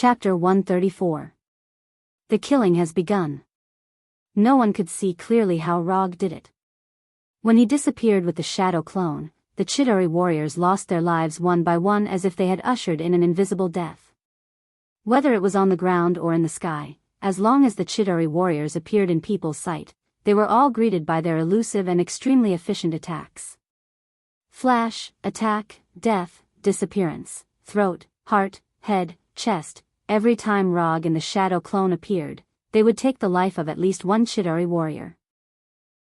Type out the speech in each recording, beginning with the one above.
Chapter 134. The killing has begun. No one could see clearly how Rog did it. When he disappeared with the shadow clone, the Chidori warriors lost their lives one by one as if they had ushered in an invisible death. Whether it was on the ground or in the sky, as long as the Chidori warriors appeared in people's sight, they were all greeted by their elusive and extremely efficient attacks. Flash, attack, death, disappearance, throat, heart, head, chest. Every time Rog and the shadow clone appeared, they would take the life of at least one Chidori warrior.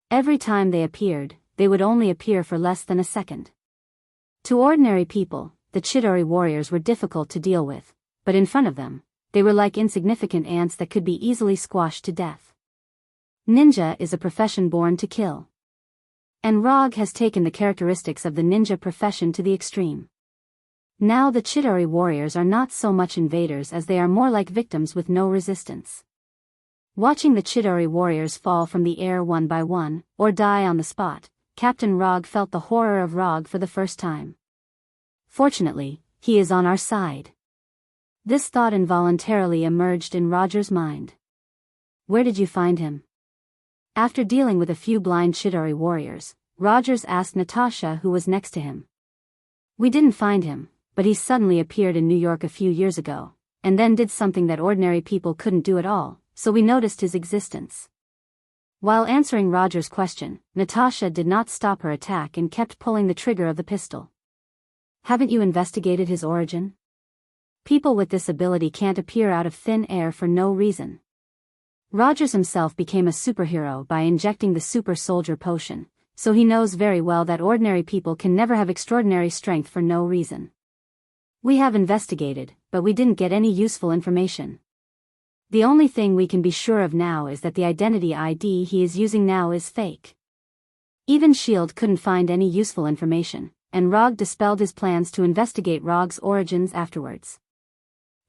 Every time they appeared, they would only appear for less than a second. To ordinary people, the Chidori warriors were difficult to deal with, but in front of them, they were like insignificant ants that could be easily squashed to death. Ninja is a profession born to kill. And Rog has taken the characteristics of the ninja profession to the extreme. Now the Chidori warriors are not so much invaders as they are more like victims with no resistance. Watching the Chidori warriors fall from the air one by one, or die on the spot, Captain Rog felt the horror of Rog for the first time. Fortunately, he is on our side. This thought involuntarily emerged in Roger's mind. Where did you find him? After dealing with a few blind Chidori warriors, Rogers asked Natasha who was next to him. We didn't find him, but he suddenly appeared in New York a few years ago, and then did something that ordinary people couldn't do at all, so we noticed his existence. While answering Roger's question, Natasha did not stop her attack and kept pulling the trigger of the pistol. Haven't you investigated his origin? People with this ability can't appear out of thin air for no reason. Rogers himself became a superhero by injecting the super soldier potion, so he knows very well that ordinary people can never have extraordinary strength for no reason. We have investigated, but we didn't get any useful information. The only thing we can be sure of now is that the identity ID he is using now is fake. Even S.H.I.E.L.D. couldn't find any useful information, and Rog dispelled his plans to investigate Rog's origins afterwards.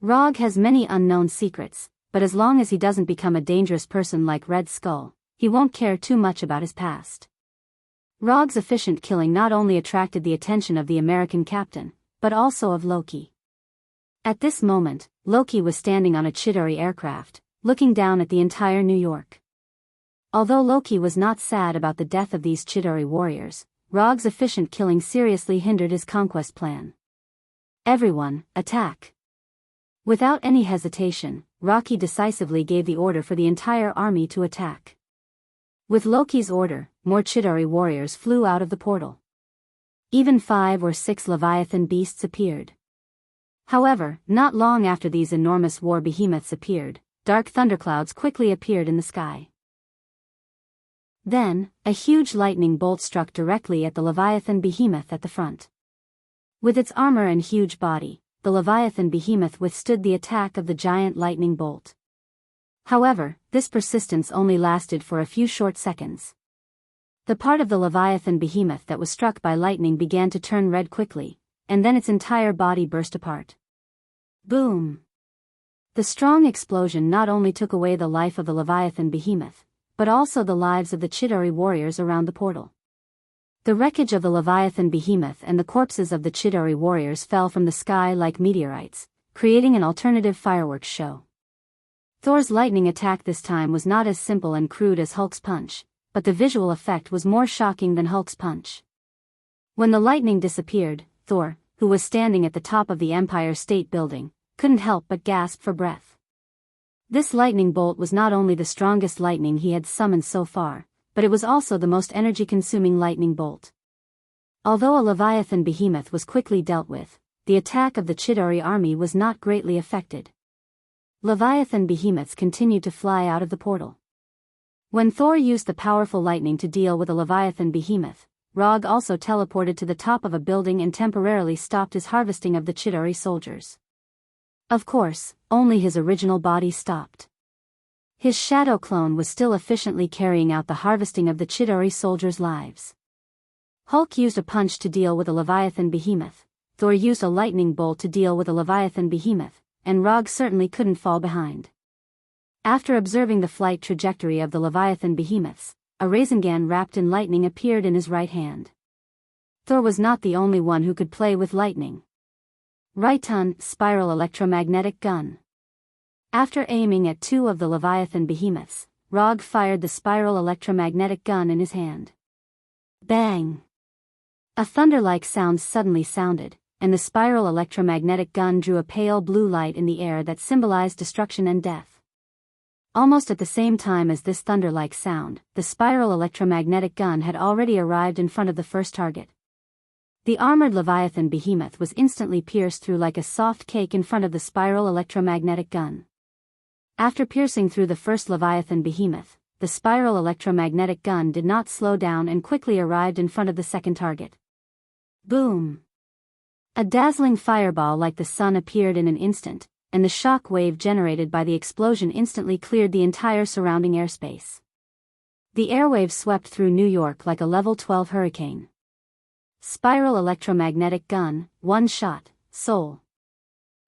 Rog has many unknown secrets, but as long as he doesn't become a dangerous person like Red Skull, he won't care too much about his past. Rog's efficient killing not only attracted the attention of the American captain, but also of Loki. At this moment, Loki was standing on a Chidori aircraft, looking down at the entire New York. Although Loki was not sad about the death of these Chidori warriors, Rog's efficient killing seriously hindered his conquest plan. Everyone, attack! Without any hesitation, Rocky decisively gave the order for the entire army to attack. With Loki's order, more Chidori warriors flew out of the portal. Even 5 or 6 Leviathan beasts appeared. However, not long after these enormous war behemoths appeared, dark thunderclouds quickly appeared in the sky. Then, a huge lightning bolt struck directly at the Leviathan behemoth at the front. With its armor and huge body, the Leviathan behemoth withstood the attack of the giant lightning bolt. However, this persistence only lasted for a few short seconds. The part of the Leviathan behemoth that was struck by lightning began to turn red quickly, and then its entire body burst apart. Boom! The strong explosion not only took away the life of the Leviathan behemoth, but also the lives of the Chidori warriors around the portal. The wreckage of the Leviathan behemoth and the corpses of the Chidori warriors fell from the sky like meteorites, creating an alternative fireworks show. Thor's lightning attack this time was not as simple and crude as Hulk's punch, but the visual effect was more shocking than Hulk's punch. When the lightning disappeared, Thor, who was standing at the top of the Empire State Building, couldn't help but gasp for breath. This lightning bolt was not only the strongest lightning he had summoned so far, but it was also the most energy-consuming lightning bolt. Although a Leviathan behemoth was quickly dealt with, the attack of the Chidori army was not greatly affected. Leviathan behemoths continued to fly out of the portal. When Thor used the powerful lightning to deal with a Leviathan behemoth, Rog also teleported to the top of a building and temporarily stopped his harvesting of the Chidori soldiers. Of course, only his original body stopped. His shadow clone was still efficiently carrying out the harvesting of the Chidori soldiers' lives. Hulk used a punch to deal with a Leviathan behemoth, Thor used a lightning bolt to deal with a Leviathan behemoth, and Rog certainly couldn't fall behind. After observing the flight trajectory of the Leviathan behemoths, a Rasengan wrapped in lightning appeared in his right hand. Thor was not the only one who could play with lightning. Raiton, spiral electromagnetic gun. After aiming at two of the Leviathan behemoths, Rog fired the spiral electromagnetic gun in his hand. Bang! A thunder-like sound suddenly sounded, and the spiral electromagnetic gun drew a pale blue light in the air that symbolized destruction and death. Almost at the same time as this thunder-like sound, the spiral electromagnetic gun had already arrived in front of the first target. The armored Leviathan behemoth was instantly pierced through like a soft cake in front of the spiral electromagnetic gun. After piercing through the first Leviathan behemoth, the spiral electromagnetic gun did not slow down and quickly arrived in front of the second target. Boom! A dazzling fireball like the sun appeared in an instant, and the shock wave generated by the explosion instantly cleared the entire surrounding airspace. The airwave swept through New York like a level 12 hurricane. Spiral electromagnetic gun, one shot, soul.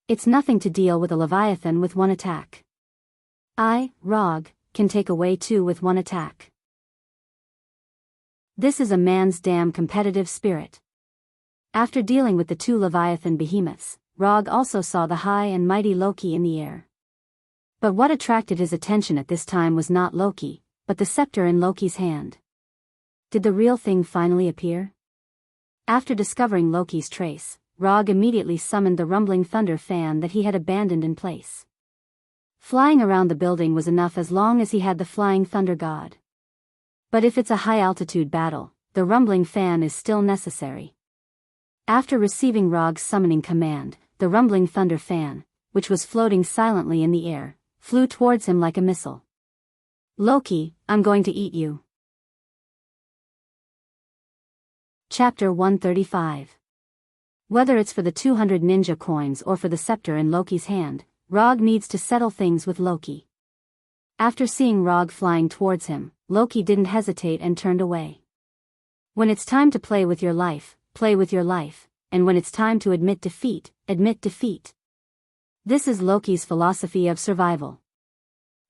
It's nothing to deal with a Leviathan with one attack. I, Rog, can take away two with one attack. This is a man's damn competitive spirit. After dealing with the two Leviathan behemoths, Rog also saw the high and mighty Loki in the air. But what attracted his attention at this time was not Loki, but the scepter in Loki's hand. Did the real thing finally appear? After discovering Loki's trace, Rog immediately summoned the rumbling thunder fan that he had abandoned in place. Flying around the building was enough as long as he had the flying thunder god. But if it's a high-altitude battle, the rumbling fan is still necessary. After receiving Rog's summoning command, the rumbling thunder fan, which was floating silently in the air, flew towards him like a missile. Loki, I'm going to eat you. Chapter 135. Whether it's for the 200 ninja coins or for the scepter in Loki's hand, Rog needs to settle things with Loki. After seeing Rog flying towards him, Loki didn't hesitate and turned away. When it's time to play with your life, play with your life, and when it's time to admit defeat, admit defeat. This is Loki's philosophy of survival.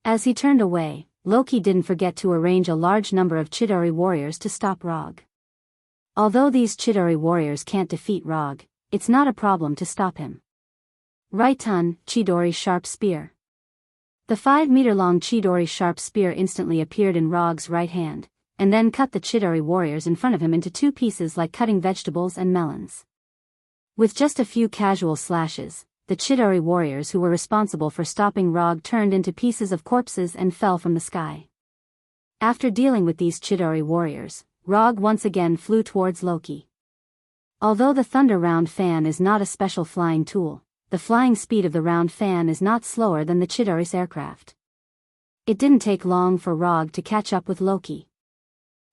As he turned away, Loki didn't forget to arrange a large number of Chidori warriors to stop Rog. Although these Chidori warriors can't defeat Rog, it's not a problem to stop him. Raitan, Chidori sharp spear. The 5-meter-long Chidori sharp spear instantly appeared in Rog's right hand, and then cut the Chidori warriors in front of him into two pieces like cutting vegetables and melons. With just a few casual slashes, the Chidori warriors who were responsible for stopping Rog turned into pieces of corpses and fell from the sky. After dealing with these Chidori warriors, Rog once again flew towards Loki. Although the thunder round fan is not a special flying tool, the flying speed of the round fan is not slower than the Chidori's aircraft. It didn't take long for Rog to catch up with Loki.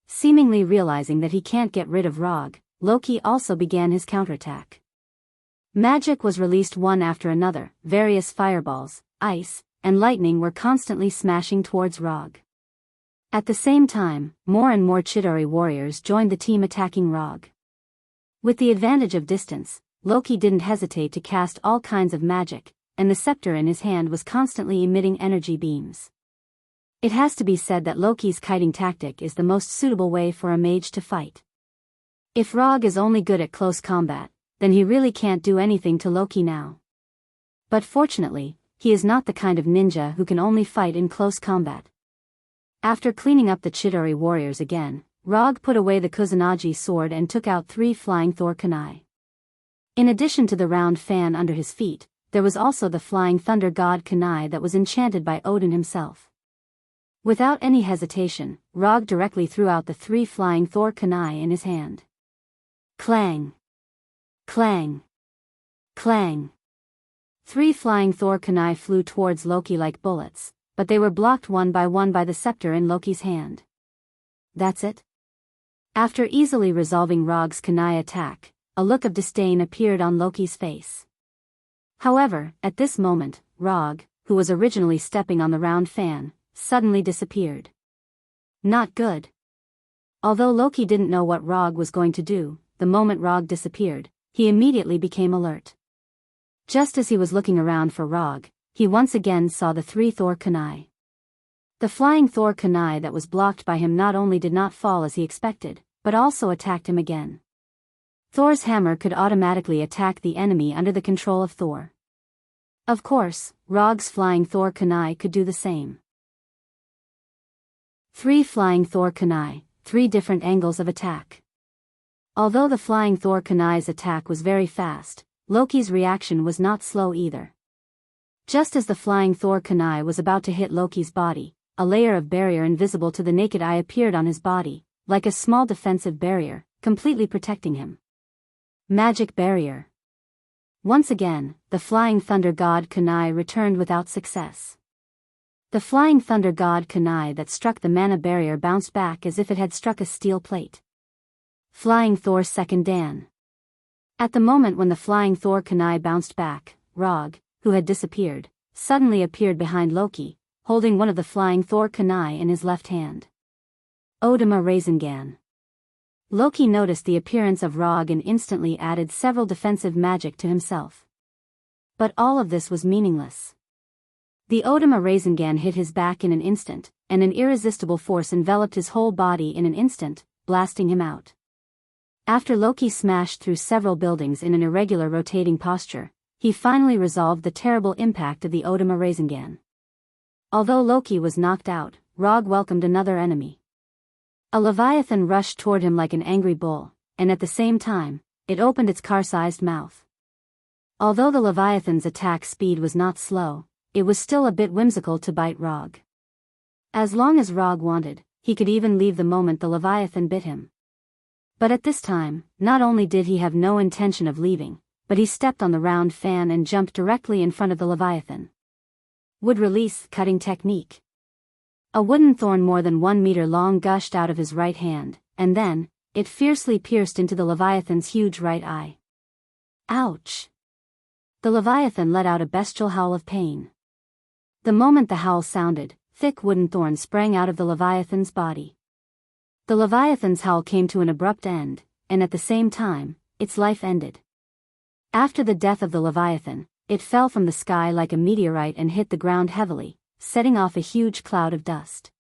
Seemingly realizing that he can't get rid of Rog, Loki also began his counterattack. Magic was released one after another, various fireballs, ice, and lightning were constantly smashing towards Rog. At the same time, more and more Chidori warriors joined the team attacking Rog. With the advantage of distance, Loki didn't hesitate to cast all kinds of magic, and the scepter in his hand was constantly emitting energy beams. It has to be said that Loki's kiting tactic is the most suitable way for a mage to fight. If Rog is only good at close combat, then he really can't do anything to Loki now. But fortunately, he is not the kind of ninja who can only fight in close combat. After cleaning up the Chidori warriors again, Rog put away the Kusanagi sword and took out 3 flying Thor kunai. In addition to the round fan under his feet, there was also the flying thunder god kunai that was enchanted by Odin himself. Without any hesitation, Rog directly threw out the 3 flying Thor kunai in his hand. Clang! Clang! Clang! 3 flying Thor kunai flew towards Loki like bullets, but they were blocked one by the scepter in Loki's hand. That's it? After easily resolving Rog's kunai attack, a look of disdain appeared on Loki's face. However, at this moment, Rog, who was originally stepping on the round fan, suddenly disappeared. Not good. Although Loki didn't know what Rog was going to do, the moment Rog disappeared, he immediately became alert. Just as he was looking around for Rog, he once again saw the 3 Thor kunai. The flying Thor kunai that was blocked by him not only did not fall as he expected, but also attacked him again. Thor's hammer could automatically attack the enemy under the control of Thor. Of course, Rog's flying Thor kunai could do the same. 3 Flying Thor kunai, 3 different angles of attack. Although the flying Thor kunai's attack was very fast, Loki's reaction was not slow either. Just as the flying Thor kunai was about to hit Loki's body, a layer of barrier invisible to the naked eye appeared on his body, like a small defensive barrier, completely protecting him. Magic barrier. Once again, the flying thunder god kunai returned without success. The flying thunder god kunai that struck the mana barrier bounced back as if it had struck a steel plate. Flying Thor second Dan. At the moment when the flying Thor kunai bounced back, Rog, who had disappeared, suddenly appeared behind Loki, holding one of the flying Thor kunai in his left hand. Odama Rasengan. Loki noticed the appearance of Rog and instantly added several defensive magic to himself. But all of this was meaningless. The Odama Rasengan hit his back in an instant, and an irresistible force enveloped his whole body in an instant, blasting him out. After Loki smashed through several buildings in an irregular rotating posture, he finally resolved the terrible impact of the Odama Rasengan. Although Loki was knocked out, Rog welcomed another enemy. A leviathan rushed toward him like an angry bull, and at the same time, it opened its car-sized mouth. Although the leviathan's attack speed was not slow, it was still a bit whimsical to bite Rog. As long as Rog wanted, he could even leave the moment the leviathan bit him. But at this time, not only did he have no intention of leaving, but he stepped on the round fan and jumped directly in front of the leviathan. Wood release cutting technique. A wooden thorn more than 1 meter long gushed out of his right hand, and then, it fiercely pierced into the leviathan's huge right eye. Ouch! The leviathan let out a bestial howl of pain. The moment the howl sounded, thick wooden thorns sprang out of the leviathan's body. The leviathan's howl came to an abrupt end, and at the same time, its life ended. After the death of the leviathan, it fell from the sky like a meteorite and hit the ground heavily, setting off a huge cloud of dust.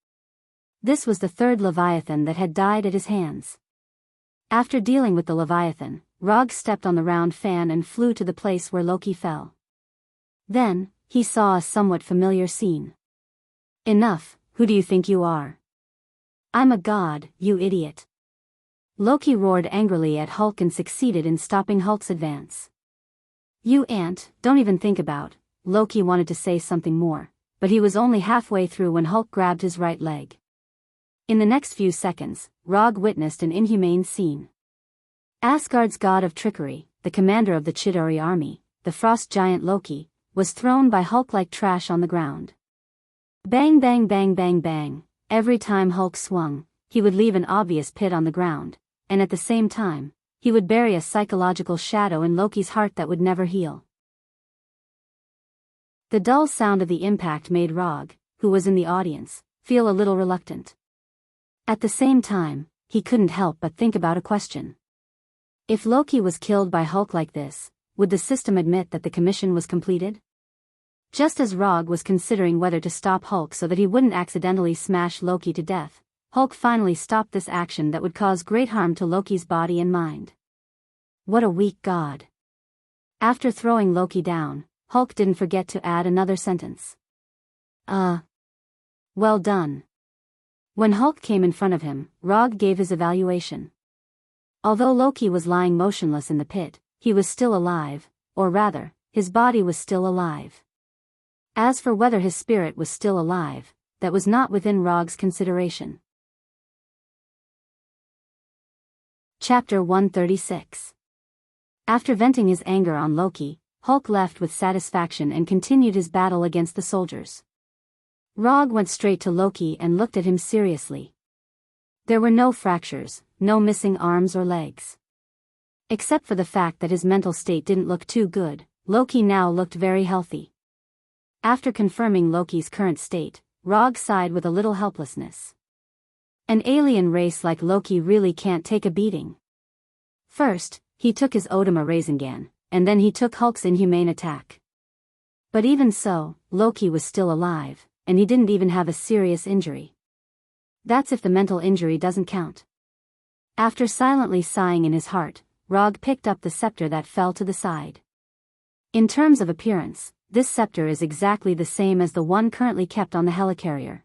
This was the 3rd leviathan that had died at his hands. After dealing with the leviathan, Rog stepped on the round fan and flew to the place where Loki fell. Then, he saw a somewhat familiar scene. Enough, who do you think you are? I'm a god, you idiot. Loki roared angrily at Hulk and succeeded in stopping Hulk's advance. You ant, don't even think about. Loki wanted to say something more, but he was only halfway through when Hulk grabbed his right leg. In the next few seconds, Rog witnessed an inhumane scene. Asgard's god of trickery, the commander of the Chitauri army, the frost giant Loki, was thrown by Hulk like trash on the ground. Bang bang bang bang bang, every time Hulk swung, he would leave an obvious pit on the ground, and at the same time, he would bury a psychological shadow in Loki's heart that would never heal. The dull sound of the impact made Rog, who was in the audience, feel a little reluctant. At the same time, he couldn't help but think about a question. If Loki was killed by Hulk like this, would the system admit that the commission was completed? Just as Rog was considering whether to stop Hulk so that he wouldn't accidentally smash Loki to death, Hulk finally stopped this action that would cause great harm to Loki's body and mind. What a weak god. After throwing Loki down, Hulk didn't forget to add another sentence. Well done. When Hulk came in front of him, Rog gave his evaluation. Although Loki was lying motionless in the pit, he was still alive, or rather, his body was still alive. As for whether his spirit was still alive, that was not within Rog's consideration. Chapter 136. After venting his anger on Loki, Hulk left with satisfaction and continued his battle against the soldiers. Rog went straight to Loki and looked at him seriously. There were no fractures, no missing arms or legs. Except for the fact that his mental state didn't look too good, Loki now looked very healthy. After confirming Loki's current state, Rog sighed with a little helplessness. An alien race like Loki really can't take a beating. First, he took his Odama Rasengan, and then he took Hulk's inhumane attack. But even so, Loki was still alive, and he didn't even have a serious injury. That's if the mental injury doesn't count. After silently sighing in his heart, Rog picked up the scepter that fell to the side. In terms of appearance, this scepter is exactly the same as the one currently kept on the helicarrier.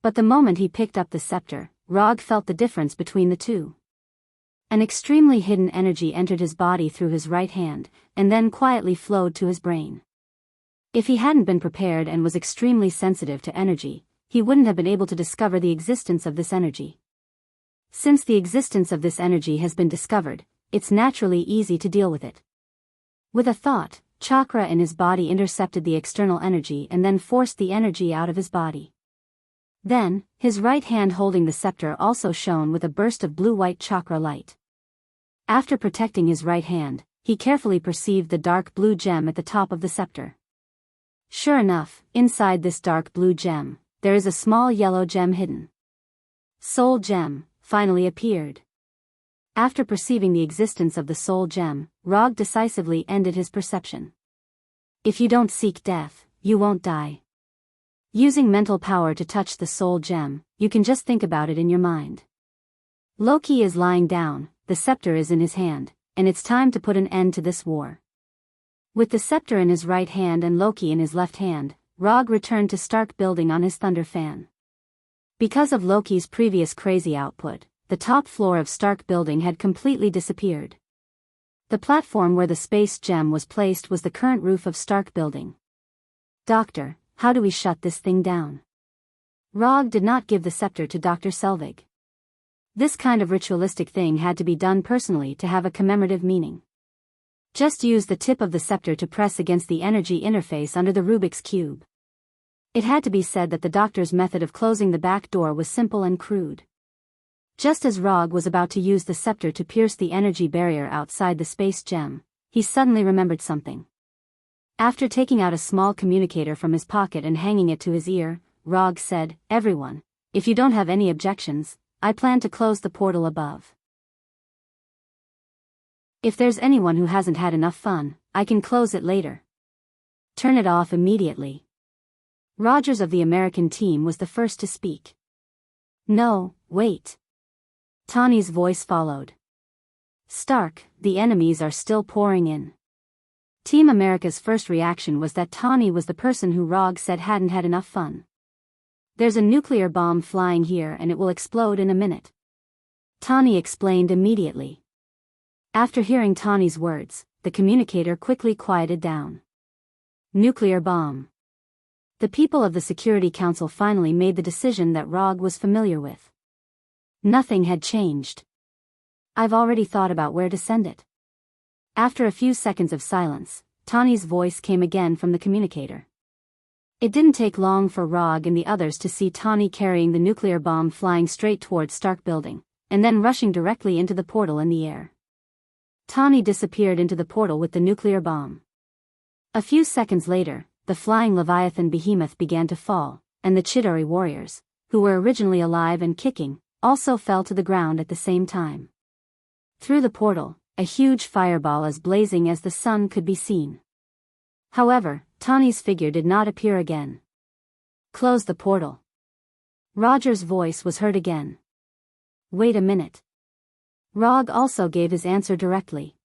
But the moment he picked up the scepter, Rog felt the difference between the two. An extremely hidden energy entered his body through his right hand, and then quietly flowed to his brain. If he hadn't been prepared and was extremely sensitive to energy, he wouldn't have been able to discover the existence of this energy. Since the existence of this energy has been discovered, it's naturally easy to deal with it. With a thought, chakra in his body intercepted the external energy and then forced the energy out of his body. Then, his right hand holding the scepter also shone with a burst of blue-white chakra light. After protecting his right hand, he carefully perceived the dark blue gem at the top of the scepter. Sure enough, inside this dark blue gem, there is a small yellow gem hidden. Soul Gem finally appeared. After perceiving the existence of the soul gem, Rog decisively ended his perception. If you don't seek death, you won't die. Using mental power to touch the soul gem, you can just think about it in your mind. Loki is lying down, the scepter is in his hand, and it's time to put an end to this war. With the scepter in his right hand and Loki in his left hand, Rog returned to Stark Building on his Thunder Fan. Because of Loki's previous crazy output, the top floor of Stark Building had completely disappeared. The platform where the space gem was placed was the current roof of Stark Building. Doctor, how do we shut this thing down? Rog did not give the scepter to Dr. Selvig. This kind of ritualistic thing had to be done personally to have a commemorative meaning. Just use the tip of the scepter to press against the energy interface under the Rubik's Cube. It had to be said that the doctor's method of closing the back door was simple and crude. Just as Rog was about to use the scepter to pierce the energy barrier outside the space gem, he suddenly remembered something. After taking out a small communicator from his pocket and hanging it to his ear, Rog said, "Everyone, if you don't have any objections, I plan to close the portal above. If there's anyone who hasn't had enough fun, I can close it later. Turn it off immediately." Rogers of the American team was the first to speak. "No, wait." Tawny's voice followed. "Stark, the enemies are still pouring in." Team America's first reaction was that Tawny was the person who Rog said hadn't had enough fun. "There's a nuclear bomb flying here and it will explode in a minute." Tawny explained immediately. After hearing Tawny's words, the communicator quickly quieted down. Nuclear bomb. The people of the Security Council finally made the decision that Rog was familiar with. Nothing had changed. "I've already thought about where to send it." After a few seconds of silence, Tawny's voice came again from the communicator. It didn't take long for Rog and the others to see Tawny carrying the nuclear bomb flying straight towards Stark Building, and then rushing directly into the portal in the air. Tawny disappeared into the portal with the nuclear bomb. A few seconds later, the flying Leviathan behemoth began to fall, and the Chidori warriors, who were originally alive and kicking, also fell to the ground at the same time. Through the portal, a huge fireball as blazing as the sun could be seen. However, Tawny's figure did not appear again. "Close the portal." Roger's voice was heard again. "Wait a minute." Rog also gave his answer directly.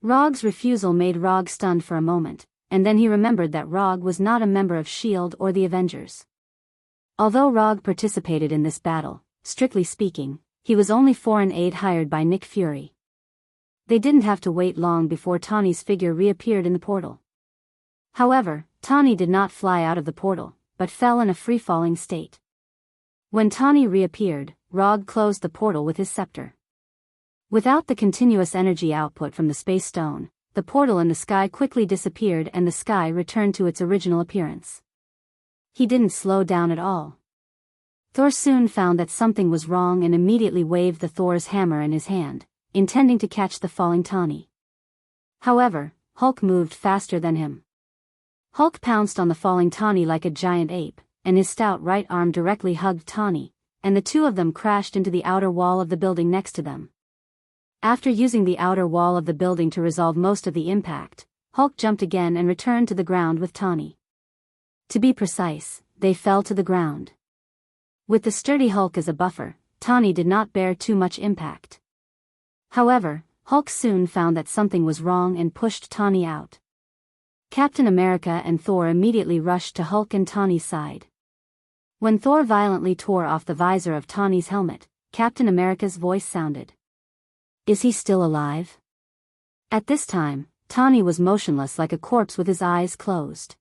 Rog's refusal made Rog stunned for a moment, and then he remembered that Rog was not a member of S.H.I.E.L.D. or the Avengers. Although Rog participated in this battle, strictly speaking, he was only foreign aid hired by Nick Fury. They didn't have to wait long before Tawny's figure reappeared in the portal. However, Tawny did not fly out of the portal, but fell in a free-falling state. When Tawny reappeared, Rog closed the portal with his scepter. Without the continuous energy output from the space stone, the portal in the sky quickly disappeared and the sky returned to its original appearance. He didn't slow down at all. Thor soon found that something was wrong and immediately waved the Thor's hammer in his hand, intending to catch the falling Tawny. However, Hulk moved faster than him. Hulk pounced on the falling Tawny like a giant ape, and his stout right arm directly hugged Tawny, and the two of them crashed into the outer wall of the building next to them. After using the outer wall of the building to resolve most of the impact, Hulk jumped again and returned to the ground with Tawny. To be precise, they fell to the ground. With the sturdy Hulk as a buffer, Tawny did not bear too much impact. However, Hulk soon found that something was wrong and pushed Tawny out. Captain America and Thor immediately rushed to Hulk and Tawny's side. When Thor violently tore off the visor of Tawny's helmet, Captain America's voice sounded. "Is he still alive?" At this time, Tawny was motionless like a corpse with his eyes closed.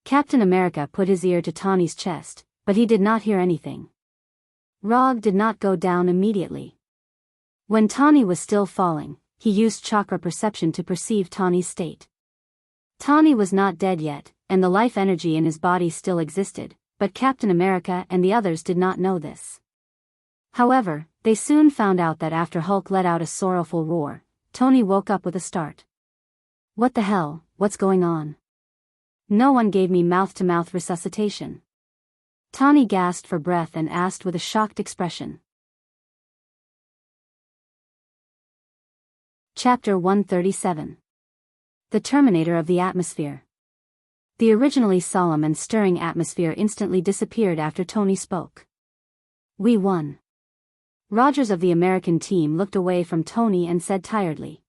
Captain America put his ear to Tawny's chest, but he did not hear anything. Rog did not go down immediately. When Tawny was still falling, he used chakra perception to perceive Tawny's state. Tawny was not dead yet, and the life energy in his body still existed, but Captain America and the others did not know this. However, they soon found out that after Hulk let out a sorrowful roar, Tawny woke up with a start. "What the hell, what's going on? No one gave me mouth-to-mouth resuscitation." Tawny gasped for breath and asked with a shocked expression. Chapter 137. The Terminator of the Atmosphere. The originally solemn and stirring atmosphere instantly disappeared after Tawny spoke. "We won." Rogers of the American team looked away from Tawny and said tiredly,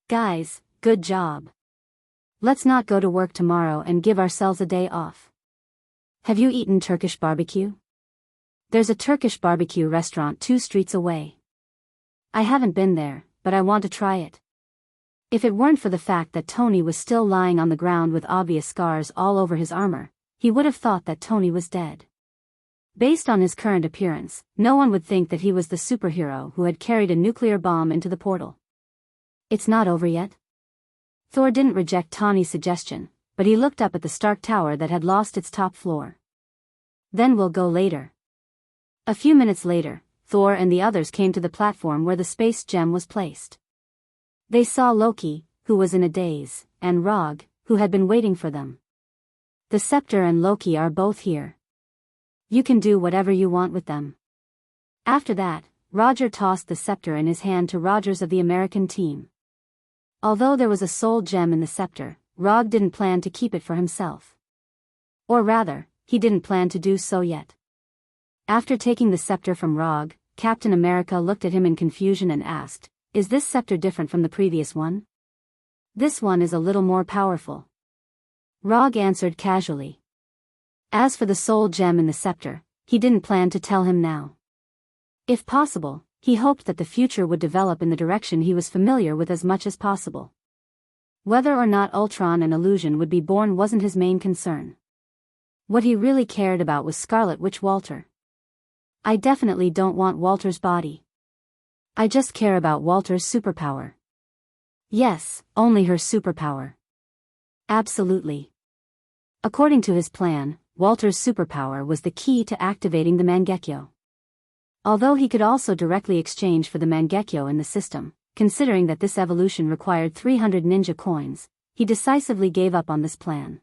"Guys, good job. Let's not go to work tomorrow and give ourselves a day off. Have you eaten Turkish barbecue? There's a Turkish barbecue restaurant 2 streets away. I haven't been there, but I want to try it." If it weren't for the fact that Tawny was still lying on the ground with obvious scars all over his armor, he would have thought that Tawny was dead. Based on his current appearance, no one would think that he was the superhero who had carried a nuclear bomb into the portal. "It's not over yet?" Thor didn't reject Tawny's suggestion, but he looked up at the Stark Tower that had lost its top floor. "Then we'll go later." A few minutes later, Thor and the others came to the platform where the space gem was placed. They saw Loki, who was in a daze, and Rog, who had been waiting for them. "The scepter and Loki are both here. You can do whatever you want with them." After that, Roger tossed the scepter in his hand to Rogers of the American team. Although there was a soul gem in the scepter, Rog didn't plan to keep it for himself. Or rather, he didn't plan to do so yet. After taking the scepter from Rog, Captain America looked at him in confusion and asked, "Is this scepter different from the previous one?" "This one is a little more powerful," Rog answered casually. As for the soul gem in the scepter, he didn't plan to tell him now. If possible, he hoped that the future would develop in the direction he was familiar with as much as possible. Whether or not Ultron and Illusion would be born wasn't his main concern. What he really cared about was Scarlet Witch Walter. "I definitely don't want Walter's body. I just care about Walter's superpower." Yes, only her superpower. Absolutely. According to his plan, Walter's superpower was the key to activating the Mangekyo. Although he could also directly exchange for the Mangekyo in the system, considering that this evolution required 300 ninja coins, he decisively gave up on this plan.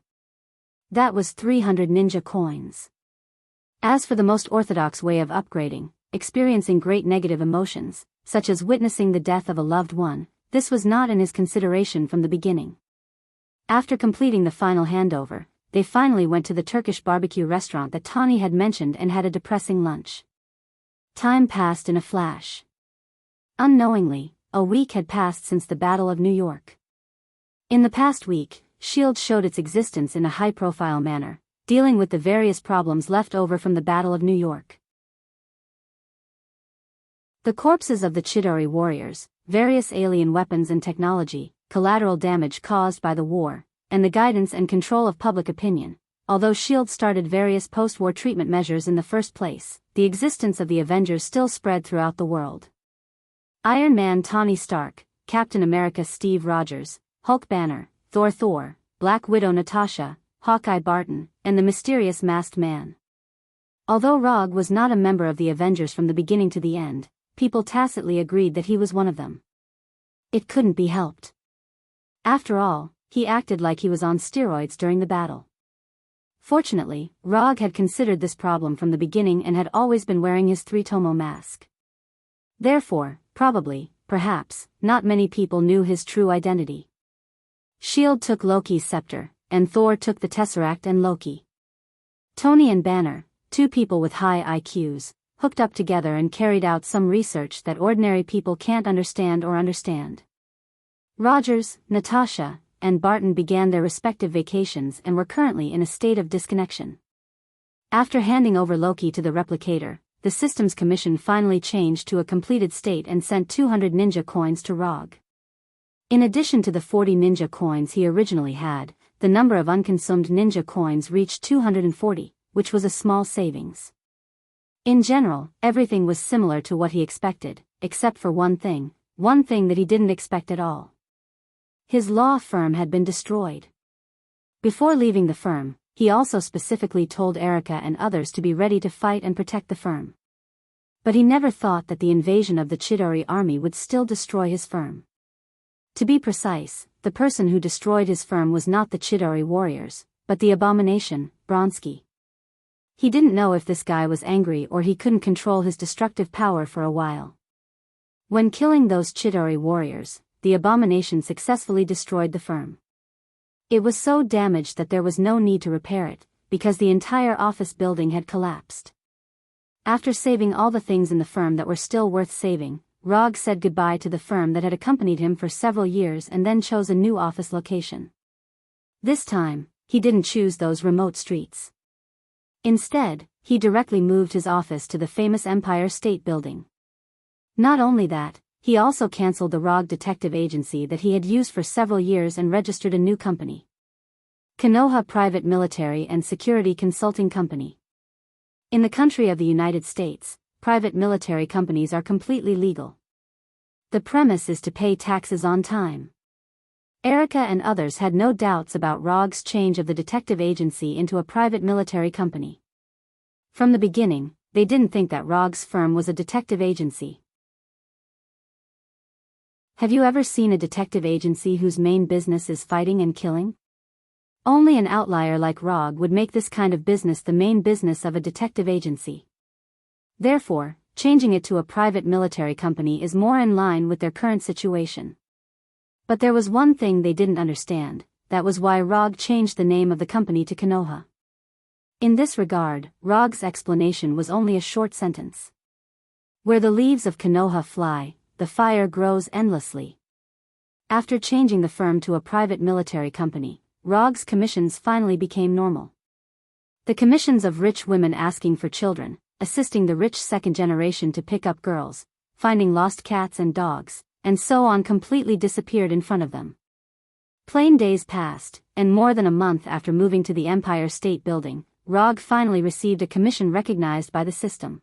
That was 300 ninja coins. As for the most orthodox way of upgrading, experiencing great negative emotions, such as witnessing the death of a loved one, this was not in his consideration from the beginning. After completing the final handover, they finally went to the Turkish barbecue restaurant that Tawny had mentioned and had a depressing lunch. Time passed in a flash. Unknowingly, a week had passed since the Battle of New York. In the past week, S.H.I.E.L.D. showed its existence in a high-profile manner, dealing with the various problems left over from the Battle of New York. The corpses of the Chidori warriors, various alien weapons and technology, collateral damage caused by the war, and the guidance and control of public opinion. Although S.H.I.E.L.D. started various post-war treatment measures in the first place, the existence of the Avengers still spread throughout the world. Iron Man Tony Stark, Captain America Steve Rogers, Hulk Banner, Thor, Black Widow Natasha, Hawkeye Barton, and the mysterious Masked Man. Although Rog was not a member of the Avengers from the beginning to the end, people tacitly agreed that he was one of them. It couldn't be helped. After all, he acted like he was on steroids during the battle. Fortunately, Rog had considered this problem from the beginning and had always been wearing his 3-tomo mask. Therefore, perhaps, not many people knew his true identity. S.H.I.E.L.D. took Loki's scepter, and Thor took the Tesseract and Loki. Tony and Banner, 2 people with high IQs, hooked up together and carried out some research that ordinary people can't understand. Rogers, Natasha, and Barton began their respective vacations and were currently in a state of disconnection. After handing over Loki to the replicator, the Systems Commission finally changed to a completed state and sent 200 ninja coins to Rog. In addition to the 40 ninja coins he originally had, the number of unconsumed ninja coins reached 240, which was a small savings. In general, everything was similar to what he expected, except for one thing that he didn't expect at all. His law firm had been destroyed. Before leaving the firm, he also specifically told Erica and others to be ready to fight and protect the firm. But he never thought that the invasion of the Chidori army would still destroy his firm. To be precise, the person who destroyed his firm was not the Chidori warriors, but the abomination, Bronsky. He didn't know if this guy was angry or he couldn't control his destructive power for a while. When killing those Chidori warriors, the abomination successfully destroyed the firm. It was so damaged that there was no need to repair it, because the entire office building had collapsed. After saving all the things in the firm that were still worth saving, Rog said goodbye to the firm that had accompanied him for several years and then chose a new office location. This time, he didn't choose those remote streets. Instead, he directly moved his office to the famous Empire State Building. Not only that, he also canceled the Rog detective agency that he had used for several years and registered a new company. Konoha Private Military and Security Consulting Company. In the country of the United States, private military companies are completely legal. The premise is to pay taxes on time. Erica and others had no doubts about Rog's change of the detective agency into a private military company. From the beginning, they didn't think that Rog's firm was a detective agency. Have you ever seen a detective agency whose main business is fighting and killing? Only an outlier like Rog would make this kind of business the main business of a detective agency. Therefore, changing it to a private military company is more in line with their current situation. But there was one thing they didn't understand, that was why Rog changed the name of the company to Konoha. In this regard, Rog's explanation was only a short sentence. Where the leaves of Konoha fly, the fire grows endlessly. After changing the firm to a private military company, Rog's commissions finally became normal. The commissions of rich women asking for children, assisting the rich second generation to pick up girls, finding lost cats and dogs, and so on completely disappeared in front of them. Plain days passed, and more than a month after moving to the Empire State Building, Rog finally received a commission recognized by the system.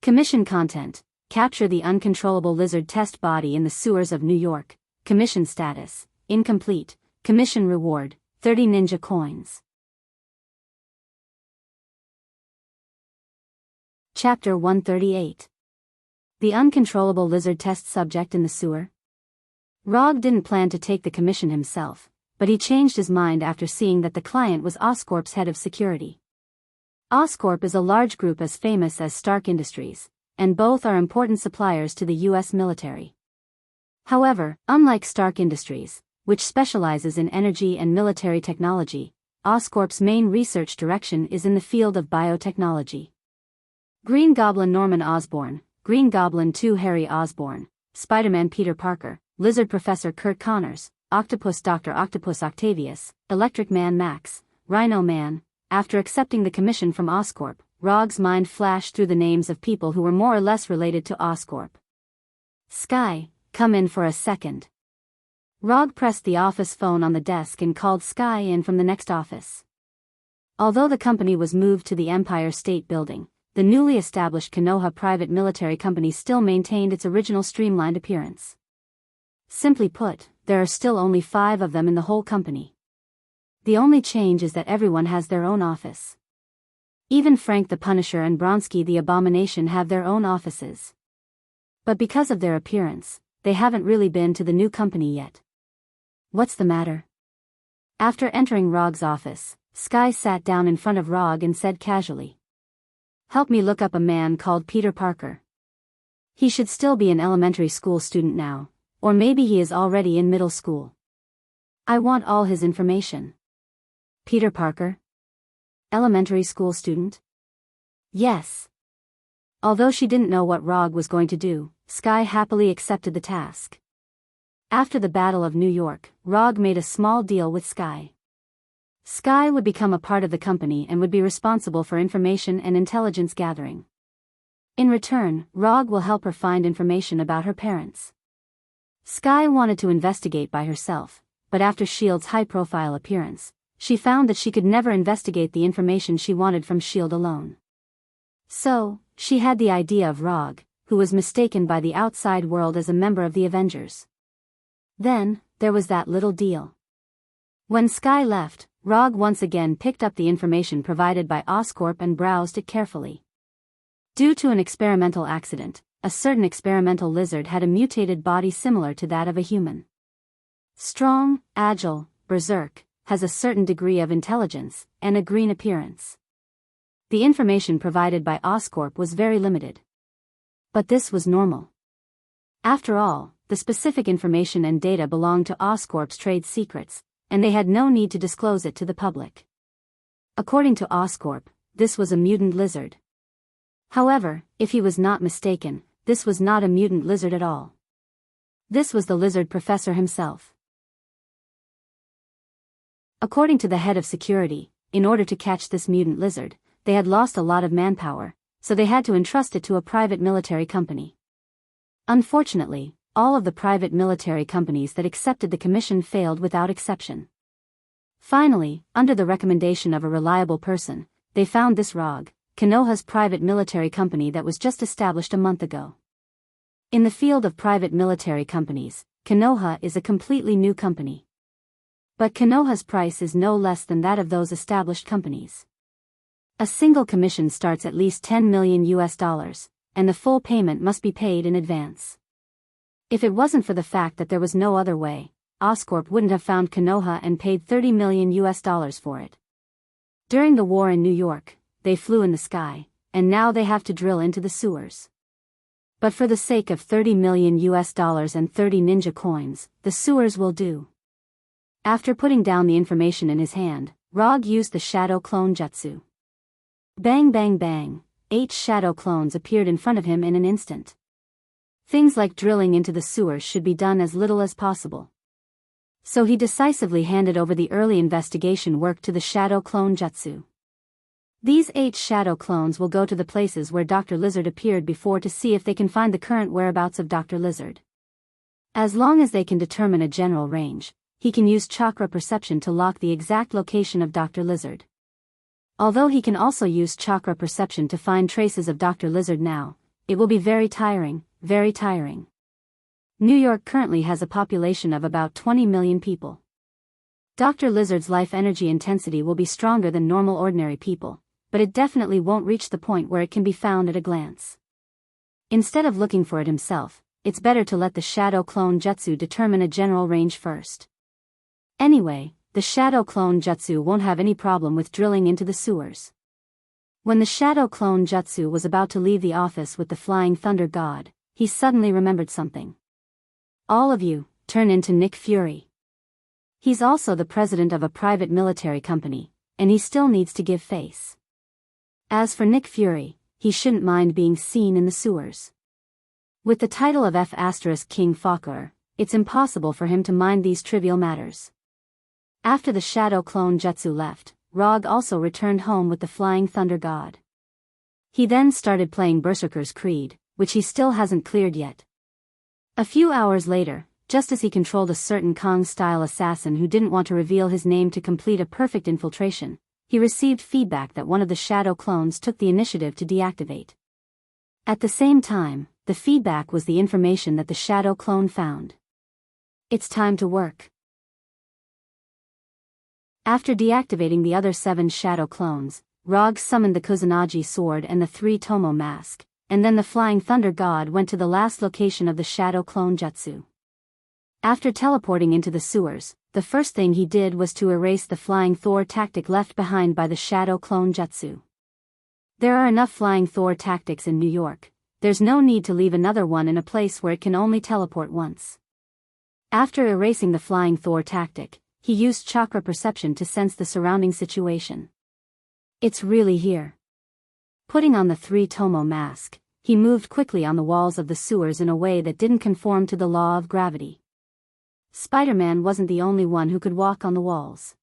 Commission content: capture the uncontrollable lizard test body in the sewers of New York. Commission status: incomplete. Commission reward: 30 ninja coins. Chapter 138. The uncontrollable lizard test subject in the sewer. Rog didn't plan to take the commission himself, but he changed his mind after seeing that the client was Oscorp's head of security. Oscorp is a large group as famous as Stark Industries, and both are important suppliers to the U.S. military. However, unlike Stark Industries, which specializes in energy and military technology, Oscorp's main research direction is in the field of biotechnology. Green Goblin Norman Osborn, Green Goblin 2 Harry Osborn, Spider-Man Peter Parker, Lizard Professor Kurt Connors, Octopus Dr. Octopus Octavius, Electric Man Max, Rhino Man. After accepting the commission from Oscorp, Rog's mind flashed through the names of people who were more or less related to Oscorp. Sky, come in for a second. Rog pressed the office phone on the desk and called Sky in from the next office. Although the company was moved to the Empire State Building, the newly established Konoha Private Military Company still maintained its original streamlined appearance. Simply put, there are still only 5 of them in the whole company. The only change is that everyone has their own office. Even Frank the Punisher and Bronsky the Abomination have their own offices. But because of their appearance, they haven't really been to the new company yet. What's the matter? After entering Rog's office, Sky sat down in front of Rog and said casually, "Help me look up a man called Peter Parker. He should still be an elementary school student now, or maybe he is already in middle school. I want all his information." Peter Parker? Elementary school student? Yes. Although she didn't know what Rog was going to do, Sky happily accepted the task. After the Battle of New York, Rog made a small deal with Sky. Sky would become a part of the company and would be responsible for information and intelligence gathering. In return, Rog will help her find information about her parents. Sky wanted to investigate by herself, but after S.H.I.E.L.D.'s high-profile appearance, she found that she could never investigate the information she wanted from S.H.I.E.L.D. alone. So, she had the idea of Rog, who was mistaken by the outside world as a member of the Avengers. Then, there was that little deal. When Sky left, Rog once again picked up the information provided by Oscorp and browsed it carefully. Due to an experimental accident, a certain experimental lizard had a mutated body similar to that of a human. Strong, agile, berserk, has a certain degree of intelligence, and a green appearance. The information provided by Oscorp was very limited. But this was normal. After all, the specific information and data belonged to Oscorp's trade secrets, and they had no need to disclose it to the public. According to Oscorp, this was a mutant lizard. However, if he was not mistaken, this was not a mutant lizard at all. This was the lizard professor himself. According to the head of security, in order to catch this mutant lizard, they had lost a lot of manpower, so they had to entrust it to a private military company. Unfortunately, all of the private military companies that accepted the commission failed without exception. Finally, under the recommendation of a reliable person, they found this Rog, Konoha's private military company that was just established a month ago. In the field of private military companies, Konoha is a completely new company. But Konoha's price is no less than that of those established companies. A single commission starts at least $10 million, and the full payment must be paid in advance. If it wasn't for the fact that there was no other way, Oscorp wouldn't have found Konoha and paid $30 million for it. During the war in New York, they flew in the sky, and now they have to drill into the sewers. But for the sake of $30 million and 30 ninja coins, the sewers will do. After putting down the information in his hand, Rog used the shadow clone jutsu. Bang bang bang, 8 shadow clones appeared in front of him in an instant. Things like drilling into the sewers should be done as little as possible. So he decisively handed over the early investigation work to the shadow clone jutsu. These 8 shadow clones will go to the places where Dr. Lizard appeared before to see if they can find the current whereabouts of Dr. Lizard. As long as they can determine a general range, he can use chakra perception to lock the exact location of Dr. Lizard. Although he can also use chakra perception to find traces of Dr. Lizard now, it will be very tiring, very tiring. New York currently has a population of about 20 million people. Dr. Lizard's life energy intensity will be stronger than normal ordinary people, but it definitely won't reach the point where it can be found at a glance. Instead of looking for it himself, it's better to let the shadow clone jutsu determine a general range first. Anyway, the shadow clone jutsu won't have any problem with drilling into the sewers. When the shadow clone jutsu was about to leave the office with the flying thunder god, he suddenly remembered something. All of you, turn into Nick Fury. He's also the president of a private military company, and he still needs to give face. As for Nick Fury, he shouldn't mind being seen in the sewers. With the title of F*King Fakur, it's impossible for him to mind these trivial matters. After the shadow clone jutsu left, Rog also returned home with the flying thunder god. He then started playing Berserker's Creed, which he still hasn't cleared yet. A few hours later, just as he controlled a certain Kong-style assassin who didn't want to reveal his name to complete a perfect infiltration, he received feedback that one of the shadow clones took the initiative to deactivate. At the same time, the feedback was the information that the shadow clone found. It's time to work. After deactivating the other 7 shadow clones, Rog summoned the Kusanagi sword and the 3 Tomo mask, and then the flying thunder god went to the last location of the shadow clone jutsu. After teleporting into the sewers, the first thing he did was to erase the flying Thor tactic left behind by the shadow clone jutsu. There are enough flying Thor tactics in New York, there's no need to leave another one in a place where it can only teleport once. After erasing the flying Thor tactic, he used chakra perception to sense the surrounding situation. It's really here. Putting on the 3 Tomo mask, he moved quickly on the walls of the sewers in a way that didn't conform to the law of gravity. Spider-Man wasn't the only one who could walk on the walls.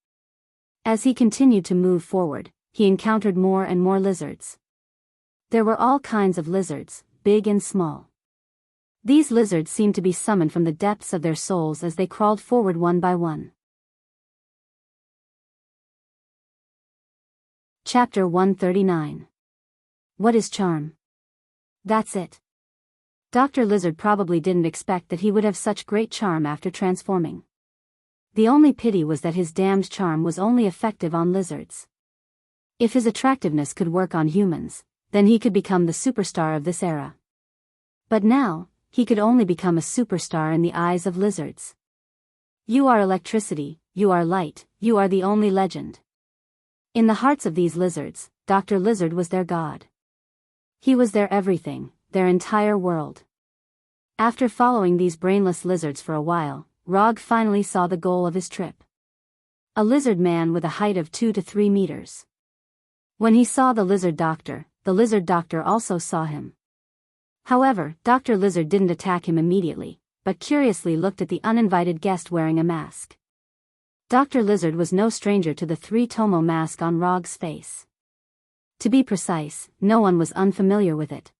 As he continued to move forward, he encountered more and more lizards. There were all kinds of lizards, big and small. These lizards seemed to be summoned from the depths of their souls as they crawled forward one by one. Chapter 139. What is charm? That's it. Dr. Lizard probably didn't expect that he would have such great charm after transforming. The only pity was that his damned charm was only effective on lizards. If his attractiveness could work on humans, then he could become the superstar of this era. But now, he could only become a superstar in the eyes of lizards. You are electricity, you are light, you are the only legend. In the hearts of these lizards, Dr. Lizard was their god. He was their everything, their entire world. After following these brainless lizards for a while, Rog finally saw the goal of his trip. A lizard man with a height of 2 to 3 meters. When he saw the lizard doctor also saw him. However, Dr. Lizard didn't attack him immediately, but curiously looked at the uninvited guest wearing a mask. Dr. Lizard was no stranger to the 3-tomo mask on Rog's face. To be precise, no one was unfamiliar with it.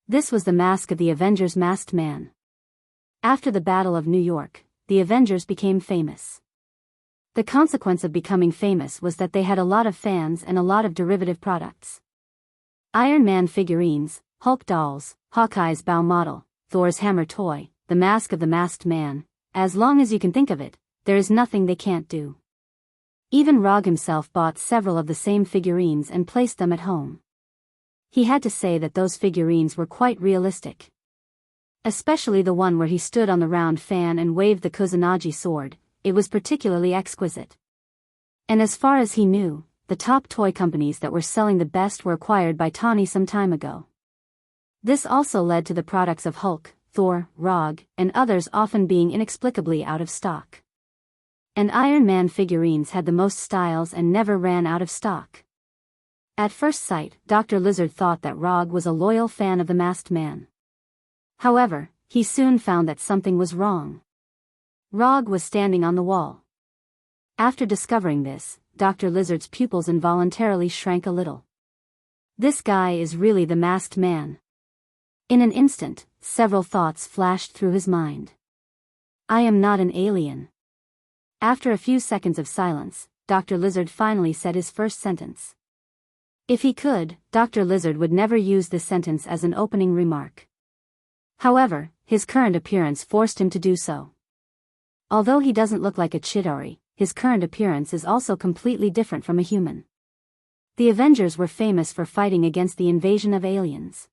This was the mask of the Avengers' masked man. After the Battle of New York, the Avengers became famous. The consequence of becoming famous was that they had a lot of fans and a lot of derivative products. Iron Man figurines, Hulk dolls, Hawkeye's bow model, Thor's hammer toy, the mask of the masked man. As long as you can think of it, there is nothing they can't do. Even Rog himself bought several of the same figurines and placed them at home. He had to say that those figurines were quite realistic. Especially the one where he stood on the round fan and waved the Kusanagi sword, it was particularly exquisite. And as far as he knew, the top toy companies that were selling the best were acquired by Tawny some time ago. This also led to the products of Hulk, Thor, Rog, and others often being inexplicably out of stock. And Iron Man figurines had the most styles and never ran out of stock. At first sight, Dr. Lizard thought that Rog was a loyal fan of the masked man. However, he soon found that something was wrong. Rog was standing on the wall. After discovering this, Dr. Lizard's pupils involuntarily shrank a little. This guy is really the masked man. In an instant, several thoughts flashed through his mind. I am not an alien. After a few seconds of silence, Dr. Lizard finally said his first sentence. If he could, Dr. Lizard would never use this sentence as an opening remark. However, his current appearance forced him to do so. Although he doesn't look like a Chidori, his current appearance is also completely different from a human. The Avengers were famous for fighting against the invasion of aliens.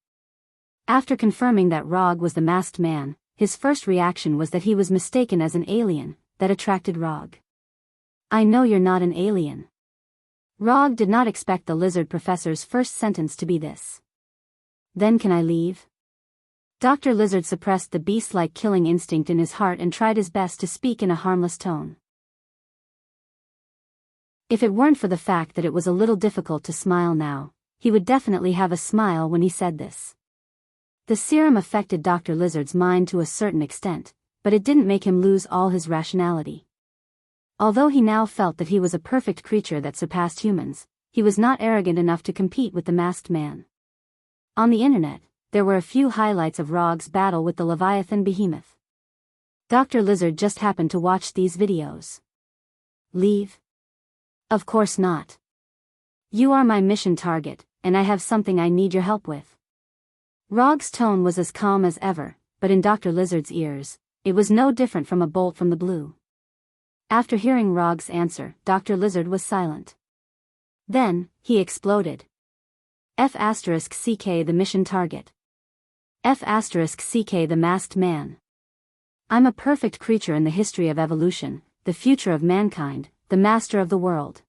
After confirming that Rog was the masked man, his first reaction was that he was mistaken as an alien. That attracted Rog. I know you're not an alien. Rog did not expect the lizard professor's first sentence to be this. Then can I leave? Dr. Lizard suppressed the beast-like killing instinct in his heart and tried his best to speak in a harmless tone. If it weren't for the fact that it was a little difficult to smile now, he would definitely have a smile when he said this. The serum affected Dr. Lizard's mind to a certain extent, but it didn't make him lose all his rationality. Although he now felt that he was a perfect creature that surpassed humans, he was not arrogant enough to compete with the masked man. On the internet, there were a few highlights of Rog's battle with the Leviathan behemoth. Dr. Lizard just happened to watch these videos. Leave? Of course not. You are my mission target, and I have something I need your help with. Rog's tone was as calm as ever, but in Dr. Lizard's ears, it was no different from a bolt from the blue. After hearing Rog's answer, Dr. Lizard was silent. Then, he exploded. F***ck the mission target. F***ck the masked man. I'm a perfect creature in the history of evolution, the future of mankind, the master of the world.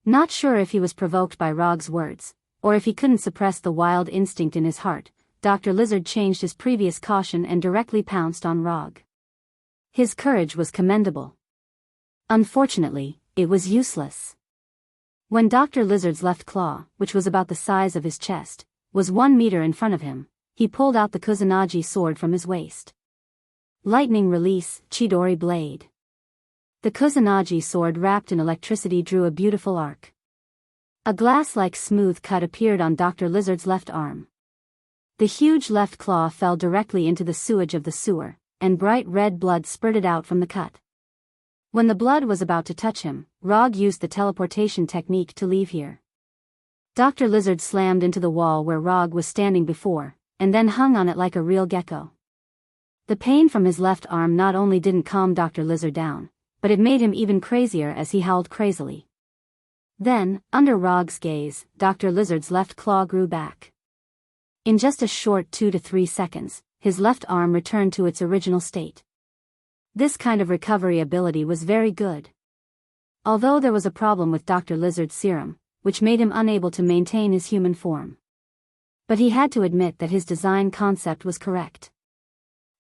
Not sure if he was provoked by Rog's words, or if he couldn't suppress the wild instinct in his heart, Dr. Lizard changed his previous caution and directly pounced on Rog. His courage was commendable. Unfortunately, it was useless. When Dr. Lizard's left claw, which was about the size of his chest, was 1 meter in front of him, he pulled out the Kusanagi sword from his waist. Lightning release, Chidori blade. The Kusanagi sword wrapped in electricity drew a beautiful arc. A glass-like smooth cut appeared on Dr. Lizard's left arm. The huge left claw fell directly into the sewage of the sewer, and bright red blood spurted out from the cut. When the blood was about to touch him, Rog used the teleportation technique to leave here. Dr. Lizard slammed into the wall where Rog was standing before, and then hung on it like a real gecko. The pain from his left arm not only didn't calm Dr. Lizard down, but it made him even crazier as he howled crazily. Then, under Rog's gaze, Dr. Lizard's left claw grew back. In just a short 2 to 3 seconds, his left arm returned to its original state. This kind of recovery ability was very good. Although there was a problem with Dr. Lizard's serum, which made him unable to maintain his human form. But he had to admit that his design concept was correct.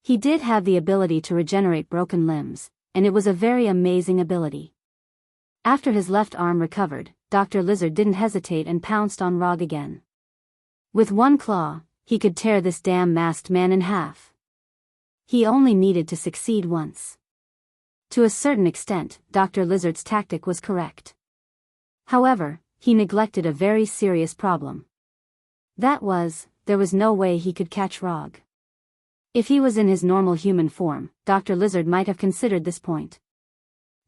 He did have the ability to regenerate broken limbs, and it was a very amazing ability. After his left arm recovered, Dr. Lizard didn't hesitate and pounced on Rog again. With one claw, he could tear this damn masked man in half. He only needed to succeed once. To a certain extent, Dr. Lizard's tactic was correct. However, he neglected a very serious problem. That was, there was no way he could catch Rog. If he was in his normal human form, Dr. Lizard might have considered this point.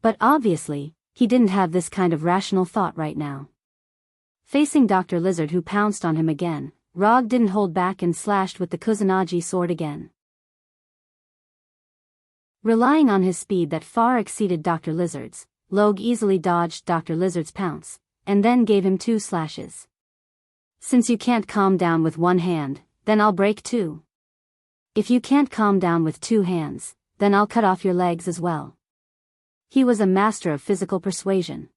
But obviously, he didn't have this kind of rational thought right now. Facing Dr. Lizard who pounced on him again, Rog didn't hold back and slashed with the Kusanagi sword again. Relying on his speed that far exceeded Dr. Lizard's, Log easily dodged Dr. Lizard's pounce, and then gave him 2 slashes. Since you can't calm down with one hand, then I'll break 2. If you can't calm down with 2 hands, then I'll cut off your legs as well. He was a master of physical persuasion.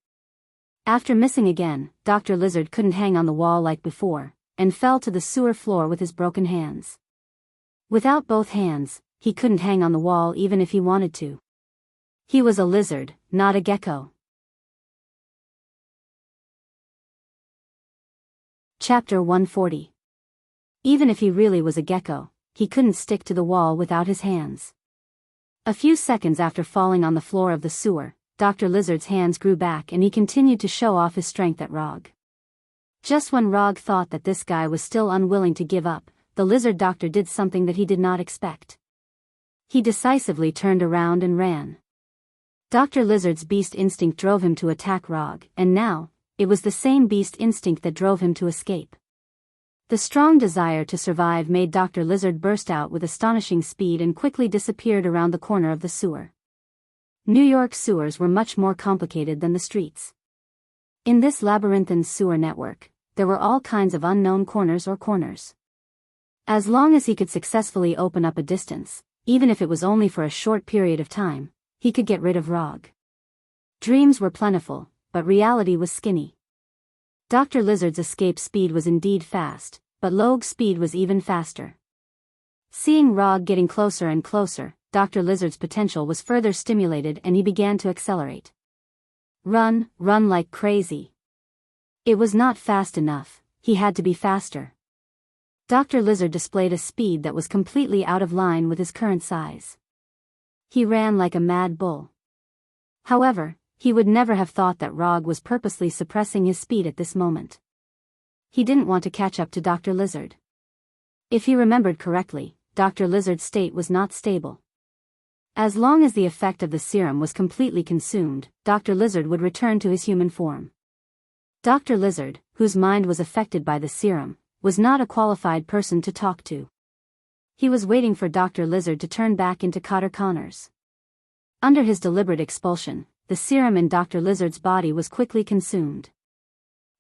After missing again, Dr. Lizard couldn't hang on the wall like before, and fell to the sewer floor with his broken hands. Without both hands, he couldn't hang on the wall even if he wanted to. He was a lizard, not a gecko. Chapter 140. Even if he really was a gecko, he couldn't stick to the wall without his hands. A few seconds after falling on the floor of the sewer, Dr. Lizard's hands grew back and he continued to show off his strength at Rog. Just when Rog thought that this guy was still unwilling to give up, the lizard doctor did something that he did not expect. He decisively turned around and ran. Dr. Lizard's beast instinct drove him to attack Rog, and now, it was the same beast instinct that drove him to escape. The strong desire to survive made Dr. Lizard burst out with astonishing speed and quickly disappeared around the corner of the sewer. New York sewers were much more complicated than the streets. In this labyrinthine sewer network, there were all kinds of unknown corners or corners. As long as he could successfully open up a distance, even if it was only for a short period of time, he could get rid of Rog. Dreams were plentiful, but reality was skinny. Dr. Lizard's escape speed was indeed fast, but Log's speed was even faster. Seeing Rog getting closer and closer, Dr. Lizard's potential was further stimulated and he began to accelerate. Run like crazy. It was not fast enough, he had to be faster. Dr. Lizard displayed a speed that was completely out of line with his current size. He ran like a mad bull. However, he would never have thought that Rog was purposely suppressing his speed at this moment. He didn't want to catch up to Dr. Lizard. If he remembered correctly, Dr. Lizard's state was not stable. As long as the effect of the serum was completely consumed, Dr. Lizard would return to his human form. Dr. Lizard, whose mind was affected by the serum, was not a qualified person to talk to. He was waiting for Dr. Lizard to turn back into Cotter Connors. Under his deliberate expulsion, the serum in Dr. Lizard's body was quickly consumed.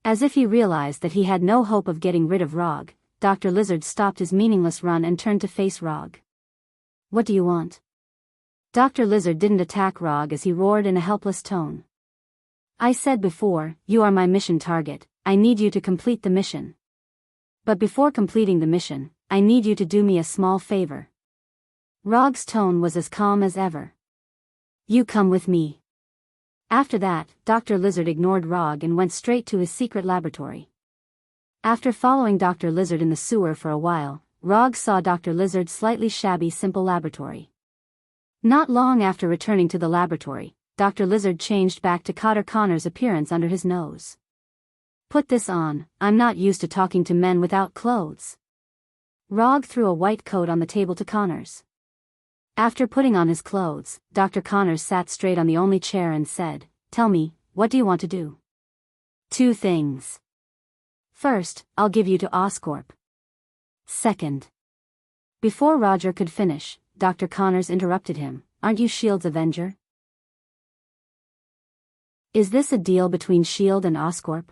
As if he realized that he had no hope of getting rid of Rog, Dr. Lizard stopped his meaningless run and turned to face Rog. "What do you want?" Dr. Lizard didn't attack Rog as he roared in a helpless tone. "I said before, you are my mission target, I need you to complete the mission. But before completing the mission, I need you to do me a small favor." Rog's tone was as calm as ever. "You come with me." After that, Dr. Lizard ignored Rog and went straight to his secret laboratory. After following Dr. Lizard in the sewer for a while, Rog saw Dr. Lizard's slightly shabby simple laboratory. Not long after returning to the laboratory, Dr. Lizard changed back to Cotter Connor's appearance under his nose. Put this on, I'm not used to talking to men without clothes. Rog threw a white coat on the table to Connors. After putting on his clothes, Dr. Connors sat straight on the only chair and said, Tell me, what do you want to do? 2 things. First, I'll give you to Oscorp. Second. Before Roger could finish, Dr. Connors interrupted him. Aren't you S.H.I.E.L.D.'s Avenger? Is this a deal between S.H.I.E.L.D. and Oscorp?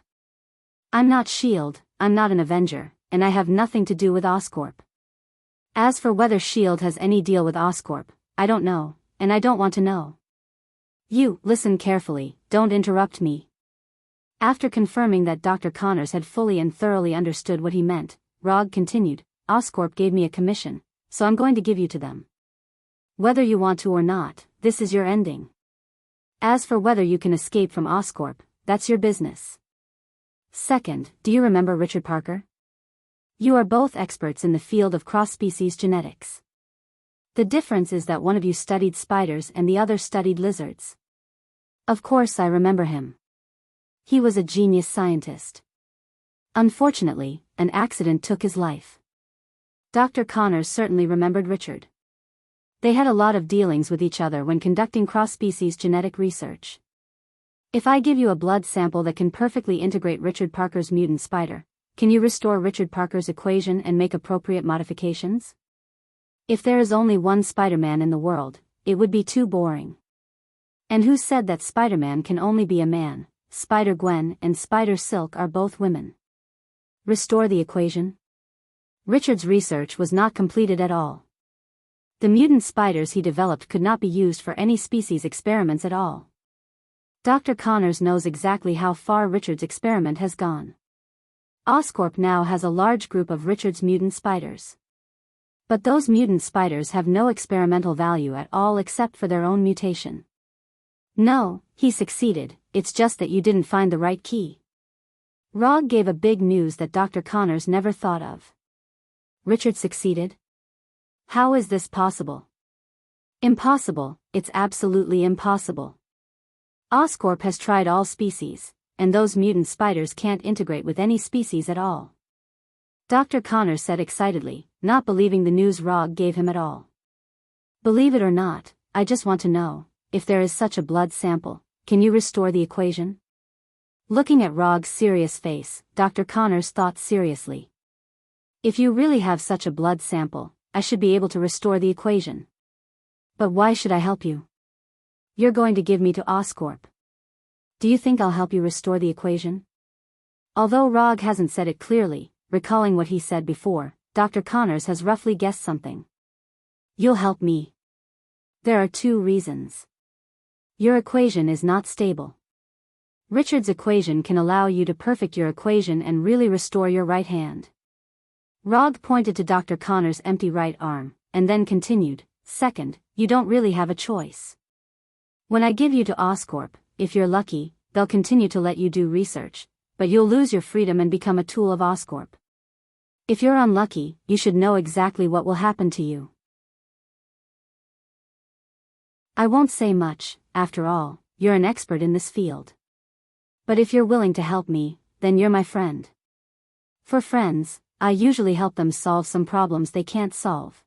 I'm not S.H.I.E.L.D., I'm not an Avenger, and I have nothing to do with Oscorp. As for whether S.H.I.E.L.D. has any deal with Oscorp, I don't know, and I don't want to know. You, listen carefully, don't interrupt me. After confirming that Dr. Connors had fully and thoroughly understood what he meant, Rog continued, Oscorp gave me a commission, so I'm going to give you to them. Whether you want to or not, this is your ending. As for whether you can escape from Oscorp, that's your business. Second, do you remember Richard Parker? You are both experts in the field of cross-species genetics. The difference is that one of you studied spiders and the other studied lizards. Of course I remember him. He was a genius scientist. Unfortunately, an accident took his life. Dr. Connors certainly remembered Richard. They had a lot of dealings with each other when conducting cross-species genetic research. If I give you a blood sample that can perfectly integrate Richard Parker's mutant spider, can you restore Richard Parker's equation and make appropriate modifications? If there is only one Spider-Man in the world, it would be too boring. And who said that Spider-Man can only be a man? Spider-Gwen and Spider-Silk are both women. Restore the equation? Richard's research was not completed at all. The mutant spiders he developed could not be used for any species experiments at all. Dr. Connors knows exactly how far Richard's experiment has gone. Oscorp now has a large group of Richard's mutant spiders. But those mutant spiders have no experimental value at all except for their own mutation. No, he succeeded, it's just that you didn't find the right key. Rog gave a big news that Dr. Connors never thought of. Richard succeeded? How is this possible? Impossible, it's absolutely impossible. Oscorp has tried all species, and those mutant spiders can't integrate with any species at all. Dr. Connors said excitedly, not believing the news Rog gave him at all. Believe it or not, I just want to know, if there is such a blood sample, can you restore the equation? Looking at Rog's serious face, Dr. Connors thought seriously. If you really have such a blood sample, I should be able to restore the equation. But why should I help you? You're going to give me to Oscorp. Do you think I'll help you restore the equation? Although Rog hasn't said it clearly, recalling what he said before, Dr. Connors has roughly guessed something. You'll help me. There are 2 reasons. Your equation is not stable. Richard's equation can allow you to perfect your equation and really restore your right hand. Rog pointed to Dr. Connors' empty right arm, and then continued, Second, you don't really have a choice. When I give you to Oscorp, if you're lucky, they'll continue to let you do research, but you'll lose your freedom and become a tool of Oscorp. If you're unlucky, you should know exactly what will happen to you. I won't say much, after all, you're an expert in this field. But if you're willing to help me, then you're my friend. For friends, I usually help them solve some problems they can't solve.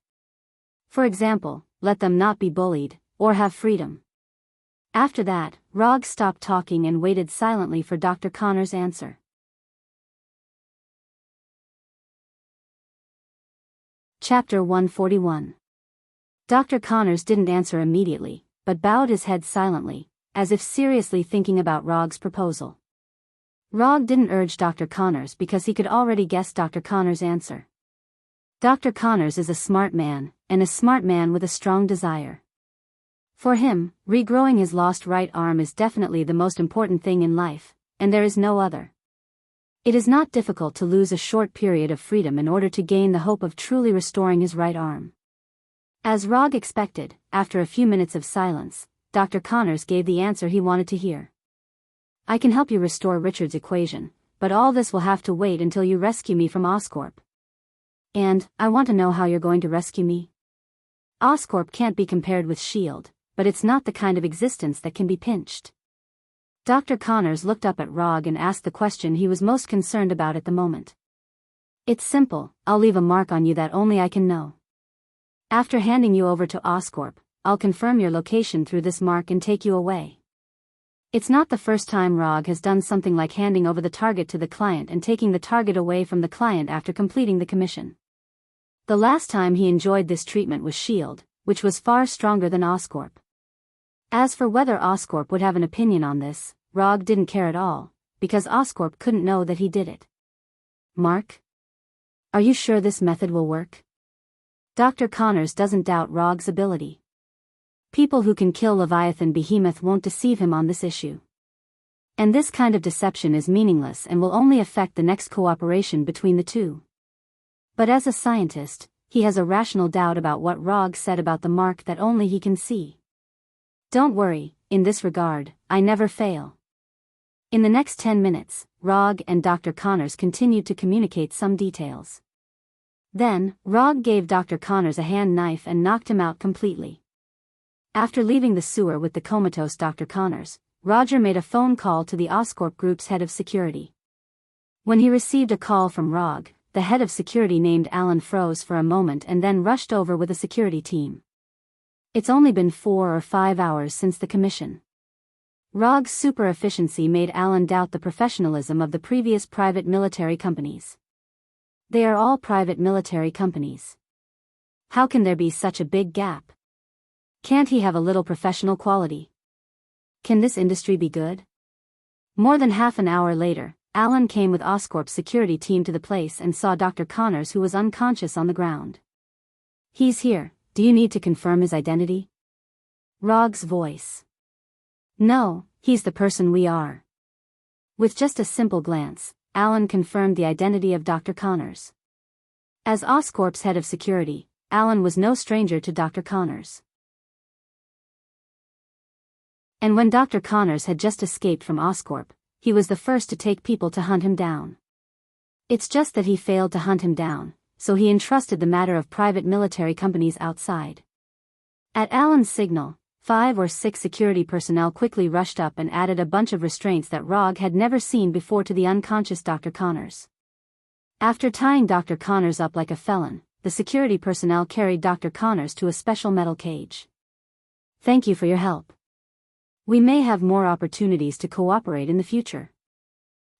For example, let them not be bullied, or have freedom. After that, Rog stopped talking and waited silently for Dr. Connors' answer. Chapter 141. Dr. Connors didn't answer immediately, but bowed his head silently, as if seriously thinking about Rog's proposal. Rog didn't urge Dr. Connors because he could already guess Dr. Connors' answer. Dr. Connors is a smart man, and a smart man with a strong desire. For him, regrowing his lost right arm is definitely the most important thing in life, and there is no other. It is not difficult to lose a short period of freedom in order to gain the hope of truly restoring his right arm. As Rog expected, after a few minutes of silence, Dr. Connors gave the answer he wanted to hear. I can help you restore Richard's equation, but all this will have to wait until you rescue me from Oscorp. And, I want to know how you're going to rescue me. Oscorp can't be compared with S.H.I.E.L.D., but it's not the kind of existence that can be pinched. Dr. Connors looked up at Rog and asked the question he was most concerned about at the moment. It's simple, I'll leave a mark on you that only I can know. After handing you over to Oscorp, I'll confirm your location through this mark and take you away. It's not the first time Rog has done something like handing over the target to the client and taking the target away from the client after completing the commission. The last time he enjoyed this treatment was S.H.I.E.L.D., which was far stronger than Oscorp. As for whether Oscorp would have an opinion on this, Rog didn't care at all, because Oscorp couldn't know that he did it. Mark? Are you sure this method will work? Dr. Connors doesn't doubt Rog's ability. People who can kill Leviathan Behemoth won't deceive him on this issue. And this kind of deception is meaningless and will only affect the next cooperation between the two. But as a scientist, he has a rational doubt about what Rog said about the mark that only he can see. Don't worry, in this regard, I never fail. In the next 10 minutes, Rog and Dr. Connors continued to communicate some details. Then, Rog gave Dr. Connors a hand knife and knocked him out completely. After leaving the sewer with the comatose Dr. Connors, Roger made a phone call to the Oscorp Group's head of security. When he received a call from Rog, the head of security named Alan froze for a moment and then rushed over with a security team. It's only been 4 or 5 hours since the commission. Rog's super efficiency made Alan doubt the professionalism of the previous private military companies. They are all private military companies. How can there be such a big gap? Can't he have a little professional quality? Can this industry be good? More than half an hour later, Alan came with Oscorp's security team to the place and saw Dr. Connors, who was unconscious on the ground. He's here, do you need to confirm his identity? Rog's voice. No, he's the person we are. With just a simple glance, Alan confirmed the identity of Dr. Connors. As Oscorp's head of security, Alan was no stranger to Dr. Connors. And when Dr. Connors had just escaped from Oscorp, he was the first to take people to hunt him down. It's just that he failed to hunt him down, so he entrusted the matter of private military companies outside. At Alan's signal, 5 or 6 security personnel quickly rushed up and added a bunch of restraints that Rog had never seen before to the unconscious Dr. Connors. After tying Dr. Connors up like a felon, the security personnel carried Dr. Connors to a special metal cage. Thank you for your help. We may have more opportunities to cooperate in the future.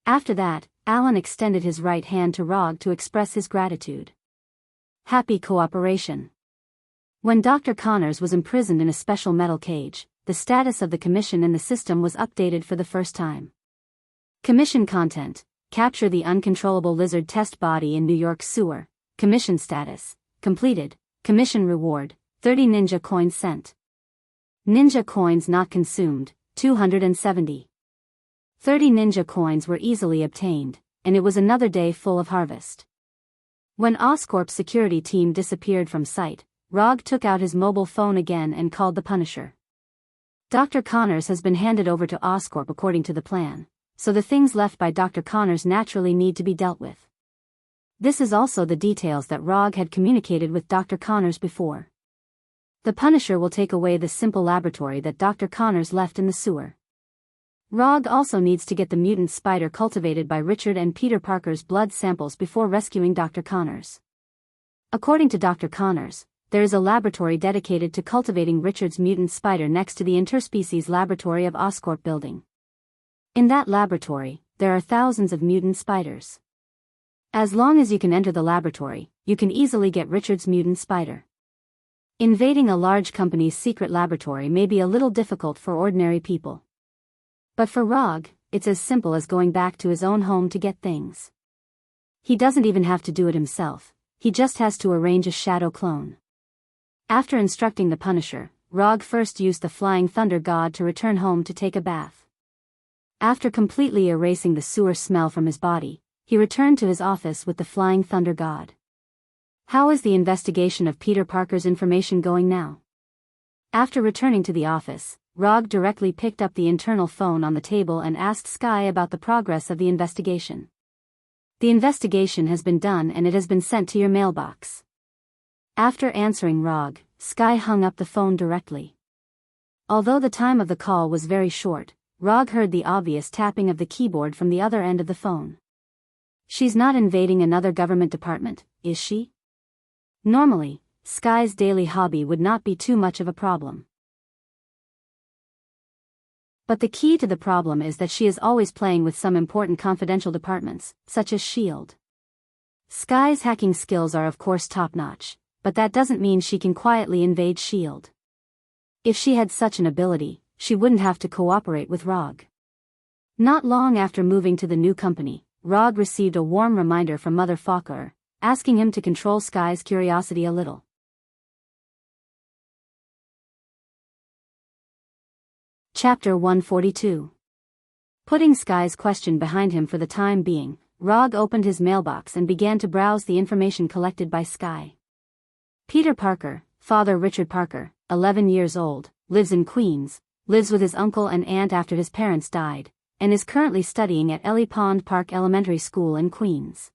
After that, Alan extended his right hand to Rog to express his gratitude. Happy cooperation. When Dr. Connors was imprisoned in a special metal cage, the status of the commission in the system was updated for the first time. Commission content: capture the uncontrollable lizard test body in New York sewer. Commission status: completed. Commission reward: 30 ninja coins sent. Ninja coins not consumed: 270. 30 ninja coins were easily obtained, and it was another day full of harvest. When Oscorp's security team disappeared from sight, Rog took out his mobile phone again and called the Punisher. Dr. Connors has been handed over to Oscorp according to the plan, so the things left by Dr. Connors naturally need to be dealt with. This is also the details that Rog had communicated with Dr. Connors before. The Punisher will take away the simple laboratory that Dr. Connors left in the sewer. Rog also needs to get the mutant spider cultivated by Richard and Peter Parker's blood samples before rescuing Dr. Connors. According to Dr. Connors, there is a laboratory dedicated to cultivating Richard's mutant spider next to the interspecies laboratory of Oscorp building. In that laboratory, there are thousands of mutant spiders. As long as you can enter the laboratory, you can easily get Richard's mutant spider. Invading a large company's secret laboratory may be a little difficult for ordinary people. But for Rog, it's as simple as going back to his own home to get things. He doesn't even have to do it himself, he just has to arrange a shadow clone. After instructing the Punisher, Rog first used the Flying Thunder God to return home to take a bath. After completely erasing the sewer smell from his body, he returned to his office with the Flying Thunder God. How is the investigation of Peter Parker's information going now? After returning to the office, Rog directly picked up the internal phone on the table and asked Sky about the progress of the investigation. The investigation has been done and it has been sent to your mailbox. After answering Rog, Sky hung up the phone directly. Although the time of the call was very short, Rog heard the obvious tapping of the keyboard from the other end of the phone. She's not invading another government department, is she? Normally, Sky's daily hobby would not be too much of a problem. But the key to the problem is that she is always playing with some important confidential departments, such as S.H.I.E.L.D. Sky's hacking skills are of course top-notch, but that doesn't mean she can quietly invade S.H.I.E.L.D. If she had such an ability, she wouldn't have to cooperate with Rog. Not long after moving to the new company, Rog received a warm reminder from Mother Fokker, asking him to control Sky's curiosity a little. Chapter 142. Putting Sky's question behind him for the time being, Rog opened his mailbox and began to browse the information collected by Sky. Peter Parker, Father Richard Parker, 11 years old, lives in Queens, lives with his uncle and aunt after his parents died, and is currently studying at Ellie Pond Park Elementary School in Queens.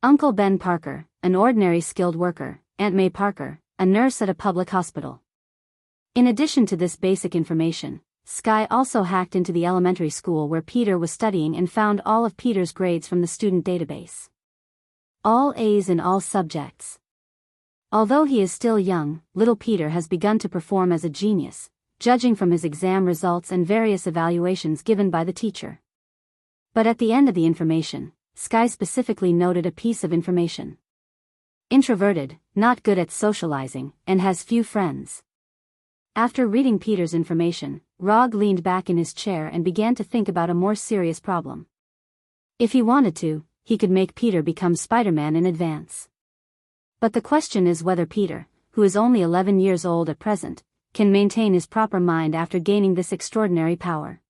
Uncle Ben Parker, an ordinary skilled worker, Aunt May Parker, a nurse at a public hospital. In addition to this basic information, Sky also hacked into the elementary school where Peter was studying and found all of Peter's grades from the student database. All A's in all subjects. Although he is still young, little Peter has begun to perform as a genius, judging from his exam results and various evaluations given by the teacher. But at the end of the information, Sky specifically noted a piece of information. Introverted, not good at socializing, and has few friends. After reading Peter's information, Rog leaned back in his chair and began to think about a more serious problem. If he wanted to, he could make Peter become Spider-Man in advance. But the question is whether Peter, who is only 11 years old at present, can maintain his proper mind after gaining this extraordinary power.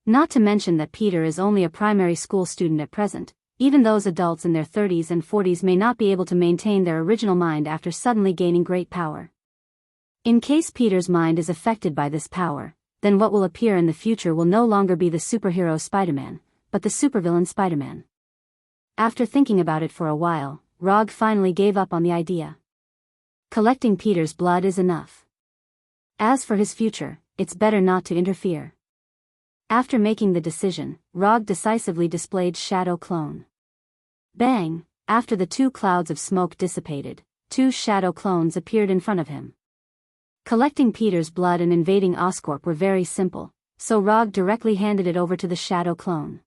Not to mention that Peter is only a primary school student at present. Even those adults in their 30s and 40s may not be able to maintain their original mind after suddenly gaining great power. In case Peter's mind is affected by this power, then what will appear in the future will no longer be the superhero Spider-Man, but the supervillain Spider-Man. After thinking about it for a while, Rog finally gave up on the idea. Collecting Peter's blood is enough. As for his future, it's better not to interfere. After making the decision, Rog decisively displayed Shadow Clone. Bang! After the two clouds of smoke dissipated, two Shadow Clones appeared in front of him. Collecting Peter's blood and invading Oscorp were very simple, so Rog directly handed it over to the Shadow Clone.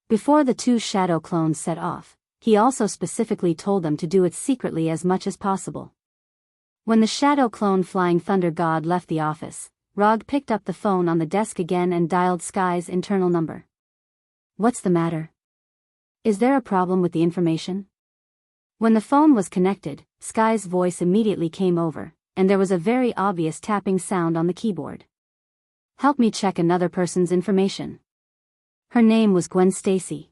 Before the two Shadow Clones set off, he also specifically told them to do it secretly as much as possible. When the Shadow Clone Flying Thunder God left the office, Rog picked up the phone on the desk again and dialed Sky's internal number. What's the matter? Is there a problem with the information? When the phone was connected, Sky's voice immediately came over, and there was a very obvious tapping sound on the keyboard. Help me check another person's information. Her name was Gwen Stacy.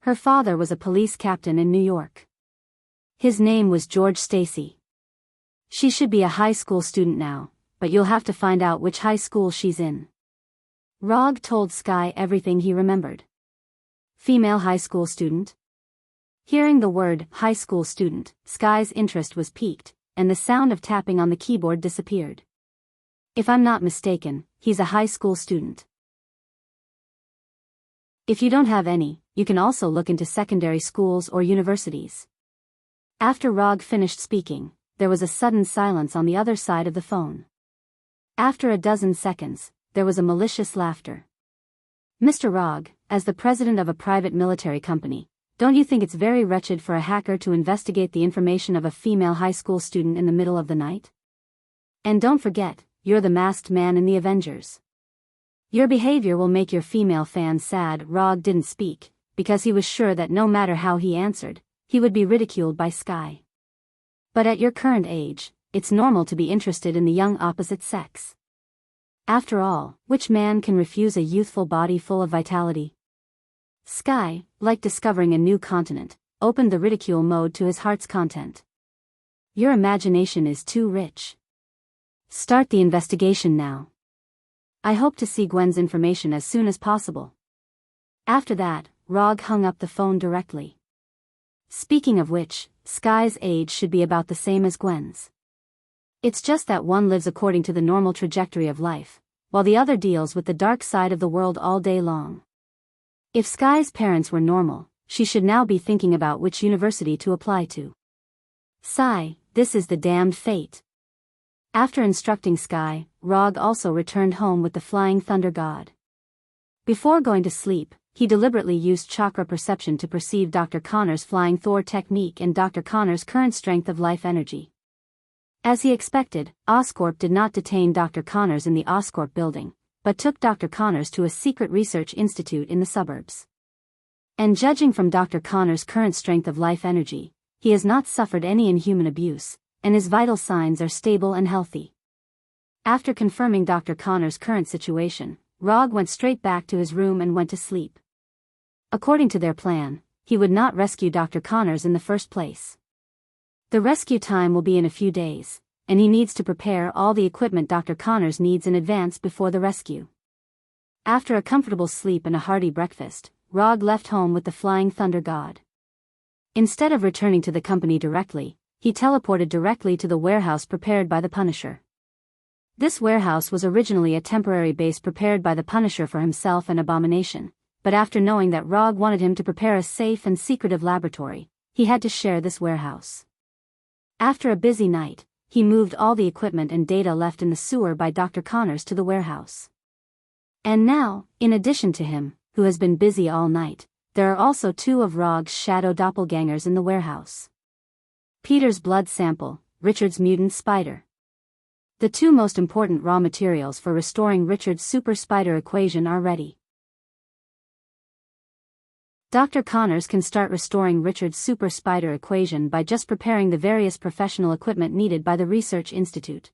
Her father was a police captain in New York. His name was George Stacy. She should be a high school student now, but you'll have to find out which high school she's in. Rog told Sky everything he remembered. Female high school student? Hearing the word high school student, Sky's interest was piqued, and the sound of tapping on the keyboard disappeared. If I'm not mistaken, he's a high school student. If you don't have any, you can also look into secondary schools or universities. After Rog finished speaking, there was a sudden silence on the other side of the phone. After a dozen seconds, there was a malicious laughter. Mr. Rog, as the president of a private military company, don't you think it's very wretched for a hacker to investigate the information of a female high school student in the middle of the night? And don't forget, you're the masked man in the Avengers. Your behavior will make your female fans sad. Rog didn't speak, because he was sure that no matter how he answered, he would be ridiculed by Sky. But at your current age, it's normal to be interested in the young opposite sex. After all, which man can refuse a youthful body full of vitality? Sky, like discovering a new continent, opened the ridicule mode to his heart's content. Your imagination is too rich. Start the investigation now. I hope to see Gwen's information as soon as possible. After that, Rog hung up the phone directly. Speaking of which, Sky's age should be about the same as Gwen's. It's just that one lives according to the normal trajectory of life, while the other deals with the dark side of the world all day long. If Sky's parents were normal, she should now be thinking about which university to apply to. Sigh, this is the damned fate. After instructing Sky, Rog also returned home with the Flying Thunder God. Before going to sleep, he deliberately used chakra perception to perceive Dr. Connor's Flying Thor technique and Dr. Connor's current strength of life energy. As he expected, Oscorp did not detain Dr. Connors in the Oscorp building, but took Dr. Connors to a secret research institute in the suburbs. And judging from Dr. Connors' current strength of life energy, he has not suffered any inhuman abuse, and his vital signs are stable and healthy. After confirming Dr. Connors' current situation, Rog went straight back to his room and went to sleep. According to their plan, he would not rescue Dr. Connors in the first place. The rescue time will be in a few days, and he needs to prepare all the equipment Dr. Connors needs in advance before the rescue. After a comfortable sleep and a hearty breakfast, Rog left home with the Flying Thunder God. Instead of returning to the company directly, he teleported directly to the warehouse prepared by the Punisher. This warehouse was originally a temporary base prepared by the Punisher for himself and Abomination, but after knowing that Rog wanted him to prepare a safe and secretive laboratory, he had to share this warehouse. After a busy night, he moved all the equipment and data left in the sewer by Dr. Connors to the warehouse. And now, in addition to him, who has been busy all night, there are also two of Rog's shadow doppelgangers in the warehouse. Peter's blood sample, Richard's mutant spider. The two most important raw materials for restoring Richard's super spider equation are ready. Dr. Connors can start restoring Richard's super spider equation by just preparing the various professional equipment needed by the Research Institute.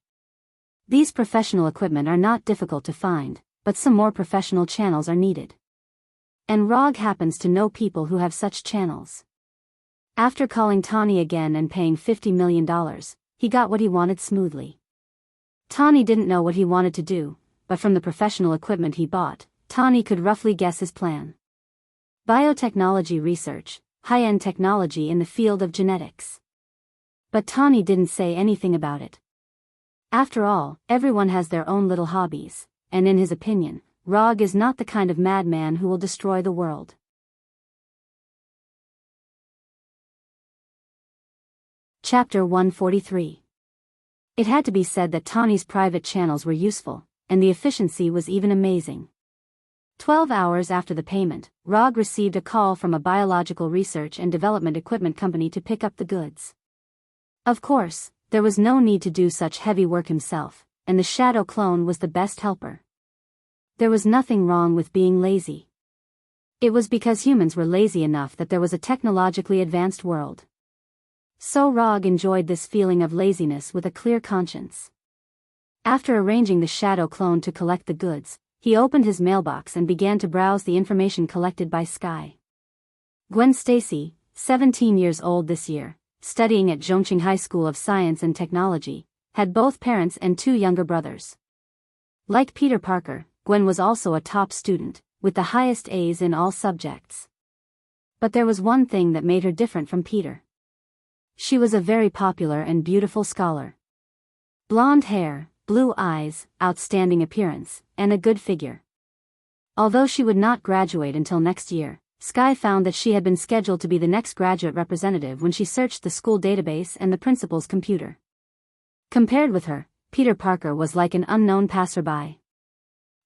These professional equipment are not difficult to find, but some more professional channels are needed. And Rog happens to know people who have such channels. After calling Tawny again and paying $50 million, he got what he wanted smoothly. Tawny didn't know what he wanted to do, but from the professional equipment he bought, Tawny could roughly guess his plan. Biotechnology research, high-end technology in the field of genetics. But Tawny didn't say anything about it. After all, everyone has their own little hobbies, and in his opinion, Rog is not the kind of madman who will destroy the world. Chapter 143. It had to be said that Tawny's private channels were useful, and the efficiency was even amazing. 12 hours after the payment, Rog received a call from a biological research and development equipment company to pick up the goods. Of course, there was no need to do such heavy work himself, and the shadow clone was the best helper. There was nothing wrong with being lazy. It was because humans were lazy enough that there was a technologically advanced world. So Rog enjoyed this feeling of laziness with a clear conscience. After arranging the shadow clone to collect the goods, he opened his mailbox and began to browse the information collected by Sky. Gwen Stacy, 17 years old this year, studying at Zhongqing High School of Science and Technology, had both parents and two younger brothers. Like Peter Parker, Gwen was also a top student, with the highest A's in all subjects. But there was one thing that made her different from Peter. She was a very popular and beautiful scholar. Blonde hair, blue eyes, outstanding appearance, and a good figure. Although she would not graduate until next year, Sky found that she had been scheduled to be the next graduate representative when she searched the school database and the principal's computer. Compared with her, Peter Parker was like an unknown passerby.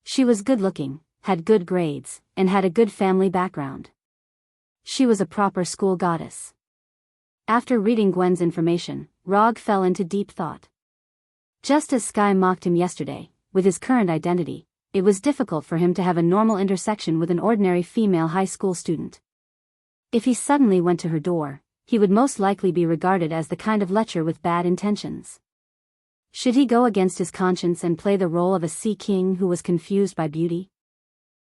She was good-looking, had good grades, and had a good family background. She was a proper school goddess. After reading Gwen's information, Rog fell into deep thought. Just as Sky mocked him yesterday, with his current identity, it was difficult for him to have a normal intersection with an ordinary female high school student. If he suddenly went to her door, he would most likely be regarded as the kind of lecher with bad intentions. Should he go against his conscience and play the role of a sea king who was confused by beauty?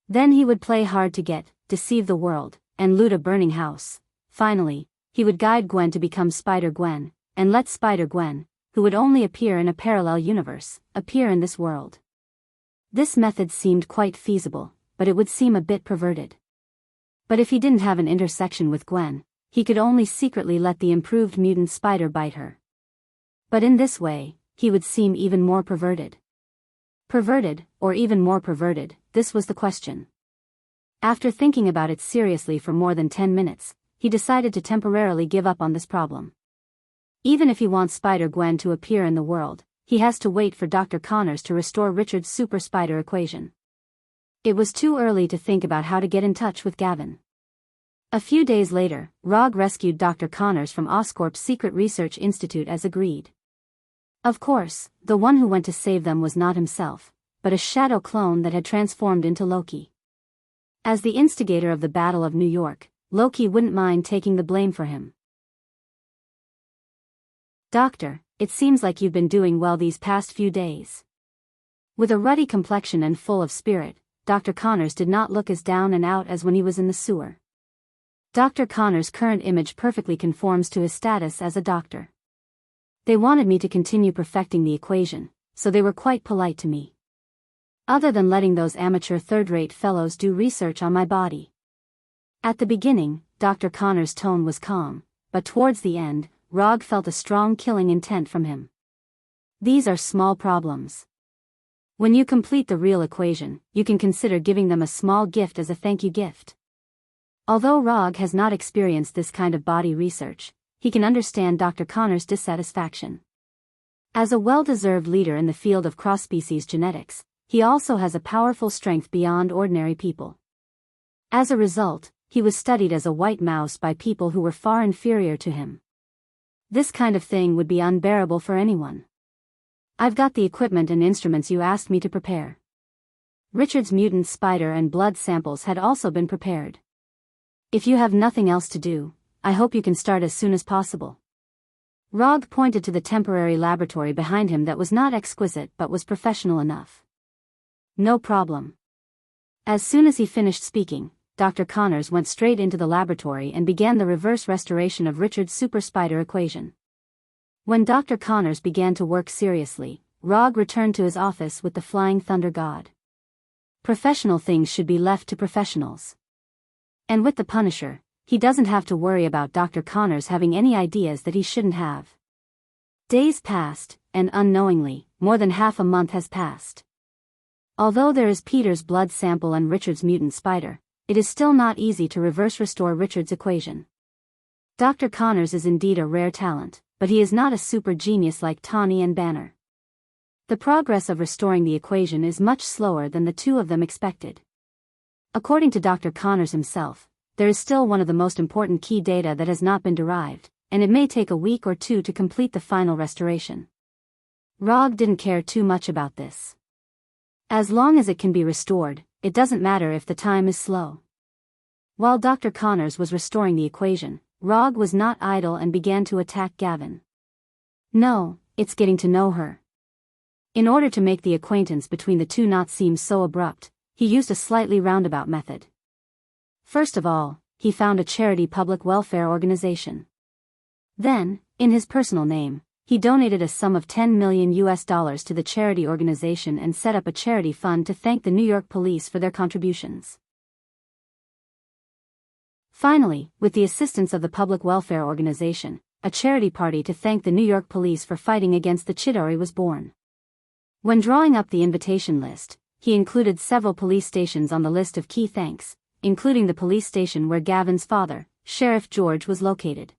Then he would play hard to get, deceive the world, and loot a burning house. Finally, he would guide Gwen to become Spider-Gwen, and let Spider-Gwen, who would only appear in a parallel universe, appear in this world. This method seemed quite feasible, but it would seem a bit perverted. But if he didn't have an intersection with Gwen, he could only secretly let the improved mutant spider bite her. But in this way, he would seem even more perverted. Perverted, or even more perverted, this was the question. After thinking about it seriously for more than 10 minutes, he decided to temporarily give up on this problem. Even if he wants Spider-Gwen to appear in the world, he has to wait for Dr. Connors to restore Richard's super spider equation. It was too early to think about how to get in touch with Gavin. A few days later, Rog rescued Dr. Connors from Oscorp's Secret Research Institute as agreed. Of course, the one who went to save them was not himself, but a shadow clone that had transformed into Loki. As the instigator of the Battle of New York, Loki wouldn't mind taking the blame for him. "Doctor, it seems like you've been doing well these past few days." With a ruddy complexion and full of spirit, Dr. Connors did not look as down and out as when he was in the sewer. Dr. Connors' current image perfectly conforms to his status as a doctor. They wanted me to continue perfecting the equation, so they were quite polite to me. Other than letting those amateur third-rate fellows do research on my body. At the beginning, Dr. Connors' tone was calm, but towards the end, Rog felt a strong killing intent from him. "These are small problems. When you complete the real equation, you can consider giving them a small gift as a thank you gift." Although Rog has not experienced this kind of body research, he can understand Dr. Connors' dissatisfaction. As a well-deserved leader in the field of cross-species genetics, he also has a powerful strength beyond ordinary people. As a result, he was studied as a white mouse by people who were far inferior to him. This kind of thing would be unbearable for anyone. "I've got the equipment and instruments you asked me to prepare." Richard's mutant spider and blood samples had also been prepared. "If you have nothing else to do, I hope you can start as soon as possible." Rog pointed to the temporary laboratory behind him that was not exquisite but was professional enough. "No problem." As soon as he finished speaking, Dr. Connors went straight into the laboratory and began the reverse restoration of Richard's super spider equation. When Dr. Connors began to work seriously, Rog returned to his office with the Flying Thunder God. Professional things should be left to professionals. And with the Punisher, he doesn't have to worry about Dr. Connors having any ideas that he shouldn't have. Days passed, and unknowingly, more than half a month has passed. Although there is Peter's blood sample and Richard's mutant spider, it is still not easy to reverse restore Richard's equation. Dr. Connors is indeed a rare talent, but he is not a super genius like Tawny and Banner. The progress of restoring the equation is much slower than the two of them expected. According to Dr. Connors himself, there is still one of the most important key data that has not been derived, and it may take a week or two to complete the final restoration. Rog didn't care too much about this. As long as it can be restored, it doesn't matter if the time is slow. While Dr. Connors was restoring the equation, Rog was not idle and began to attack Gavin. No, it's getting to know her. In order to make the acquaintance between the two not seem so abrupt, he used a slightly roundabout method. First of all, he found a charity public welfare organization. Then, in his personal name, he donated a sum of $10 million to the charity organization and set up a charity fund to thank the New York police for their contributions. Finally, with the assistance of the public welfare organization, a charity party to thank the New York police for fighting against the Chidori was born. When drawing up the invitation list, he included several police stations on the list of key thanks, including the police station where Gavin's father, Sheriff George, was located.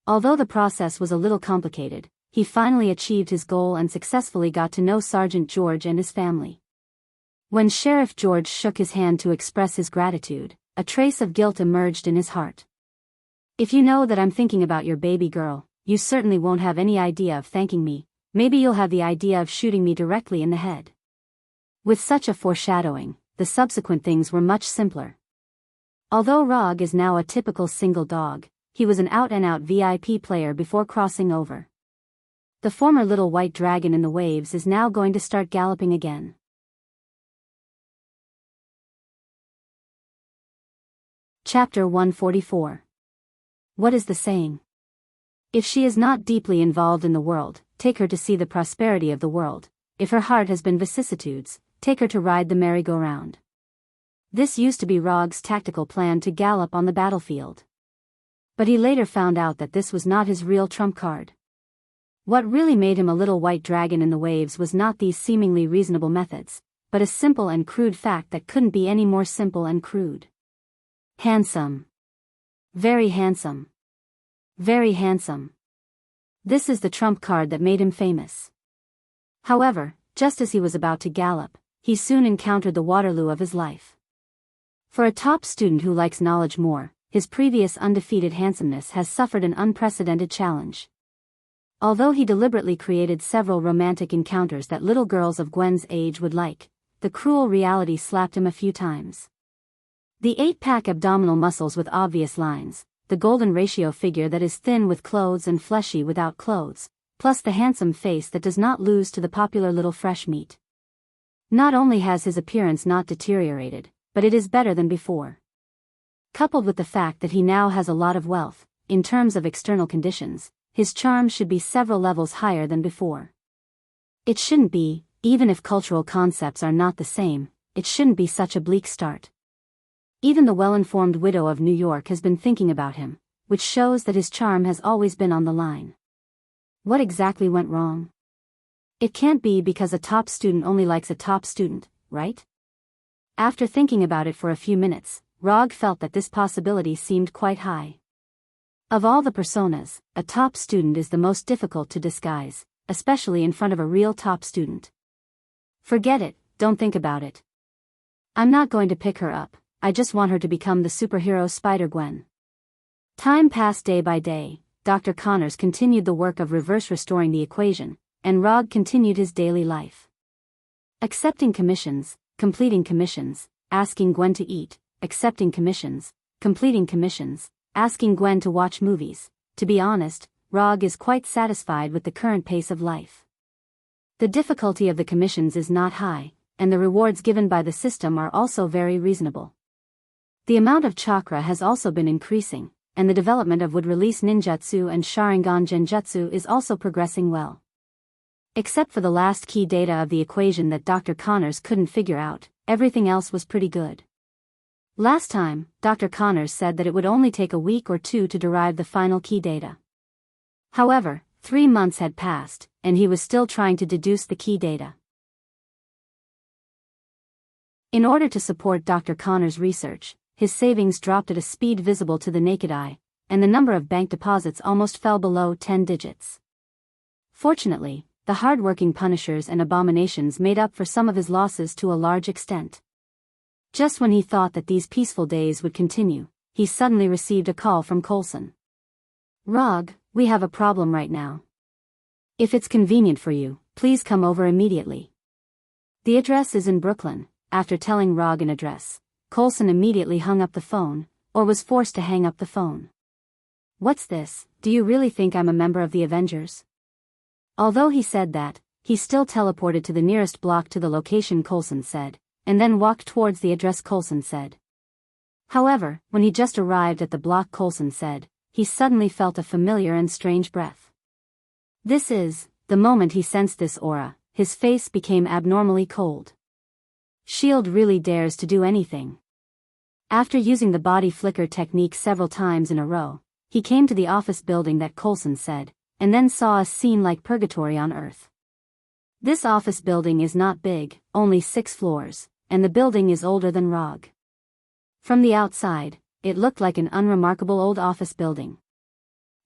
Although the process was a little complicated, he finally achieved his goal and successfully got to know Sergeant George and his family. When Sheriff George shook his hand to express his gratitude, a trace of guilt emerged in his heart. "If you know that I'm thinking about your baby girl, you certainly won't have any idea of thanking me. Maybe you'll have the idea of shooting me directly in the head." With such a foreshadowing, the subsequent things were much simpler. Although Rog is now a typical single dog, he was an out-and-out VIP player before crossing over. The former little white dragon in the waves is now going to start galloping again. Chapter 144. What is the saying? If she is not deeply involved in the world, take her to see the prosperity of the world. If her heart has been vicissitudes, take her to ride the merry-go-round. This used to be Rog's tactical plan to gallop on the battlefield. But he later found out that this was not his real trump card. What really made him a little white dragon in the waves was not these seemingly reasonable methods, but a simple and crude fact that couldn't be any more simple and crude. Handsome. Very handsome. Very handsome. This is the trump card that made him famous. However, just as he was about to gallop, he soon encountered the Waterloo of his life. For a top student who likes knowledge more, his previous undefeated handsomeness has suffered an unprecedented challenge. Although he deliberately created several romantic encounters that little girls of Gwen's age would like, the cruel reality slapped him a few times. The 8-pack abdominal muscles with obvious lines, the golden ratio figure that is thin with clothes and fleshy without clothes, plus the handsome face that does not lose to the popular little fresh meat. Not only has his appearance not deteriorated, but it is better than before. Coupled with the fact that he now has a lot of wealth, in terms of external conditions, his charm should be several levels higher than before. It shouldn't be, even if cultural concepts are not the same, it shouldn't be such a bleak start. Even the well-informed widow of New York has been thinking about him, which shows that his charm has always been on the line. What exactly went wrong? It can't be because a top student only likes a top student, right? After thinking about it for a few minutes, Rog felt that this possibility seemed quite high. Of all the personas, a top student is the most difficult to disguise, especially in front of a real top student. Forget it, don't think about it. I'm not going to pick her up, I just want her to become the superhero Spider-Gwen. Time passed day by day, Dr. Connors continued the work of reverse restoring the equation, and Rog continued his daily life. Accepting commissions, completing commissions, asking Gwen to eat, accepting commissions, completing commissions, asking Gwen to watch movies. To be honest, Rog is quite satisfied with the current pace of life. The difficulty of the commissions is not high, and the rewards given by the system are also very reasonable. The amount of chakra has also been increasing, and the development of wood-release ninjutsu and Sharingan genjutsu is also progressing well. Except for the last key data of the equation that Dr. Connors couldn't figure out, everything else was pretty good. Last time, Dr. Connors said that it would only take a week or two to derive the final key data. However, 3 months had passed, and he was still trying to deduce the key data. In order to support Dr. Connors' research, his savings dropped at a speed visible to the naked eye, and the number of bank deposits almost fell below 10 digits. Fortunately, the hard-working punishers and abominations made up for some of his losses to a large extent. Just when he thought that these peaceful days would continue, he suddenly received a call from Coulson. "Rog, we have a problem right now. If it's convenient for you, please come over immediately." The address is in Brooklyn. After telling Rog an address, Coulson immediately hung up the phone, or was forced to hang up the phone. "What's this? Do you really think I'm a member of the Avengers?" Although he said that, he still teleported to the nearest block to the location Coulson said, and then walked towards the address Coulson said. However, when he just arrived at the block Coulson said, he suddenly felt a familiar and strange breath. The moment he sensed this aura, his face became abnormally cold. Shield really dares to do anything. After using the body flicker technique several times in a row, he came to the office building that Coulson said, and then saw a scene like purgatory on Earth. This office building is not big, only 6 floors, and the building is older than Rog. From the outside, it looked like an unremarkable old office building.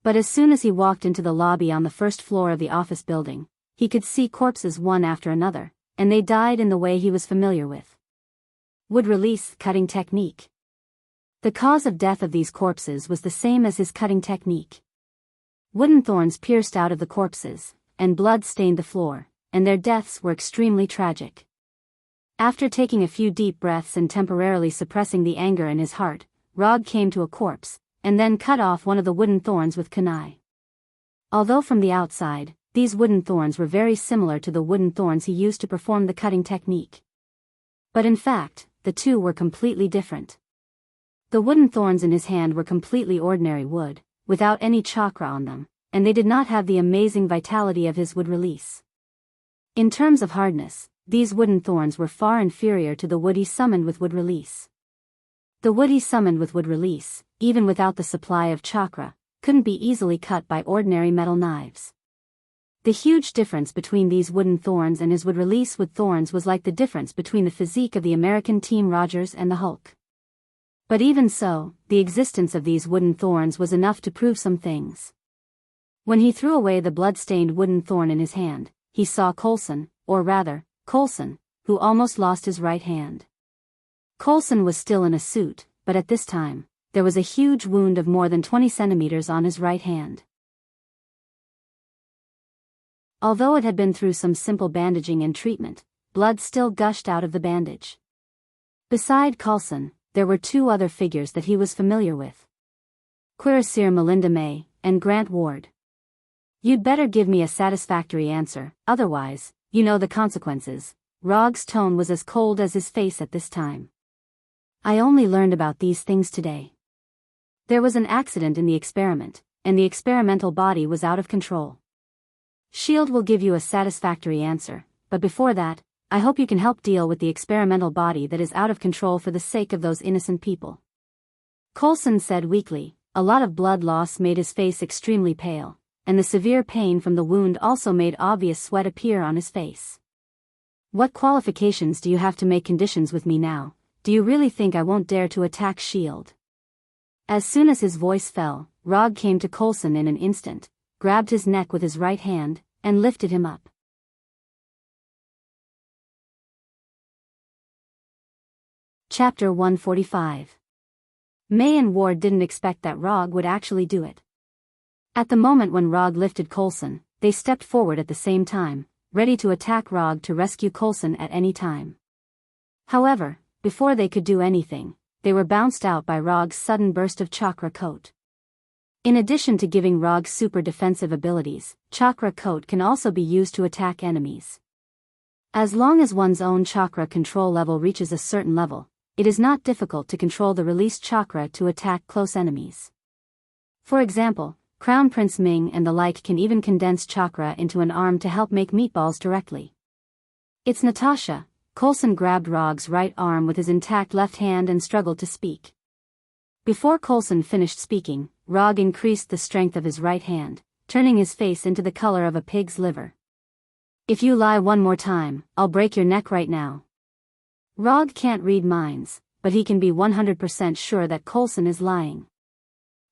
But as soon as he walked into the lobby on the first floor of the office building, he could see corpses one after another, and they died in the way he was familiar with. Wood release cutting technique. The cause of death of these corpses was the same as his cutting technique. Wooden thorns pierced out of the corpses, and blood stained the floor, and their deaths were extremely tragic. After taking a few deep breaths and temporarily suppressing the anger in his heart, Rog came to a corpse, and then cut off one of the wooden thorns with kunai. Although from the outside, these wooden thorns were very similar to the wooden thorns he used to perform the cutting technique. But in fact, the two were completely different. The wooden thorns in his hand were completely ordinary wood, without any chakra on them, and they did not have the amazing vitality of his wood release. In terms of hardness, these wooden thorns were far inferior to the wood he summoned with wood release. The wood he summoned with wood release, even without the supply of chakra, couldn't be easily cut by ordinary metal knives. The huge difference between these wooden thorns and his wood release with thorns was like the difference between the physique of the American Team Rogers and the Hulk. But even so, the existence of these wooden thorns was enough to prove some things. When he threw away the blood-stained wooden thorn in his hand, he saw Coulson, or rather, Coulson, who almost lost his right hand. Coulson was still in a suit, but at this time, there was a huge wound of more than 20 centimeters on his right hand. Although it had been through some simple bandaging and treatment, blood still gushed out of the bandage. Beside Coulson, there were two other figures that he was familiar with. Cuirassier Melinda May, and Grant Ward. "You'd better give me a satisfactory answer, otherwise, you know the consequences." Rog's tone was as cold as his face at this time. "I only learned about these things today. There was an accident in the experiment, and the experimental body was out of control. S.H.I.E.L.D. will give you a satisfactory answer, but before that, I hope you can help deal with the experimental body that is out of control for the sake of those innocent people." Coulson said weakly. A lot of blood loss made his face extremely pale, and the severe pain from the wound also made obvious sweat appear on his face. "What qualifications do you have to make conditions with me now? Do you really think I won't dare to attack S.H.I.E.L.D.? As soon as his voice fell, Rog came to Coulson in an instant, grabbed his neck with his right hand, and lifted him up. Chapter 145. May and Ward didn't expect that Rog would actually do it. At the moment when Rog lifted Coulson, they stepped forward at the same time, ready to attack Rog to rescue Coulson at any time. However, before they could do anything, they were bounced out by Rog's sudden burst of chakra coat. In addition to giving Rog super defensive abilities, chakra coat can also be used to attack enemies. As long as one's own chakra control level reaches a certain level, it is not difficult to control the released chakra to attack close enemies. For example, Crown Prince Ming and the like can even condense chakra into an arm to help make meatballs directly. "It's Natasha." Coulson grabbed Rog's right arm with his intact left hand and struggled to speak. Before Coulson finished speaking, Rog increased the strength of his right hand, turning his face into the color of a pig's liver. "If you lie one more time, I'll break your neck right now." Rog can't read minds, but he can be 100% sure that Coulson is lying.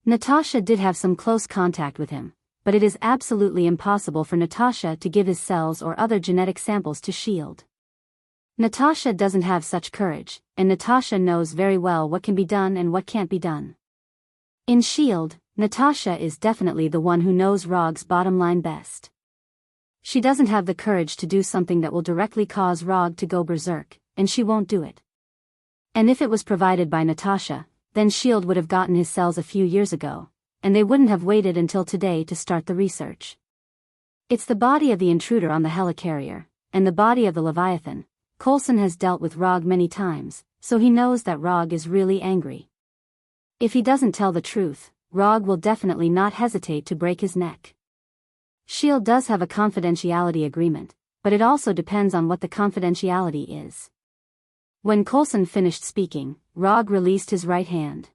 Natasha did have some close contact with him, but it is absolutely impossible for Natasha to give his cells or other genetic samples to S.H.I.E.L.D. Natasha doesn't have such courage, and Natasha knows very well what can be done and what can't be done. In S.H.I.E.L.D., Natasha is definitely the one who knows Rog's bottom line best. She doesn't have the courage to do something that will directly cause Rog to go berserk, and she won't do it. And if it was provided by Natasha, then S.H.I.E.L.D. would have gotten his cells a few years ago, and they wouldn't have waited until today to start the research. It's the body of the intruder on the helicarrier, and the body of the Leviathan. Coulson has dealt with Rog many times, so he knows that Rog is really angry. If he doesn't tell the truth, Rog will definitely not hesitate to break his neck. S.H.I.E.L.D. does have a confidentiality agreement, but it also depends on what the confidentiality is. When Coulson finished speaking, Rog released his right hand.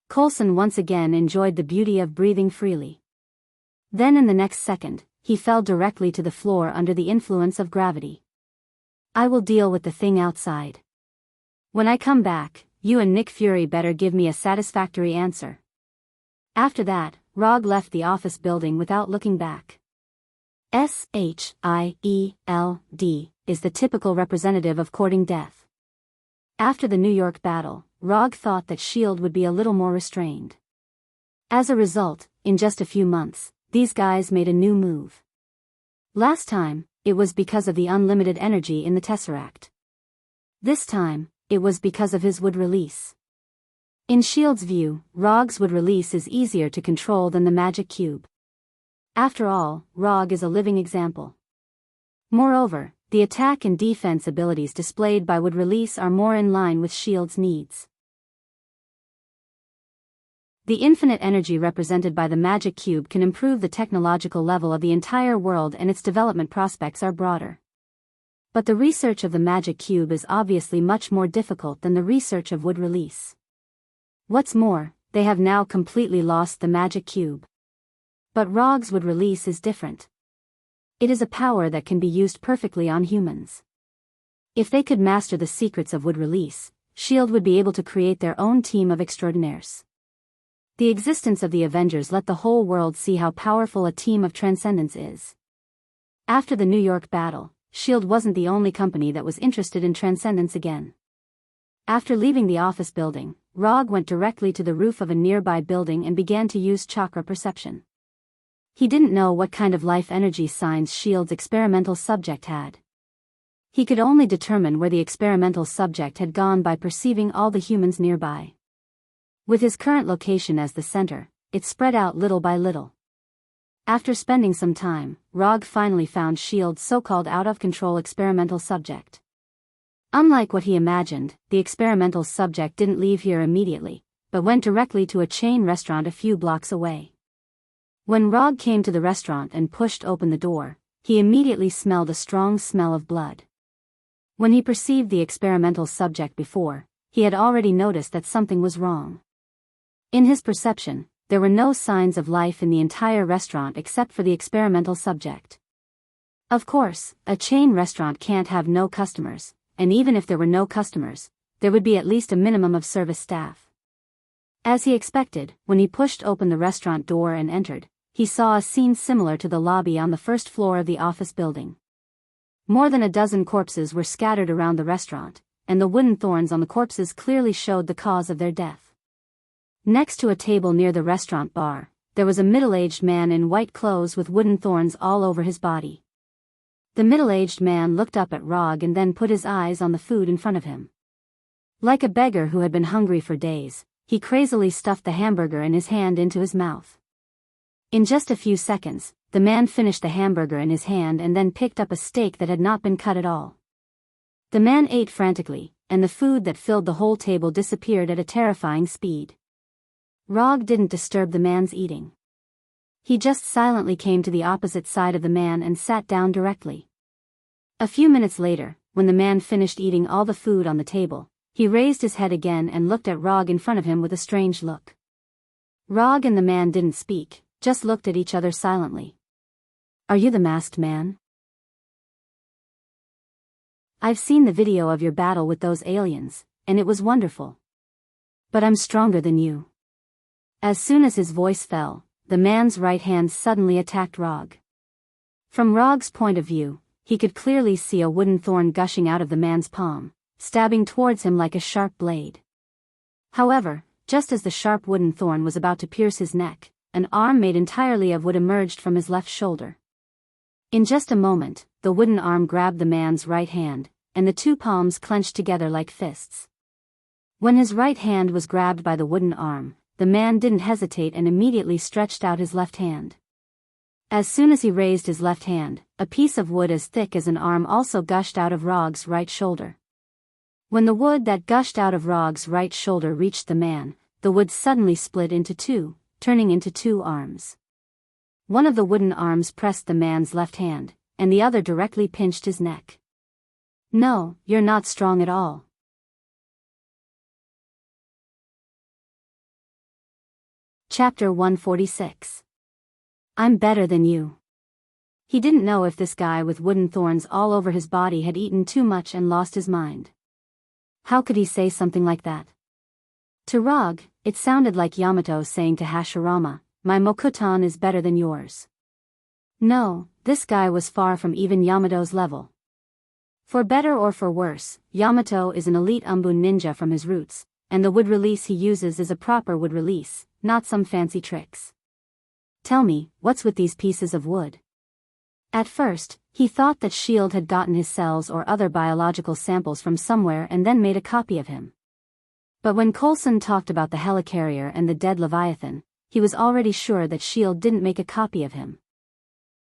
Coulson once again enjoyed the beauty of breathing freely. Then in the next second, he fell directly to the floor under the influence of gravity. "I will deal with the thing outside. When I come back, you and Nick Fury better give me a satisfactory answer." After that, Rog left the office building without looking back. S.H.I.E.L.D. is the typical representative of courting death. After the New York battle, Rog thought that S.H.I.E.L.D. would be a little more restrained. As a result, in just a few months, these guys made a new move. Last time, it was because of the unlimited energy in the Tesseract. This time, it was because of his wood release. In S.H.I.E.L.D.'s view, Rog's wood release is easier to control than the magic cube. After all, Rog is a living example. Moreover, the attack and defense abilities displayed by wood release are more in line with S.H.I.E.L.D.'s needs. The infinite energy represented by the magic cube can improve the technological level of the entire world, and its development prospects are broader. But the research of the magic cube is obviously much more difficult than the research of wood release. What's more, they have now completely lost the magic cube. But Rog's wood release is different. It is a power that can be used perfectly on humans. If they could master the secrets of wood release, S.H.I.E.L.D. would be able to create their own team of extraordinaires. The existence of the Avengers let the whole world see how powerful a team of transcendence is. After the New York battle, S.H.I.E.L.D. wasn't the only company that was interested in transcendence again. After leaving the office building, Rog went directly to the roof of a nearby building and began to use chakra perception. He didn't know what kind of life energy signs S.H.I.E.L.D.'s experimental subject had. He could only determine where the experimental subject had gone by perceiving all the humans nearby. With his current location as the center, it spread out little by little. After spending some time, Rog finally found S.H.I.E.L.D's so-called out-of-control experimental subject. Unlike what he imagined, the experimental subject didn't leave here immediately, but went directly to a chain restaurant a few blocks away. When Rog came to the restaurant and pushed open the door, he immediately smelled a strong smell of blood. When he perceived the experimental subject before, he had already noticed that something was wrong. In his perception, there were no signs of life in the entire restaurant except for the experimental subject. Of course, a chain restaurant can't have no customers, and even if there were no customers, there would be at least a minimum of service staff. As he expected, when he pushed open the restaurant door and entered, he saw a scene similar to the lobby on the first floor of the office building. More than a dozen corpses were scattered around the restaurant, and the wooden thorns on the corpses clearly showed the cause of their death. Next to a table near the restaurant bar, there was a middle-aged man in white clothes with wooden thorns all over his body. The middle-aged man looked up at Rog and then put his eyes on the food in front of him. Like a beggar who had been hungry for days, he crazily stuffed the hamburger in his hand into his mouth. In just a few seconds, the man finished the hamburger in his hand and then picked up a steak that had not been cut at all. The man ate frantically, and the food that filled the whole table disappeared at a terrifying speed. Rog didn't disturb the man's eating. He just silently came to the opposite side of the man and sat down directly. A few minutes later, when the man finished eating all the food on the table, he raised his head again and looked at Rog in front of him with a strange look. Rog and the man didn't speak, just looked at each other silently. "Are you the masked man? I've seen the video of your battle with those aliens, and it was wonderful. But I'm stronger than you." As soon as his voice fell, the man's right hand suddenly attacked Rog. From Rog's point of view, he could clearly see a wooden thorn gushing out of the man's palm, stabbing towards him like a sharp blade. However, just as the sharp wooden thorn was about to pierce his neck, an arm made entirely of wood emerged from his left shoulder. In just a moment, the wooden arm grabbed the man's right hand, and the two palms clenched together like fists. When his right hand was grabbed by the wooden arm, the man didn't hesitate and immediately stretched out his left hand. As soon as he raised his left hand, a piece of wood as thick as an arm also gushed out of Rog's right shoulder. When the wood that gushed out of Rog's right shoulder reached the man, the wood suddenly split into two, turning into two arms. One of the wooden arms pressed the man's left hand, and the other directly pinched his neck. "No, you're not strong at all." Chapter 146. I'm better than you. He didn't know if this guy with wooden thorns all over his body had eaten too much and lost his mind. How could he say something like that? To Rog, it sounded like Yamato saying to Hashirama, "My Mokutan is better than yours." No, this guy was far from even Yamato's level. For better or for worse, Yamato is an elite Umbun ninja from his roots, and the wood release he uses is a proper wood release, not some fancy tricks. Tell me, what's with these pieces of wood? At first, he thought that S.H.I.E.L.D. had gotten his cells or other biological samples from somewhere and then made a copy of him. But when Coulson talked about the helicarrier and the dead Leviathan, he was already sure that S.H.I.E.L.D. didn't make a copy of him.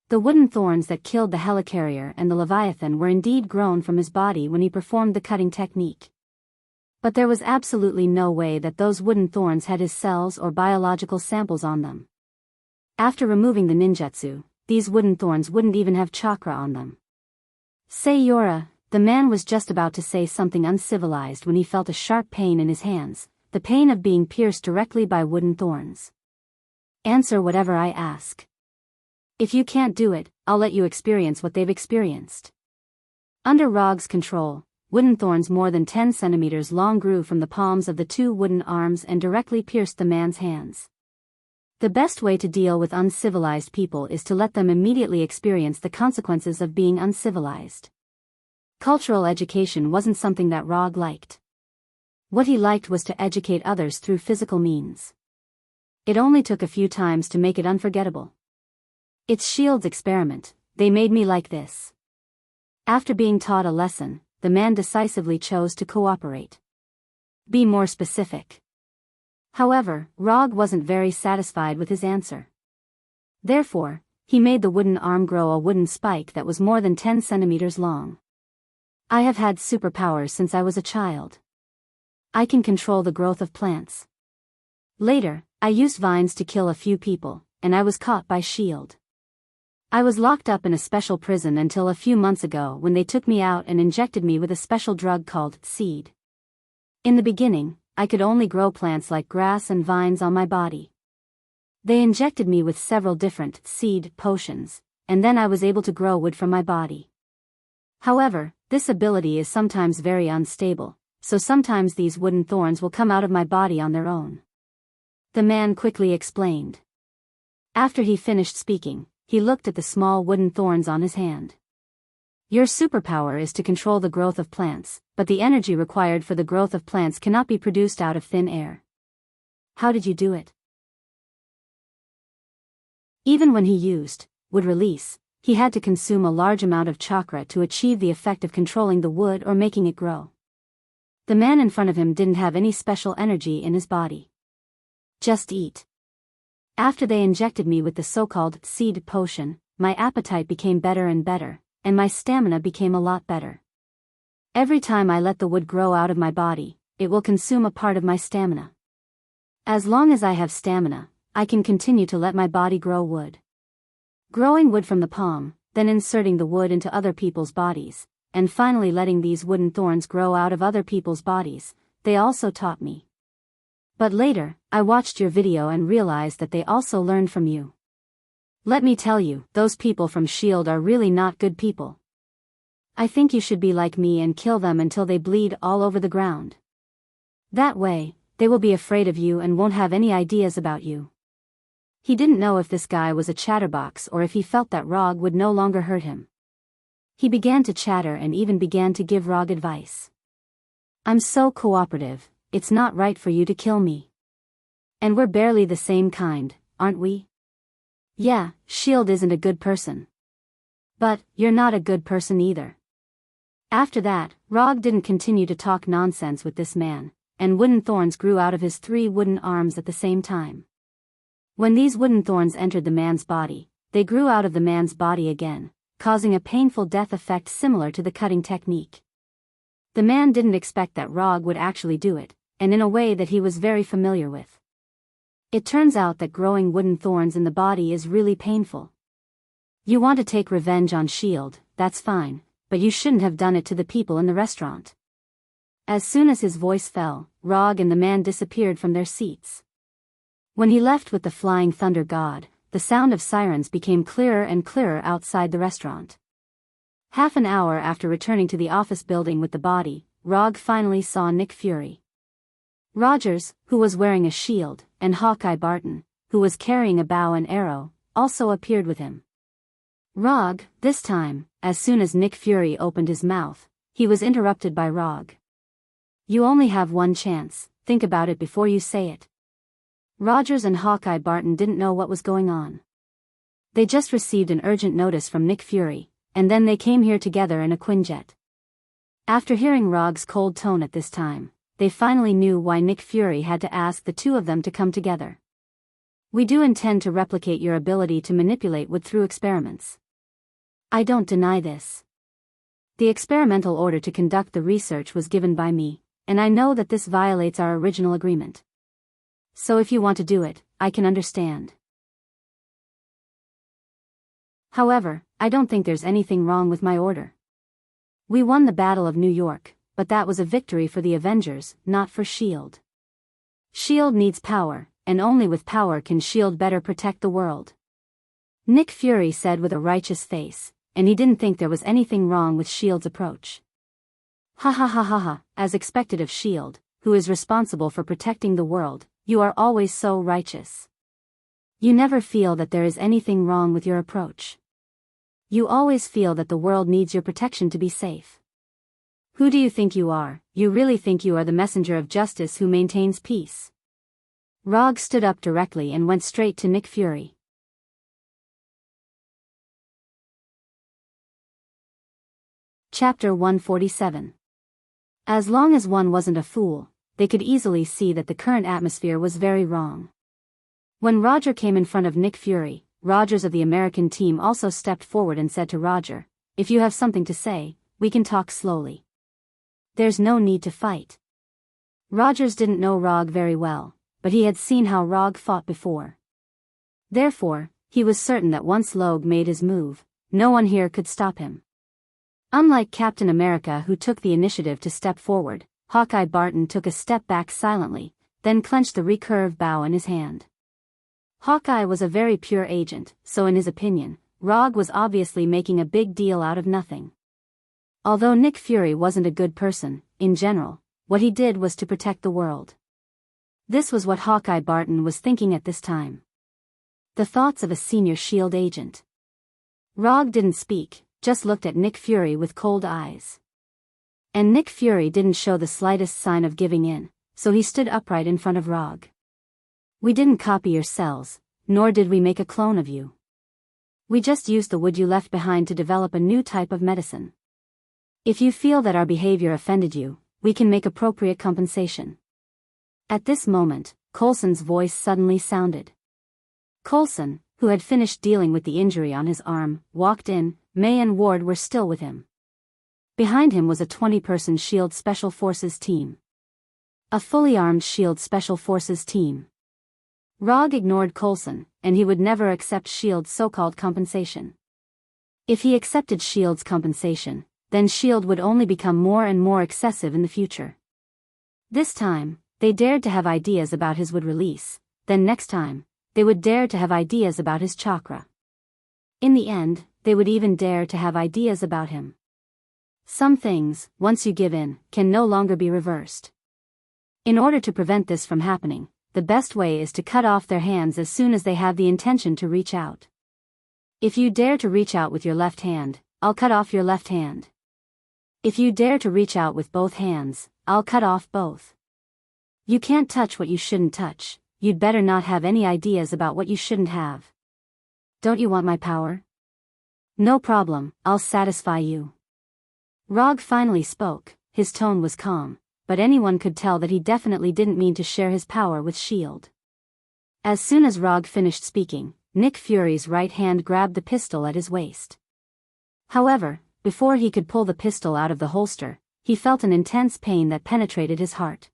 The wooden thorns that killed the helicarrier and the Leviathan were indeed grown from his body when he performed the cutting technique. But there was absolutely no way that those wooden thorns had his cells or biological samples on them. After removing the ninjutsu, these wooden thorns wouldn't even have chakra on them. Sayora, the man was just about to say something uncivilized when he felt a sharp pain in his hands, the pain of being pierced directly by wooden thorns. Answer whatever I ask. If you can't do it, I'll let you experience what they've experienced. Under Rog's control, wooden thorns more than 10 centimeters long grew from the palms of the two wooden arms and directly pierced the man's hands. The best way to deal with uncivilized people is to let them immediately experience the consequences of being uncivilized. Cultural education wasn't something that Rog liked. What he liked was to educate others through physical means. It only took a few times to make it unforgettable. It's Shield's experiment, they made me like this. After being taught a lesson, the man decisively chose to cooperate. Be more specific. However, Rog wasn't very satisfied with his answer. Therefore, he made the wooden arm grow a wooden spike that was more than 10 centimeters long. I have had superpowers since I was a child. I can control the growth of plants. Later, I used vines to kill a few people, and I was caught by Shield. I was locked up in a special prison until a few months ago when they took me out and injected me with a special drug called seed. In the beginning, I could only grow plants like grass and vines on my body. They injected me with several different seed potions, and then I was able to grow wood from my body. However, this ability is sometimes very unstable, so sometimes these wooden thorns will come out of my body on their own. The man quickly explained. After he finished speaking, he looked at the small wooden thorns on his hand. Your superpower is to control the growth of plants, but the energy required for the growth of plants cannot be produced out of thin air. How did you do it? Even when he used wood release, he had to consume a large amount of chakra to achieve the effect of controlling the wood or making it grow. The man in front of him didn't have any special energy in his body. Just eat. After they injected me with the so-called seed potion, my appetite became better and better, and my stamina became a lot better. Every time I let the wood grow out of my body, it will consume a part of my stamina. As long as I have stamina, I can continue to let my body grow wood. Growing wood from the palm, then inserting the wood into other people's bodies, and finally letting these wooden thorns grow out of other people's bodies, they also taught me. But later, I watched your video and realized that they also learned from you. Let me tell you, those people from Shield are really not good people. I think you should be like me and kill them until they bleed all over the ground. That way, they will be afraid of you and won't have any ideas about you. He didn't know if this guy was a chatterbox or if he felt that Rog would no longer hurt him. He began to chatter and even began to give Rog advice. I'm so cooperative, it's not right for you to kill me. And we're barely the same kind, aren't we? Yeah, Shield isn't a good person. But, you're not a good person either. After that, Rog didn't continue to talk nonsense with this man, and wooden thorns grew out of his 3 wooden arms at the same time. When these wooden thorns entered the man's body, they grew out of the man's body again, causing a painful death effect similar to the cutting technique. The man didn't expect that Rog would actually do it, and in a way that he was very familiar with. It turns out that growing wooden thorns in the body is really painful. You want to take revenge on Shield, that's fine, but you shouldn't have done it to the people in the restaurant. As soon as his voice fell, Rog and the man disappeared from their seats. When he left with the flying thunder god, the sound of sirens became clearer and clearer outside the restaurant. Half an hour after returning to the office building with the body, Rog finally saw Nick Fury. Rogers, who was wearing a shield, and Hawkeye Barton, who was carrying a bow and arrow, also appeared with him. Rog, this time, as soon as Nick Fury opened his mouth, he was interrupted by Rog. You only have one chance, think about it before you say it. Rogers and Hawkeye Barton didn't know what was going on. They just received an urgent notice from Nick Fury, and then they came here together in a Quinjet. After hearing Rog's cold tone at this time, they finally knew why Nick Fury had to ask the two of them to come together. We do intend to replicate your ability to manipulate wood through experiments. I don't deny this. The experimental order to conduct the research was given by me, and I know that this violates our original agreement. So if you want to do it, I can understand. However, I don't think there's anything wrong with my order. We won the Battle of New York, but that was a victory for the Avengers, not for S.H.I.E.L.D. S.H.I.E.L.D. needs power, and only with power can S.H.I.E.L.D. better protect the world. Nick Fury said with a righteous face, and he didn't think there was anything wrong with S.H.I.E.L.D.'s approach. Ha ha ha ha ha, as expected of S.H.I.E.L.D., who is responsible for protecting the world, you are always so righteous. You never feel that there is anything wrong with your approach. You always feel that the world needs your protection to be safe. Who do you think you are? You really think you are the messenger of justice who maintains peace? Rog stood up directly and went straight to Nick Fury. Chapter 147. As long as one wasn't a fool, they could easily see that the current atmosphere was very wrong. When Roger came in front of Nick Fury, Rogers of the American team also stepped forward and said to Roger, "If you have something to say, we can talk slowly. There's no need to fight." Rogers didn't know Rog very well, but he had seen how Rog fought before. Therefore, he was certain that once Logue made his move, no one here could stop him. Unlike Captain America, who took the initiative to step forward, Hawkeye Barton took a step back silently, then clenched the recurve bow in his hand. Hawkeye was a very pure agent, so in his opinion, Rog was obviously making a big deal out of nothing. Although Nick Fury wasn't a good person, in general, what he did was to protect the world. This was what Hawkeye Barton was thinking at this time. The thoughts of a senior S.H.I.E.L.D. agent. Rog didn't speak, just looked at Nick Fury with cold eyes. And Nick Fury didn't show the slightest sign of giving in, so he stood upright in front of Rog. "We didn't copy your cells, nor did we make a clone of you. We just used the wood you left behind to develop a new type of medicine. If you feel that our behavior offended you, we can make appropriate compensation." At this moment, Coulson's voice suddenly sounded. Coulson, who had finished dealing with the injury on his arm, walked in. May and Ward were still with him. Behind him was a 20-person S.H.I.E.L.D. Special Forces team. A fully armed S.H.I.E.L.D. Special Forces team. Rog ignored Coulson, and he would never accept S.H.I.E.L.D.'s so-called compensation. If he accepted S.H.I.E.L.D.'s compensation, then S.H.I.E.L.D. would only become more and more excessive in the future. This time, they dared to have ideas about his wood release, then next time, they would dare to have ideas about his chakra. In the end, they would even dare to have ideas about him. Some things, once you give in, can no longer be reversed. In order to prevent this from happening, the best way is to cut off their hands as soon as they have the intention to reach out. If you dare to reach out with your left hand, I'll cut off your left hand. If you dare to reach out with both hands, I'll cut off both. You can't touch what you shouldn't touch. You'd better not have any ideas about what you shouldn't have. Don't you want my power? No problem, I'll satisfy you. Rog finally spoke. His tone was calm, but anyone could tell that he definitely didn't mean to share his power with S.H.I.E.L.D. As soon as Rog finished speaking, Nick Fury's right hand grabbed the pistol at his waist. However, before he could pull the pistol out of the holster, he felt an intense pain that penetrated his heart.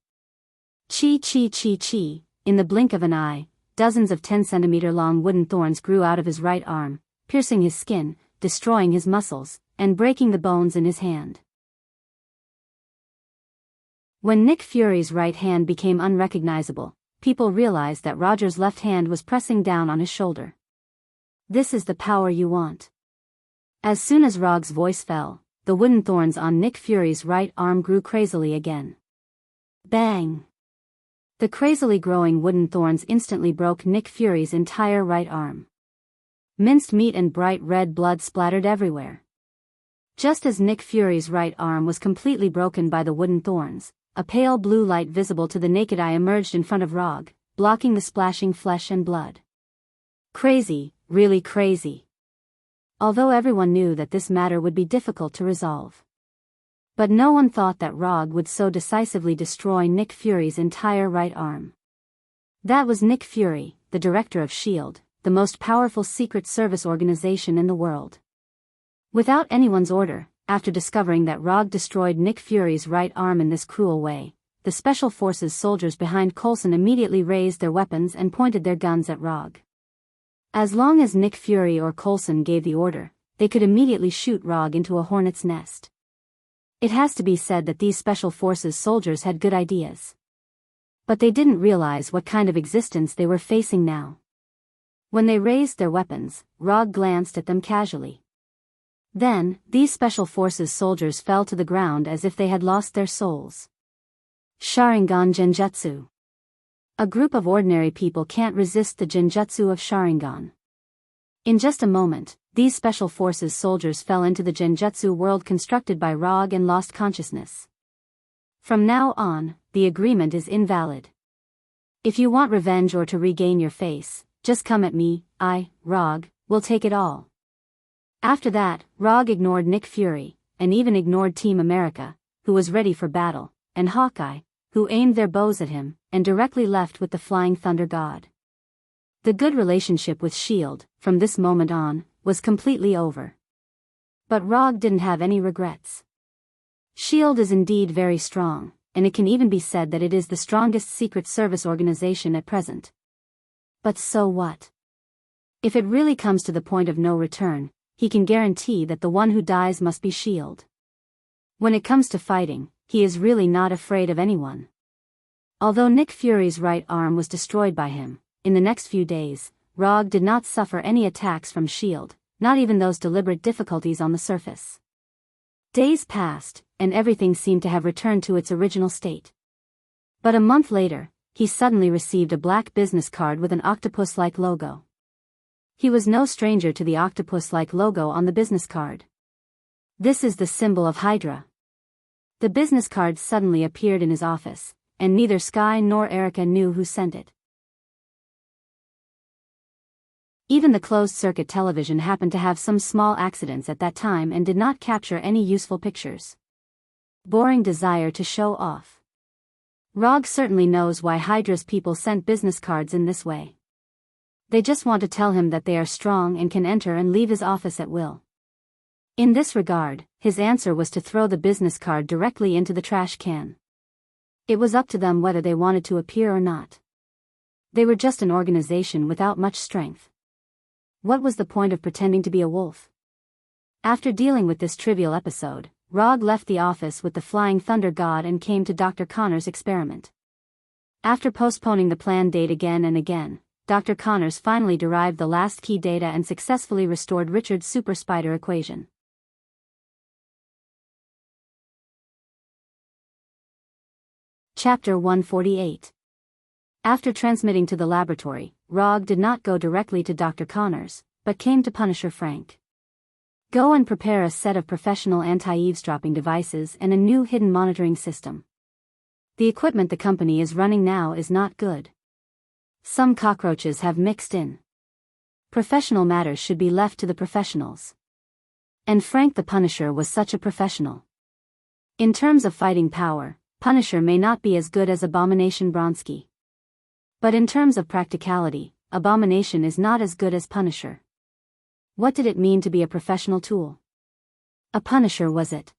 Chi chi chi chi, in the blink of an eye, dozens of 10-centimeter-long wooden thorns grew out of his right arm, piercing his skin, destroying his muscles, and breaking the bones in his hand. When Nick Fury's right hand became unrecognizable, people realized that Roger's left hand was pressing down on his shoulder. This is the power you want. As soon as Rog's voice fell, the wooden thorns on Nick Fury's right arm grew crazily again. Bang! The crazily growing wooden thorns instantly broke Nick Fury's entire right arm. Minced meat and bright red blood splattered everywhere. Just as Nick Fury's right arm was completely broken by the wooden thorns, a pale blue light visible to the naked eye emerged in front of Rog, blocking the splashing flesh and blood. Crazy, really crazy. Although everyone knew that this matter would be difficult to resolve. But no one thought that Rog would so decisively destroy Nick Fury's entire right arm. That was Nick Fury, the director of S.H.I.E.L.D., the most powerful secret service organization in the world. Without anyone's order, after discovering that Rog destroyed Nick Fury's right arm in this cruel way, the Special Forces soldiers behind Coulson immediately raised their weapons and pointed their guns at Rog. As long as Nick Fury or Coulson gave the order, they could immediately shoot Rog into a hornet's nest. It has to be said that these Special Forces soldiers had good ideas. But they didn't realize what kind of existence they were facing now. When they raised their weapons, Rog glanced at them casually. Then, these special forces soldiers fell to the ground as if they had lost their souls. Sharingan Genjutsu. A group of ordinary people can't resist the Genjutsu of Sharingan. In just a moment, these special forces soldiers fell into the Genjutsu world constructed by Rog and lost consciousness. From now on, the agreement is invalid. If you want revenge or to regain your face, just come at me, Rog, will take it all. After that, Rog ignored Nick Fury, and even ignored Team America, who was ready for battle, and Hawkeye, who aimed their bows at him, and directly left with the Flying Thunder God. The good relationship with S.H.I.E.L.D., from this moment on, was completely over. But Rog didn't have any regrets. S.H.I.E.L.D. is indeed very strong, and it can even be said that it is the strongest Secret Service organization at present. But so what? If it really comes to the point of no return, he can guarantee that the one who dies must be S.H.I.E.L.D. When it comes to fighting, he is really not afraid of anyone. Although Nick Fury's right arm was destroyed by him, in the next few days, Rog did not suffer any attacks from S.H.I.E.L.D., not even those deliberate difficulties on the surface. Days passed, and everything seemed to have returned to its original state. But a month later, he suddenly received a black business card with an octopus-like logo. He was no stranger to the octopus-like logo on the business card. This is the symbol of Hydra. The business card suddenly appeared in his office, and neither Sky nor Erica knew who sent it. Even the closed-circuit television happened to have some small accidents at that time and did not capture any useful pictures. Boring desire to show off. Rog certainly knows why Hydra's people sent business cards in this way. They just want to tell him that they are strong and can enter and leave his office at will. In this regard, his answer was to throw the business card directly into the trash can. It was up to them whether they wanted to appear or not. They were just an organization without much strength. What was the point of pretending to be a wolf? After dealing with this trivial episode, Rog left the office with the Flying Thunder God and came to Dr. Connor's experiment. After postponing the planned date again and again, Dr. Connors finally derived the last key data and successfully restored Richard's super spider equation. Chapter 148. After transmitting to the laboratory, Rog did not go directly to Dr. Connors, but came to Punisher Frank. Go and prepare a set of professional anti-eavesdropping devices and a new hidden monitoring system. The equipment the company is running now is not good. Some cockroaches have mixed in. Professional matters should be left to the professionals. And Frank the Punisher was such a professional. In terms of fighting power, Punisher may not be as good as Abomination Bronsky. But in terms of practicality, Abomination is not as good as Punisher. What did it mean to be a professional tool? A Punisher, was it?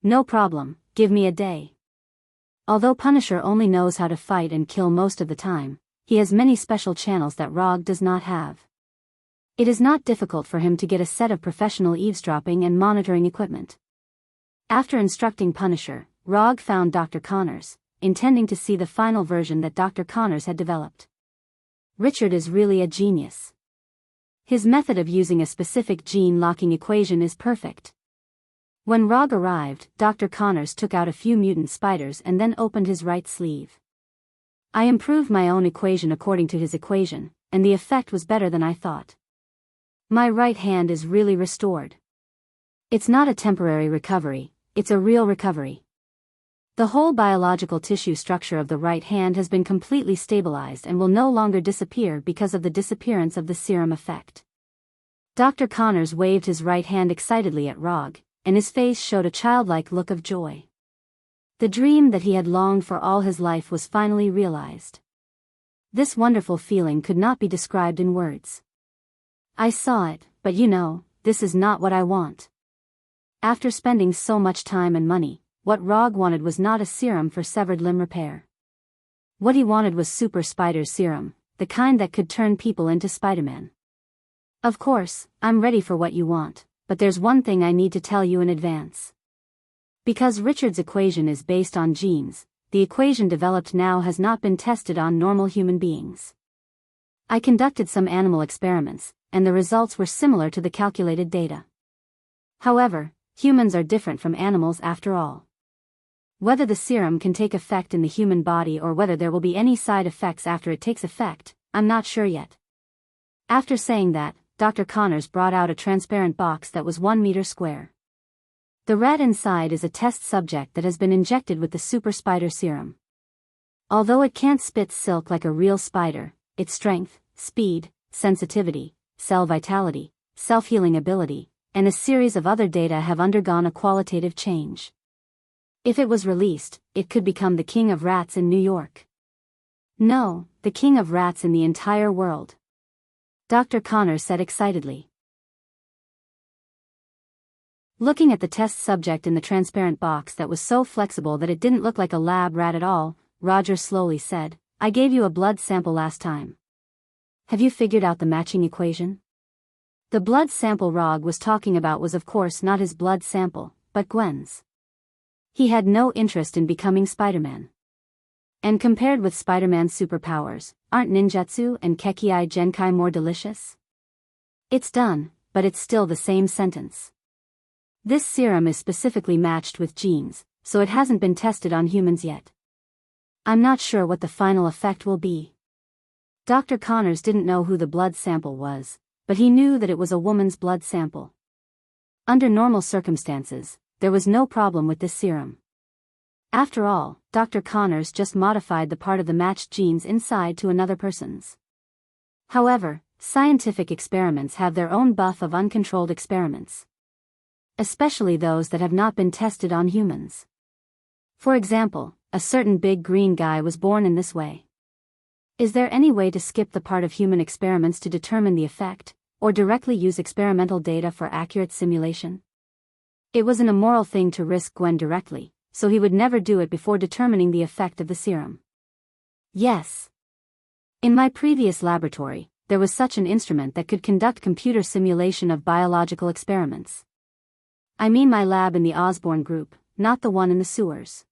No problem, give me a day. Although Punisher only knows how to fight and kill most of the time, he has many special channels that Rog does not have. It is not difficult for him to get a set of professional eavesdropping and monitoring equipment. After instructing Punisher, Rog found Dr. Connors, intending to see the final version that Dr. Connors had developed. Richard is really a genius. His method of using a specific gene-locking equation is perfect. When Rog arrived, Dr. Connors took out a few mutant spiders and then opened his right sleeve. I improved my own equation according to his equation, and the effect was better than I thought. My right hand is really restored. It's not a temporary recovery, it's a real recovery. The whole biological tissue structure of the right hand has been completely stabilized and will no longer disappear because of the disappearance of the serum effect. Dr. Connors waved his right hand excitedly at Rog, and his face showed a childlike look of joy. The dream that he had longed for all his life was finally realized. This wonderful feeling could not be described in words. I saw it, but this is not what I want. After spending so much time and money, what Rog wanted was not a serum for severed limb repair. What he wanted was Super Spider Serum, the kind that could turn people into Spider-Man. Of course, I'm ready for what you want, but there's one thing I need to tell you in advance. Because Richard's equation is based on genes, the equation developed now has not been tested on normal human beings. I conducted some animal experiments, and the results were similar to the calculated data. However, humans are different from animals after all. Whether the serum can take effect in the human body or whether there will be any side effects after it takes effect, I'm not sure yet. After saying that, Dr. Connors brought out a transparent box that was 1 meter square. The rat inside is a test subject that has been injected with the super spider serum. Although it can't spit silk like a real spider, its strength, speed, sensitivity, cell vitality, self-healing ability, and a series of other data have undergone a qualitative change. If it was released, it could become the king of rats in New York. No, the king of rats in the entire world. Dr. Connors said excitedly. Looking at the test subject in the transparent box that was so flexible that it didn't look like a lab rat at all, Roger slowly said, I gave you a blood sample last time. Have you figured out the matching equation? The blood sample Rog was talking about was of course not his blood sample, but Gwen's. He had no interest in becoming Spider-Man. And compared with Spider-Man's superpowers, aren't ninjutsu and Kekkei Genkai more delicious? It's done, but it's still the same sentence. This serum is specifically matched with genes, so it hasn't been tested on humans yet. I'm not sure what the final effect will be. Dr. Connors didn't know who the blood sample was, but he knew that it was a woman's blood sample. Under normal circumstances, there was no problem with this serum. After all, Dr. Connors just modified the part of the matched genes inside to another person's. However, scientific experiments have their own buff of uncontrolled experiments. Especially those that have not been tested on humans. For example, a certain big green guy was born in this way. Is there any way to skip the part of human experiments to determine the effect, or directly use experimental data for accurate simulation? It was an immoral thing to risk Gwen directly, so he would never do it before determining the effect of the serum. Yes. In my previous laboratory, there was such an instrument that could conduct computer simulation of biological experiments. I mean my lab in the Osborne group, not the one in the sewers.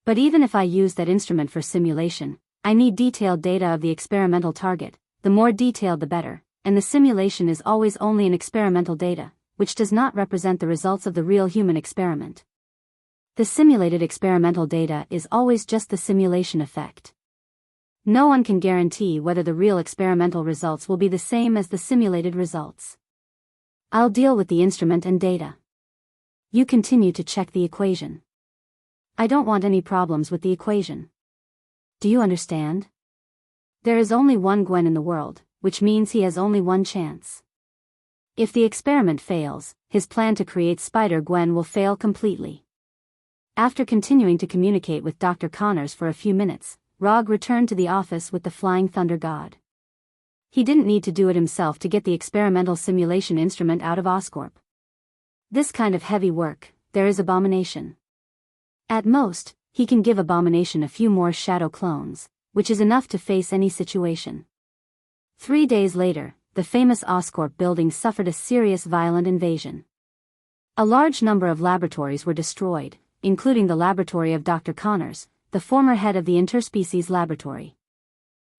But even if I use that instrument for simulation, I need detailed data of the experimental target, the more detailed the better, and the simulation is always only an experimental data, which does not represent the results of the real human experiment. The simulated experimental data is always just the simulation effect. No one can guarantee whether the real experimental results will be the same as the simulated results. I'll deal with the instrument and data. You continue to check the equation. I don't want any problems with the equation. Do you understand? There is only one Gwen in the world, which means he has only one chance. If the experiment fails, his plan to create Spider-Gwen will fail completely. After continuing to communicate with Dr. Connors for a few minutes, Rog returned to the office with the Flying Thunder God. He didn't need to do it himself to get the experimental simulation instrument out of Oscorp. This kind of heavy work, there is Abomination. At most, he can give Abomination a few more shadow clones, which is enough to face any situation. 3 days later, the famous Oscorp building suffered a serious violent invasion. A large number of laboratories were destroyed, including the laboratory of Dr. Connors, the former head of the interspecies laboratory.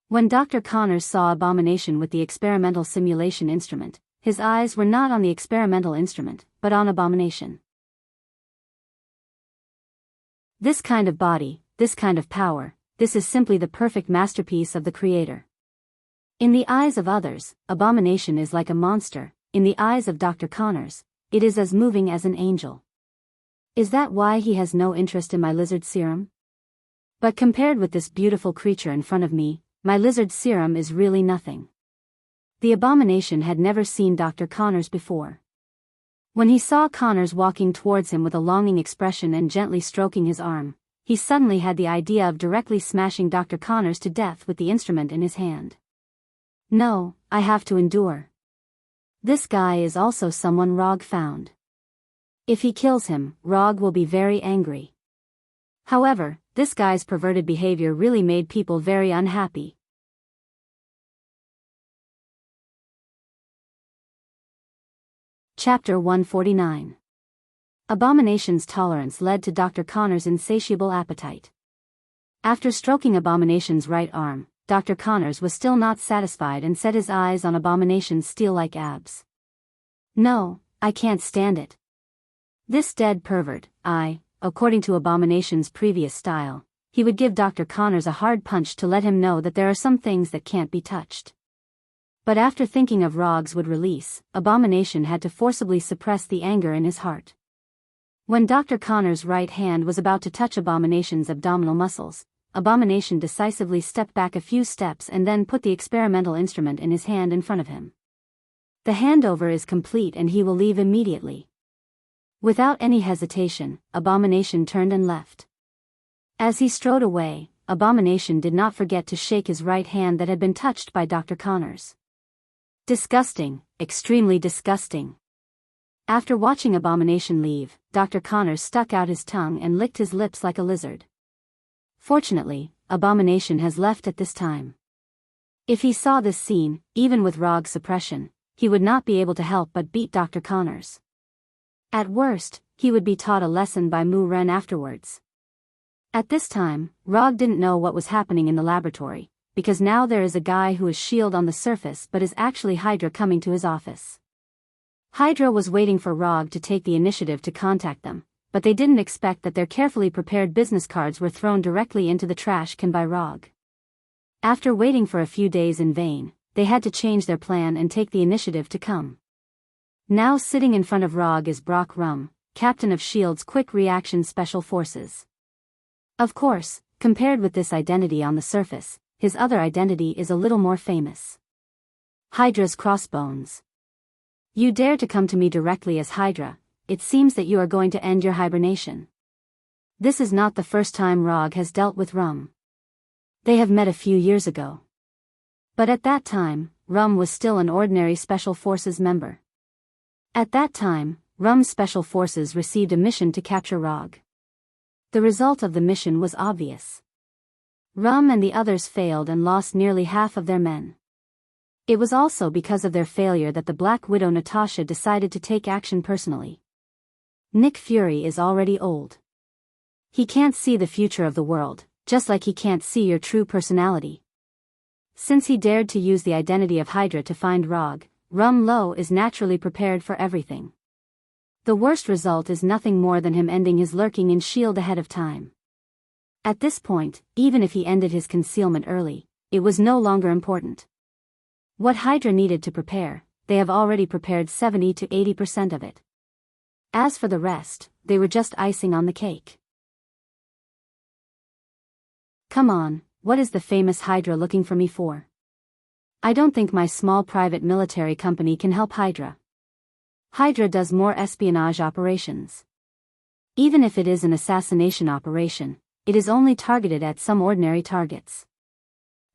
When Dr. Connors saw Abomination with the experimental simulation instrument, his eyes were not on the experimental instrument, but on Abomination. This kind of body, this kind of power, this is simply the perfect masterpiece of the Creator. In the eyes of others, Abomination is like a monster. In the eyes of Dr. Connors, it is as moving as an angel. Is that why he has no interest in my lizard serum? But compared with this beautiful creature in front of me, my lizard serum is really nothing. The Abomination had never seen Dr. Connors before. When he saw Connors walking towards him with a longing expression and gently stroking his arm, he suddenly had the idea of directly smashing Dr. Connors to death with the instrument in his hand. No, I have to endure. This guy is also someone Rog found. If he kills him, Rog will be very angry. However, this guy's perverted behavior really made people very unhappy. Chapter 149. Abomination's tolerance led to Dr. Connor's insatiable appetite. After stroking Abomination's right arm, Dr. Connors was still not satisfied and set his eyes on Abomination's steel-like abs. "No, I can't stand it. This dead pervert." According to Abomination's previous style, he would give Dr. Connors a hard punch to let him know that there are some things that can't be touched. But after thinking of Rog's would release, Abomination had to forcibly suppress the anger in his heart. When Dr. Connors' right hand was about to touch Abomination's abdominal muscles, Abomination decisively stepped back a few steps and then put the experimental instrument in his hand in front of him. "The handover is complete and he will leave immediately." Without any hesitation, Abomination turned and left. As he strode away, Abomination did not forget to shake his right hand that had been touched by Dr. Connors. Disgusting, extremely disgusting. After watching Abomination leave, Dr. Connors stuck out his tongue and licked his lips like a lizard. Fortunately, Abomination has left at this time. If he saw this scene, even with Rog's suppression, he would not be able to help but beat Dr. Connors. At worst, he would be taught a lesson by Mu Ren afterwards. At this time, Rog didn't know what was happening in the laboratory, because now there is a guy who is S.H.I.E.L.D. on the surface but is actually Hydra coming to his office. Hydra was waiting for Rog to take the initiative to contact them, but they didn't expect that their carefully prepared business cards were thrown directly into the trash can by Rog. After waiting for a few days in vain, they had to change their plan and take the initiative to come. Now sitting in front of Rog is Brock Rum, captain of S.H.I.E.L.D.'s Quick Reaction Special Forces. Of course, compared with this identity on the surface, his other identity is a little more famous. Hydra's Crossbones. "You dare to come to me directly as Hydra, it seems that you are going to end your hibernation." This is not the first time Rog has dealt with Rum. They have met a few years ago. But at that time, Rum was still an ordinary Special Forces member. At that time, Rum's Special Forces received a mission to capture Rog. The result of the mission was obvious. Rum and the others failed and lost nearly half of their men. It was also because of their failure that the Black Widow Natasha decided to take action personally. Nick Fury is already old. He can't see the future of the world, just like he can't see your true personality. Since he dared to use the identity of Hydra to find Rog, Rum Lo is naturally prepared for everything. The worst result is nothing more than him ending his lurking in S.H.I.E.L.D. ahead of time. At this point, even if he ended his concealment early, it was no longer important. What Hydra needed to prepare, they have already prepared 70 to 80% of it. As for the rest, they were just icing on the cake. "Come on, what is the famous Hydra looking for me for? I don't think my small private military company can help Hydra. Hydra does more espionage operations. Even if it is an assassination operation, it is only targeted at some ordinary targets.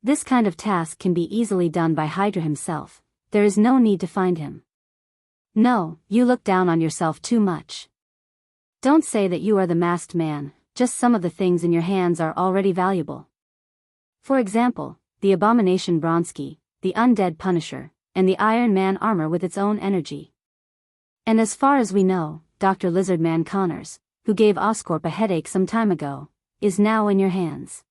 This kind of task can be easily done by Hydra himself, there is no need to find him. No, you look down on yourself too much. Don't say that you are the masked man, just some of the things in your hands are already valuable. For example, the Abomination Bronsky, the Undead Punisher, and the Iron Man armor with its own energy. And as far as we know, Dr. Lizardman Connors, who gave Oscorp a headache some time ago, is now in your hands."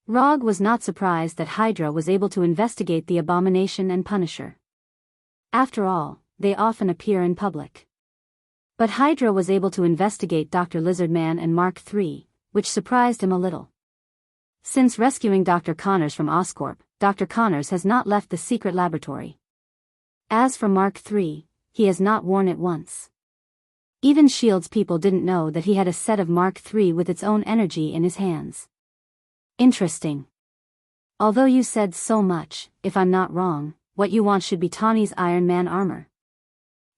Rog was not surprised that Hydra was able to investigate the Abomination and Punisher. After all, they often appear in public. But Hydra was able to investigate Dr. Lizardman and Mark III, which surprised him a little. Since rescuing Dr. Connors from Oscorp, Dr. Connors has not left the secret laboratory. As for Mark III, he has not worn it once. Even S.H.I.E.L.D.'s people didn't know that he had a set of Mark III with its own energy in his hands. Interesting. Although you said so much, if I'm not wrong, what you want should be Tawny's Iron Man armor.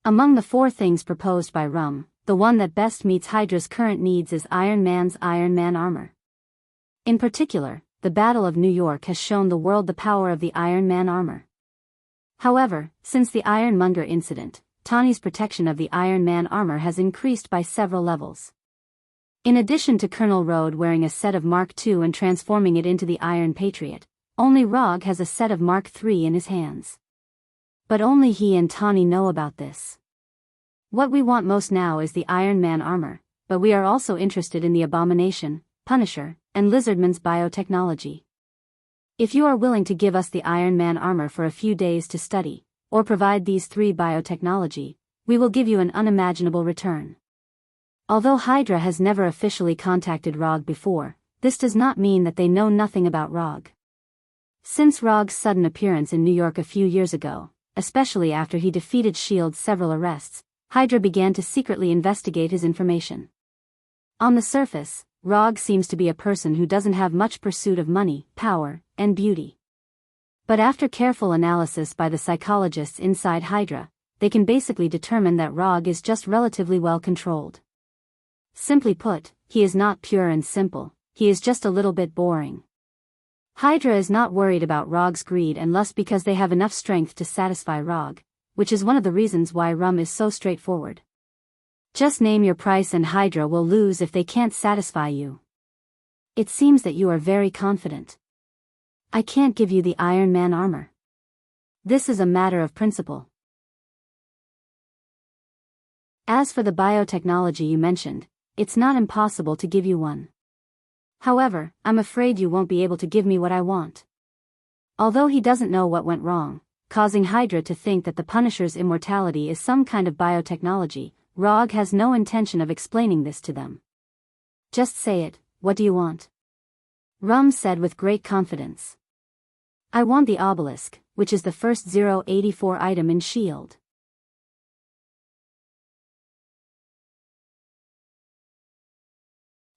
Among the 4 things proposed by Rum, the one that best meets Hydra's current needs is Iron Man's Iron Man armor. In particular, the Battle of New York has shown the world the power of the Iron Man armor. However, since the Ironmonger incident, Tawny's protection of the Iron Man armor has increased by several levels. In addition to Colonel Road wearing a set of Mark II and transforming it into the Iron Patriot, only Rog has a set of Mark III in his hands. But only he and Tawny know about this. What we want most now is the Iron Man armor, but we are also interested in the Abomination, Punisher, and Lizardman's biotechnology. If you are willing to give us the Iron Man armor for a few days to study, or provide these 3 biotechnology, we will give you an unimaginable return. Although Hydra has never officially contacted ROG before, this does not mean that they know nothing about ROG. Since ROG's sudden appearance in New York a few years ago, especially after he defeated S.H.I.E.L.'s several arrests, Hydra began to secretly investigate his information. On the surface, ROG seems to be a person who doesn't have much pursuit of money, power, and beauty. But after careful analysis by the psychologists inside Hydra, they can basically determine that ROG is just relatively well controlled. Simply put, he is not pure and simple, he is just a little bit boring. Hydra is not worried about ROG's greed and lust because they have enough strength to satisfy ROG, which is one of the reasons why Rum is so straightforward. Just name your price and Hydra will lose if they can't satisfy you. It seems that you are very confident. I can't give you the Iron Man armor. This is a matter of principle. As for the biotechnology you mentioned, it's not impossible to give you one. However, I'm afraid you won't be able to give me what I want. Although he doesn't know what went wrong, causing Hydra to think that the Punisher's immortality is some kind of biotechnology, ROG has no intention of explaining this to them. Just say it, what do you want? Rum said with great confidence. I want the obelisk, which is the first 084 item in S.H.I.E.L.D.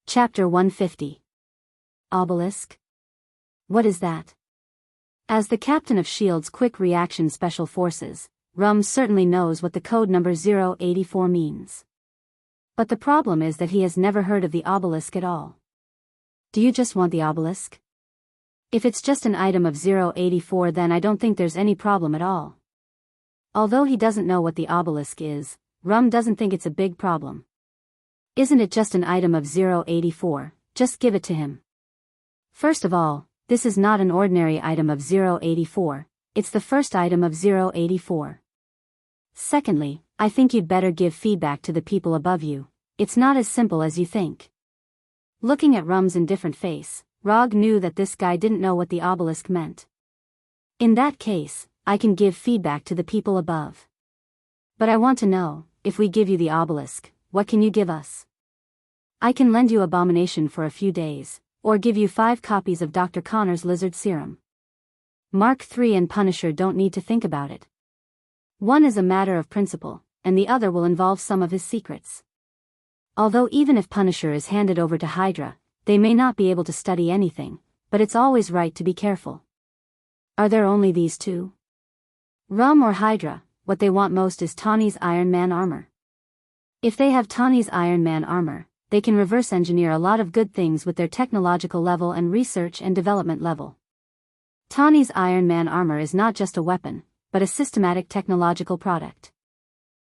Chapter 150. Obelisk? What is that? As the captain of S.H.I.E.L.D.'s Quick Reaction Special Forces, Rum certainly knows what the code number 084 means. But the problem is that he has never heard of the obelisk at all. Do you just want the obelisk? If it's just an item of 084, then I don't think there's any problem at all. Although he doesn't know what the obelisk is, Rum doesn't think it's a big problem. Isn't it just an item of 084, just give it to him. First of all, this is not an ordinary item of 084, it's the first item of 084. Secondly, I think you'd better give feedback to the people above you, it's not as simple as you think. Looking at Rum's indifferent face, ROG knew that this guy didn't know what the obelisk meant. In that case, I can give feedback to the people above. But I want to know, if we give you the obelisk, what can you give us? I can lend you Abomination for a few days, or give you 5 copies of Dr. Connor's lizard serum. Mark III and Punisher don't need to think about it. One is a matter of principle, and the other will involve some of his secrets. Although even if Punisher is handed over to Hydra, they may not be able to study anything, but it's always right to be careful. Are there only these 2? Rum or Hydra, what they want most is Tawny's Iron Man armor. If they have Tawny's Iron Man armor, they can reverse engineer a lot of good things with their technological level and research and development level. Tawny's Iron Man armor is not just a weapon, but a systematic technological product.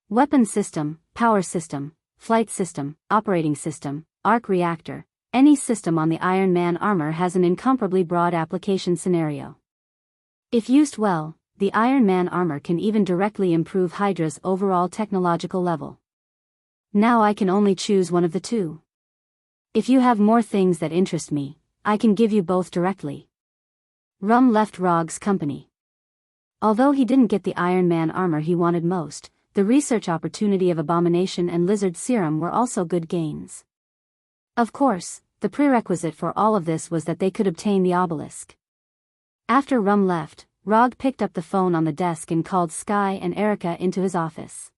Weapon system, power system, flight system, operating system, arc reactor, any system on the Iron Man armor has an incomparably broad application scenario. If used well, the Iron Man armor can even directly improve Hydra's overall technological level. Now I can only choose one of the 2. If you have more things that interest me, I can give you both directly. Rum left ROG's company. Although he didn't get the Iron Man armor he wanted most, the research opportunity of Abomination and Lizard Serum were also good gains. Of course, the prerequisite for all of this was that they could obtain the obelisk. After Rum left, ROG picked up the phone on the desk and called Sky and Erica into his office.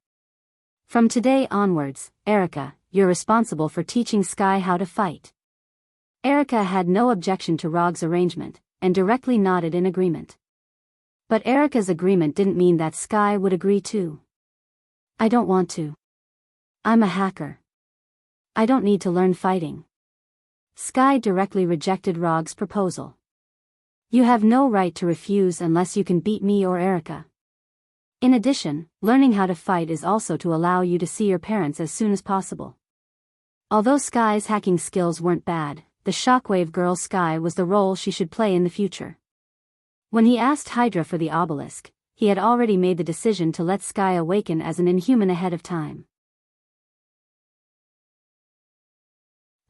From today onwards, Erica, you're responsible for teaching Sky how to fight. Erica had no objection to ROG's arrangement, and directly nodded in agreement. But Erica's agreement didn't mean that Sky would agree too. I don't want to. I'm a hacker. I don't need to learn fighting. Sky directly rejected ROG's proposal. You have no right to refuse unless you can beat me or Erica. In addition, learning how to fight is also to allow you to see your parents as soon as possible. Although Sky's hacking skills weren't bad, the Shockwave Girl Sky was the role she should play in the future. When he asked Hydra for the obelisk, he had already made the decision to let Sky awaken as an inhuman ahead of time.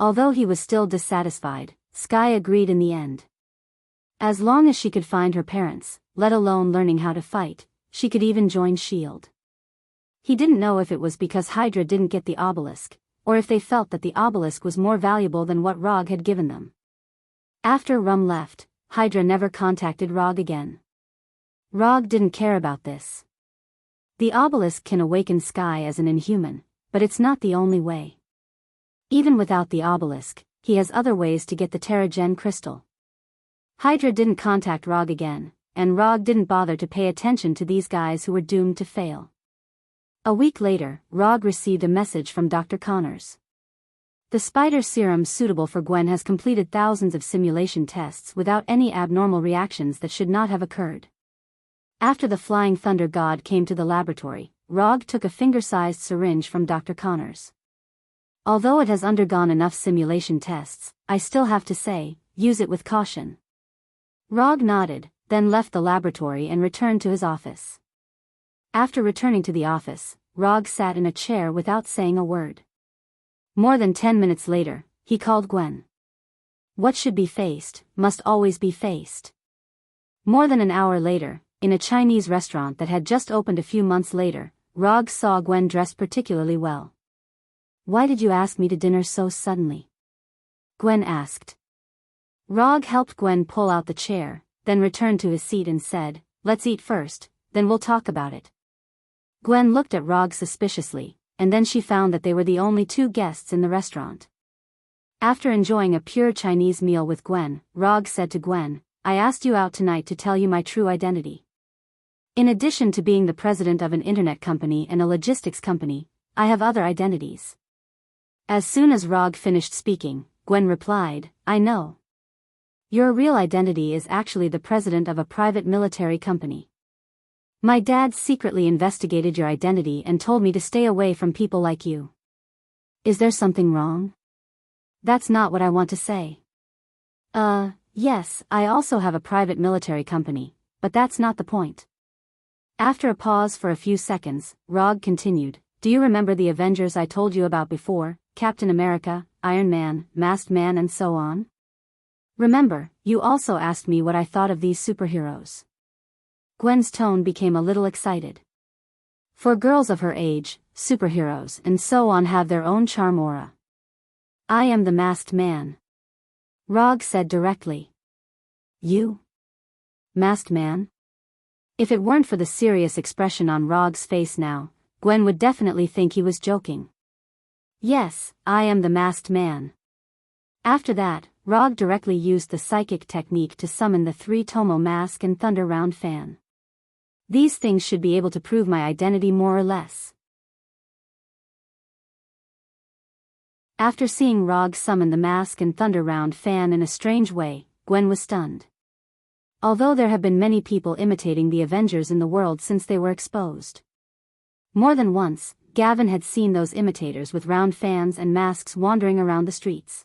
Although he was still dissatisfied, Sky agreed in the end. As long as she could find her parents, let alone learning how to fight, she could even join S.H.I.E.L.D. He didn't know if it was because Hydra didn't get the obelisk, or if they felt that the obelisk was more valuable than what Rog had given them. After Rum left, Hydra never contacted Rog again. Rog didn't care about this. The obelisk can awaken Sky as an inhuman, but it's not the only way. Even without the obelisk, he has other ways to get the Terrigen crystal. Hydra didn't contact Rog again, and Rog didn't bother to pay attention to these guys who were doomed to fail. A week later, Rog received a message from Dr. Connors. The spider serum suitable for Gwen has completed thousands of simulation tests without any abnormal reactions that should not have occurred. After the Flying Thunder God came to the laboratory, Rog took a finger-sized syringe from Dr. Connors. Although it has undergone enough simulation tests, I still have to say, use it with caution. Rog nodded, then left the laboratory and returned to his office. After returning to the office, Rog sat in a chair without saying a word. More than 10 minutes later, he called Gwen. What should be faced, must always be faced. More than an hour later, in a Chinese restaurant that had just opened a few months later, Rog saw Gwen dressed particularly well. Why did you ask me to dinner so suddenly? Gwen asked. Rog helped Gwen pull out the chair, then returned to his seat and said, let's eat first, then we'll talk about it. Gwen looked at Rog suspiciously, and then she found that they were the only two guests in the restaurant. After enjoying a pure Chinese meal with Gwen, Rog said to Gwen, I asked you out tonight to tell you my true identity. In addition to being the president of an internet company and a logistics company, I have other identities. As soon as Rog finished speaking, Gwen replied, I know. Your real identity is actually the president of a private military company. My dad secretly investigated your identity and told me to stay away from people like you. Is there something wrong? That's not what I want to say. Yes, I also have a private military company, but that's not the point. After a pause for a few seconds, Rog continued, do you remember the Avengers I told you about before, Captain America, Iron Man, Masked Man and so on? Remember, you also asked me what I thought of these superheroes. Gwen's tone became a little excited. For girls of her age, superheroes and so on have their own charm aura. I am the Masked Man. Rog said directly. You? Masked Man? If it weren't for the serious expression on Rog's face now, Gwen would definitely think he was joking. Yes, I am the Masked Man. After that, Rog directly used the psychic technique to summon the 3 Tomo mask and thunder round fan. These things should be able to prove my identity more or less. After seeing Rog summon the mask and thunder round fan in a strange way, Gwen was stunned. Although there have been many people imitating the Avengers in the world since they were exposed. More than once, Gavin had seen those imitators with round fans and masks wandering around the streets.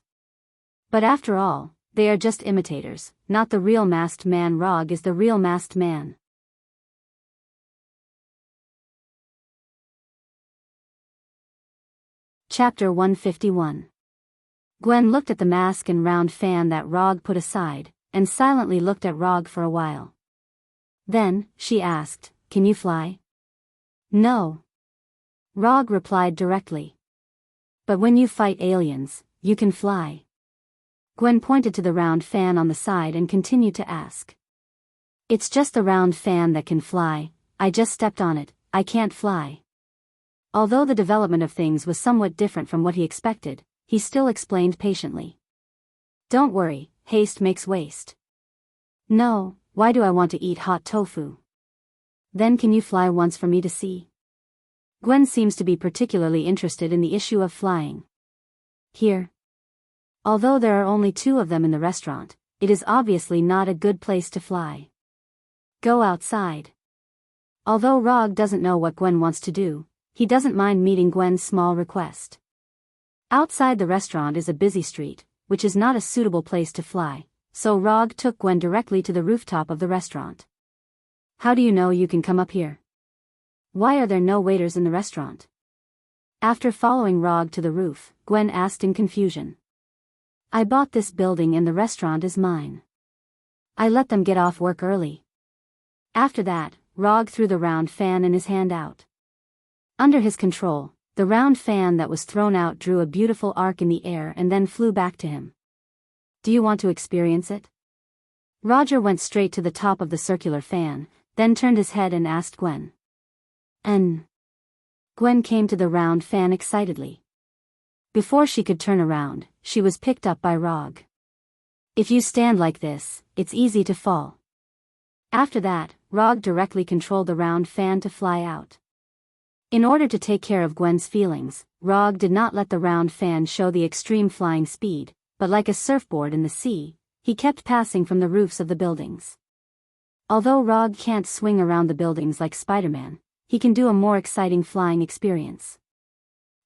But after all, they are just imitators, not the real Masked Man. Rog is the real Masked Man. Chapter 151. Gwen looked at the mask and round fan that Rog put aside, and silently looked at Rog for a while. Then, she asked, can you fly? No. Rog replied directly. But when you fight aliens, you can fly. Gwen pointed to the round fan on the side and continued to ask. It's just the round fan that can fly, I just stepped on it, I can't fly. Although the development of things was somewhat different from what he expected, he still explained patiently. Don't worry, haste makes waste. No, why do I want to eat hot tofu? Then can you fly once for me to see? Gwen seems to be particularly interested in the issue of flying. Here. Although there are only 2 of them in the restaurant, it is obviously not a good place to fly. Go outside. Although Rog doesn't know what Gwen wants to do, he doesn't mind meeting Gwen's small request. Outside the restaurant is a busy street, which is not a suitable place to fly, so Rog took Gwen directly to the rooftop of the restaurant. How do you know you can come up here? Why are there no waiters in the restaurant? After following Rog to the roof, Gwen asked in confusion. I bought this building and the restaurant is mine. I let them get off work early. After that, Rog threw the round fan in his hand out. Under his control, the round fan that was thrown out drew a beautiful arc in the air and then flew back to him. Do you want to experience it? Roger went straight to the top of the circular fan, then turned his head and asked Gwen. Gwen came to the round fan excitedly. Before she could turn around, she was picked up by Rog. If you stand like this, it's easy to fall. After that, Rog directly controlled the round fan to fly out. In order to take care of Gwen's feelings, Rog did not let the round fan show the extreme flying speed, but like a surfboard in the sea, he kept passing from the roofs of the buildings. Although Rog can't swing around the buildings like Spider-Man, he can do a more exciting flying experience.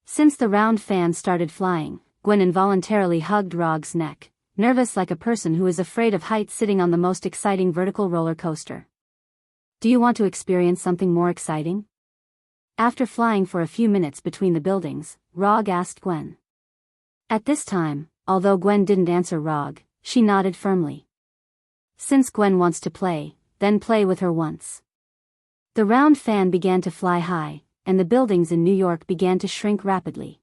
Since the round fan started flying, Gwen involuntarily hugged Rog's neck, nervous like a person who is afraid of heights sitting on the most exciting vertical roller coaster. Do you want to experience something more exciting? After flying for a few minutes between the buildings, Rog asked Gwen. At this time, although Gwen didn't answer Rog, she nodded firmly. Since Gwen wants to play, then play with her once. The round fan began to fly high, and the buildings in New York began to shrink rapidly.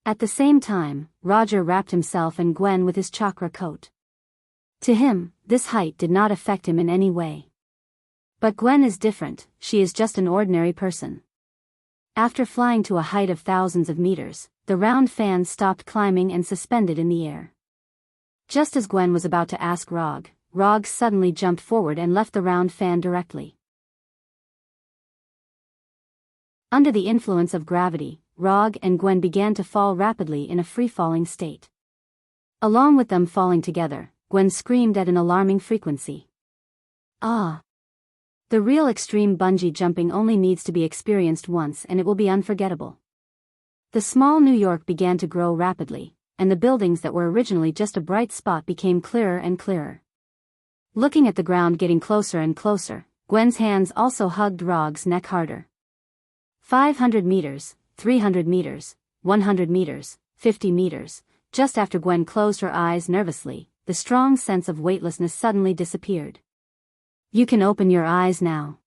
At the same time, Roger wrapped himself and Gwen with his chakra coat. To him, this height did not affect him in any way. But Gwen is different, she is just an ordinary person. After flying to a height of thousands of meters, the round fan stopped climbing and suspended in the air. Just as Gwen was about to ask Rog, Rog suddenly jumped forward and left the round fan directly. Under the influence of gravity, Rog and Gwen began to fall rapidly in a free-falling state. Along with them falling together, Gwen screamed at an alarming frequency. Ah! The real extreme bungee jumping only needs to be experienced once and it will be unforgettable. The small New York began to grow rapidly, and the buildings that were originally just a bright spot became clearer and clearer. Looking at the ground getting closer and closer, Gwen's hands also hugged Rog's neck harder. 500 meters, 300 meters, 100 meters, 50 meters, just after Gwen closed her eyes nervously, the strong sense of weightlessness suddenly disappeared. You can open your eyes now.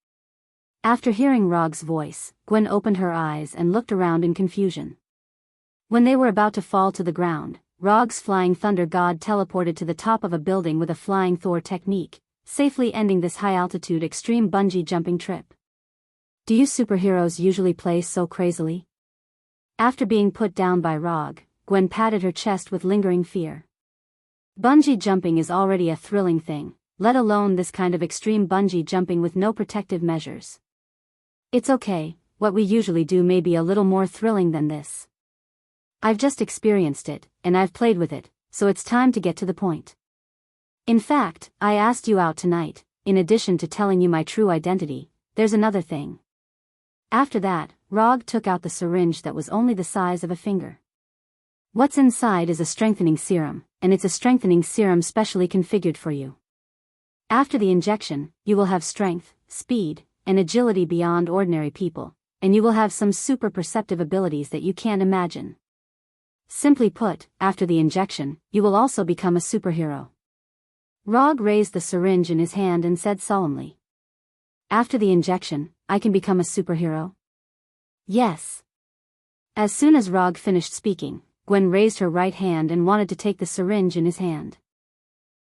After hearing Rog's voice, Gwen opened her eyes and looked around in confusion. When they were about to fall to the ground, Rog's flying thunder god teleported to the top of a building with a flying Thor technique, safely ending this high-altitude extreme bungee jumping trip. Do you superheroes usually play so crazily? After being put down by Rog, Gwen patted her chest with lingering fear. Bungee jumping is already a thrilling thing, let alone this kind of extreme bungee jumping with no protective measures. It's okay, what we usually do may be a little more thrilling than this. I've just experienced it, and I've played with it, so it's time to get to the point. In fact, I asked you out tonight, in addition to telling you my true identity, there's another thing. After that, Rog took out the syringe that was only the size of a finger. What's inside is a strengthening serum, and it's a strengthening serum specially configured for you. After the injection, you will have strength, speed, and agility beyond ordinary people, and you will have some super perceptive abilities that you can't imagine. Simply put, after the injection, you will also become a superhero. Rog raised the syringe in his hand and said solemnly. After the injection, I can become a superhero? Yes. As soon as Rog finished speaking, Gwen raised her right hand and wanted to take the syringe in his hand.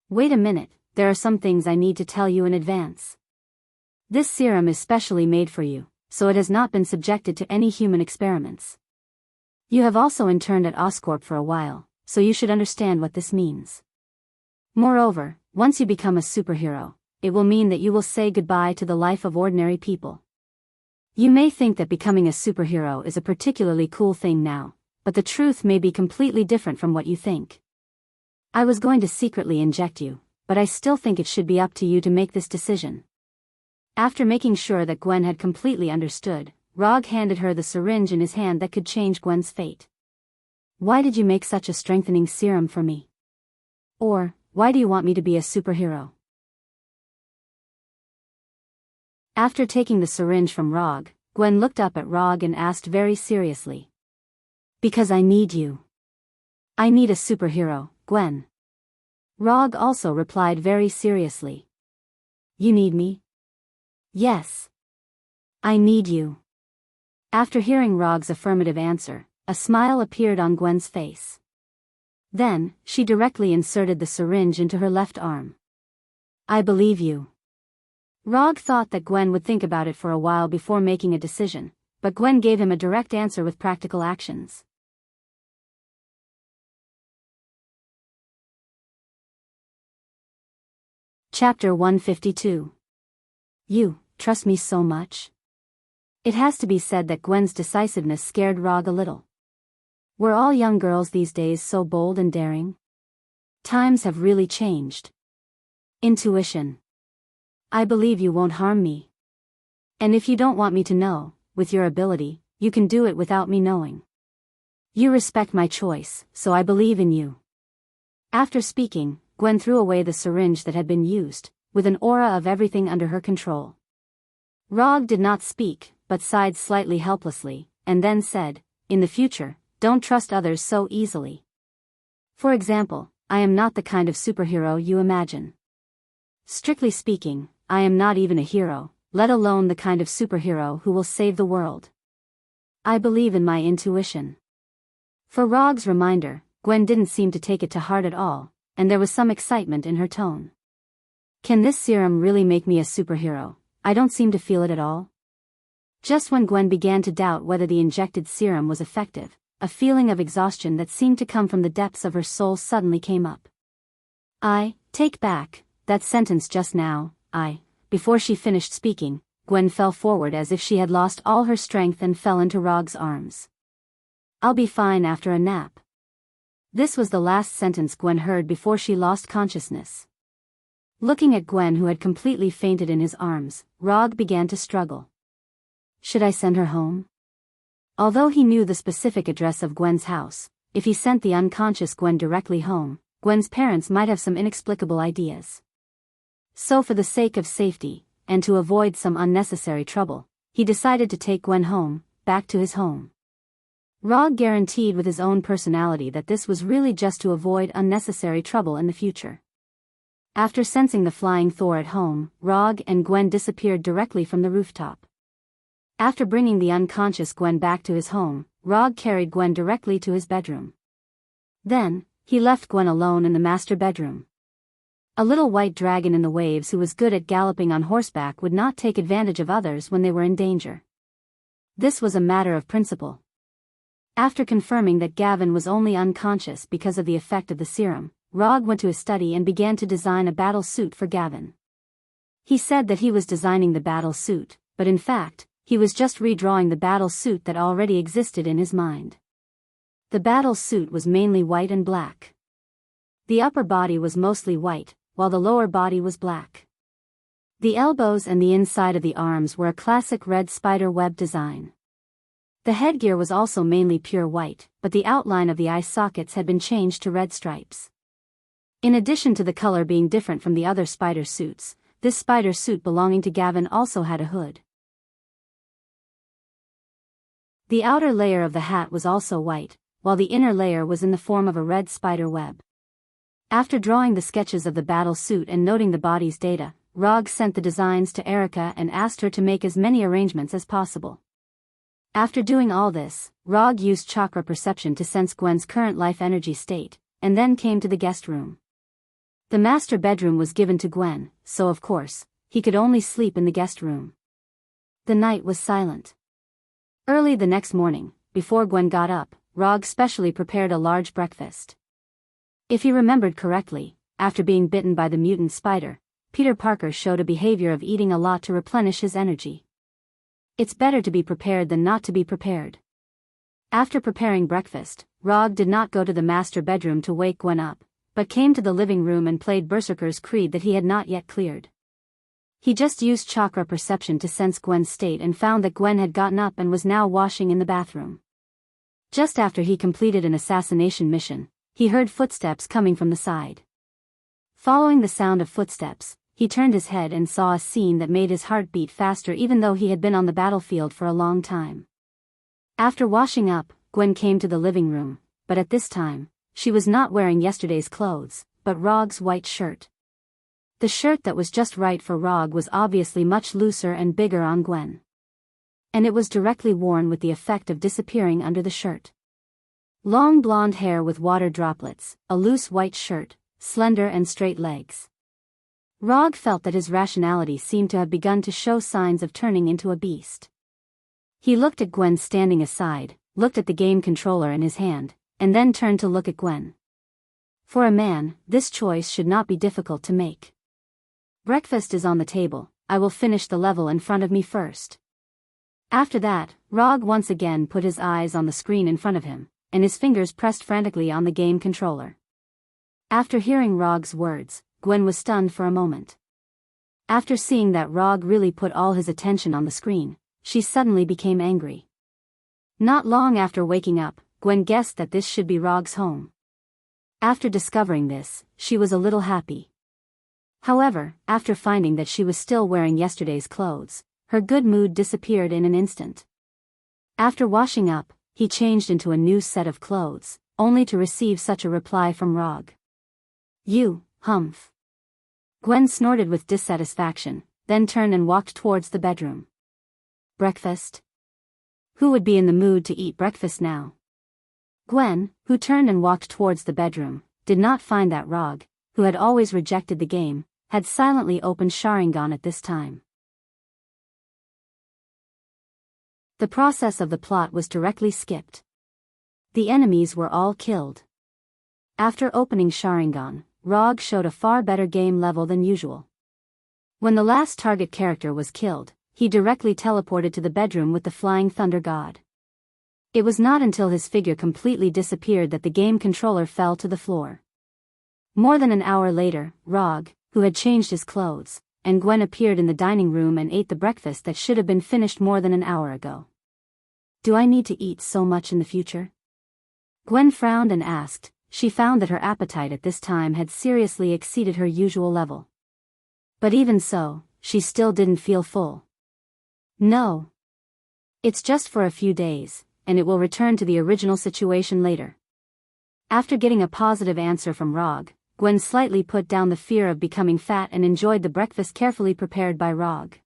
Wait a minute, there are some things I need to tell you in advance. This serum is specially made for you, so it has not been subjected to any human experiments. You have also interned at Oscorp for a while, so you should understand what this means. Moreover, once you become a superhero, it will mean that you will say goodbye to the life of ordinary people. You may think that becoming a superhero is a particularly cool thing now, but the truth may be completely different from what you think. I was going to secretly inject you, but I still think it should be up to you to make this decision. After making sure that Gwen had completely understood, Rog handed her the syringe in his hand that could change Gwen's fate. Why did you make such a strengthening serum for me? Or, why do you want me to be a superhero? After taking the syringe from Rog, Gwen looked up at Rog and asked very seriously. Because I need you. I need a superhero, Gwen. Rog also replied very seriously. You need me? Yes. I need you. After hearing Rog's affirmative answer, a smile appeared on Gwen's face. Then, she directly inserted the syringe into her left arm. I believe you. Rog thought that Gwen would think about it for a while before making a decision, but Gwen gave him a direct answer with practical actions. Chapter 152. You trust me so much? It has to be said that Gwen's decisiveness scared Rog a little. Were all young girls these days so bold and daring? Times have really changed. Intuition. I believe you won't harm me. And if you don't want me to know, with your ability, you can do it without me knowing. You respect my choice, so I believe in you. After speaking, Gwen threw away the syringe that had been used, with an aura of everything under her control. Rog did not speak, but sighed slightly helplessly, and then said, in the future, don't trust others so easily. For example, I am not the kind of superhero you imagine. Strictly speaking, I am not even a hero, let alone the kind of superhero who will save the world. I believe in my intuition. For Rog's reminder, Gwen didn't seem to take it to heart at all, and there was some excitement in her tone. Can this serum really make me a superhero? I don't seem to feel it at all. Just when Gwen began to doubt whether the injected serum was effective, a feeling of exhaustion that seemed to come from the depths of her soul suddenly came up. Take back that sentence just now. Before she finished speaking, Gwen fell forward as if she had lost all her strength and fell into Rog's arms. I'll be fine after a nap. This was the last sentence Gwen heard before she lost consciousness. Looking at Gwen, who had completely fainted in his arms, Rog began to struggle. Should I send her home? Although he knew the specific address of Gwen's house, if he sent the unconscious Gwen directly home, Gwen's parents might have some inexplicable ideas. So for the sake of safety, and to avoid some unnecessary trouble, he decided to take Gwen home, back to his home. Rog guaranteed with his own personality that this was really just to avoid unnecessary trouble in the future. After sensing the flying Thor at home, Rog and Gwen disappeared directly from the rooftop. After bringing the unconscious Gwen back to his home, Rog carried Gwen directly to his bedroom. Then, he left Gwen alone in the master bedroom. A little white dragon in the waves who was good at galloping on horseback would not take advantage of others when they were in danger. This was a matter of principle. After confirming that Gavin was only unconscious because of the effect of the serum, Rog went to his study and began to design a battle suit for Gavin. He said that he was designing the battle suit, but in fact, he was just redrawing the battle suit that already existed in his mind. The battle suit was mainly white and black. The upper body was mostly white, while the lower body was black. The elbows and the inside of the arms were a classic red spider web design. The headgear was also mainly pure white, but the outline of the eye sockets had been changed to red stripes. In addition to the color being different from the other spider suits, this spider suit belonging to Gavin also had a hood. The outer layer of the hat was also white, while the inner layer was in the form of a red spider web. After drawing the sketches of the battle suit and noting the body's data, Rog sent the designs to Erica and asked her to make as many arrangements as possible. After doing all this, Rog used chakra perception to sense Gwen's current life energy state, and then came to the guest room. The master bedroom was given to Gwen, so of course, he could only sleep in the guest room. The night was silent. Early the next morning, before Gwen got up, Rog specially prepared a large breakfast. If he remembered correctly, after being bitten by the mutant spider, Peter Parker showed a behavior of eating a lot to replenish his energy. It's better to be prepared than not to be prepared. After preparing breakfast, Rog did not go to the master bedroom to wake Gwen up, but came to the living room and played Berserker's Creed that he had not yet cleared. He just used chakra perception to sense Gwen's state and found that Gwen had gotten up and was now washing in the bathroom. Just after he completed an assassination mission, he heard footsteps coming from the side. Following the sound of footsteps, he turned his head and saw a scene that made his heart beat faster even though he had been on the battlefield for a long time. After washing up, Gwen came to the living room, but at this time, she was not wearing yesterday's clothes, but Rog's white shirt. The shirt that was just right for Rog was obviously much looser and bigger on Gwen. And it was directly worn with the effect of disappearing under the shirt. Long blonde hair with water droplets, a loose white shirt, slender and straight legs. Rog felt that his rationality seemed to have begun to show signs of turning into a beast. He looked at Gwen standing aside, looked at the game controller in his hand, and then turned to look at Gwen. For a man, this choice should not be difficult to make. Breakfast is on the table, I will finish the level in front of me first. After that, Rog once again put his eyes on the screen in front of him, and his fingers pressed frantically on the game controller. After hearing Rog's words, Gwen was stunned for a moment. After seeing that Rog really put all his attention on the screen, she suddenly became angry. Not long after waking up, Gwen guessed that this should be Rog's home. After discovering this, she was a little happy. However, after finding that she was still wearing yesterday's clothes, her good mood disappeared in an instant. After washing up, he changed into a new set of clothes, only to receive such a reply from Rog. "You, humph." Gwen snorted with dissatisfaction, then turned and walked towards the bedroom. Breakfast? Who would be in the mood to eat breakfast now? Gwen, who turned and walked towards the bedroom, did not find that Rog, who had always rejected the game, had silently opened Sharingan at this time. The process of the plot was directly skipped. The enemies were all killed. After opening Sharingan, Rog showed a far better game level than usual. When the last target character was killed, he directly teleported to the bedroom with the Flying Thunder God. It was not until his figure completely disappeared that the game controller fell to the floor. More than an hour later, Rog, who had changed his clothes, and Gwen appeared in the dining room and ate the breakfast that should have been finished more than an hour ago. "Do I need to eat so much in the future?" Gwen frowned and asked. She found that her appetite at this time had seriously exceeded her usual level. But even so, she still didn't feel full. "No. It's just for a few days, and it will return to the original situation later." After getting a positive answer from Rog, Gwen slightly put down the fear of becoming fat and enjoyed the breakfast carefully prepared by Rog.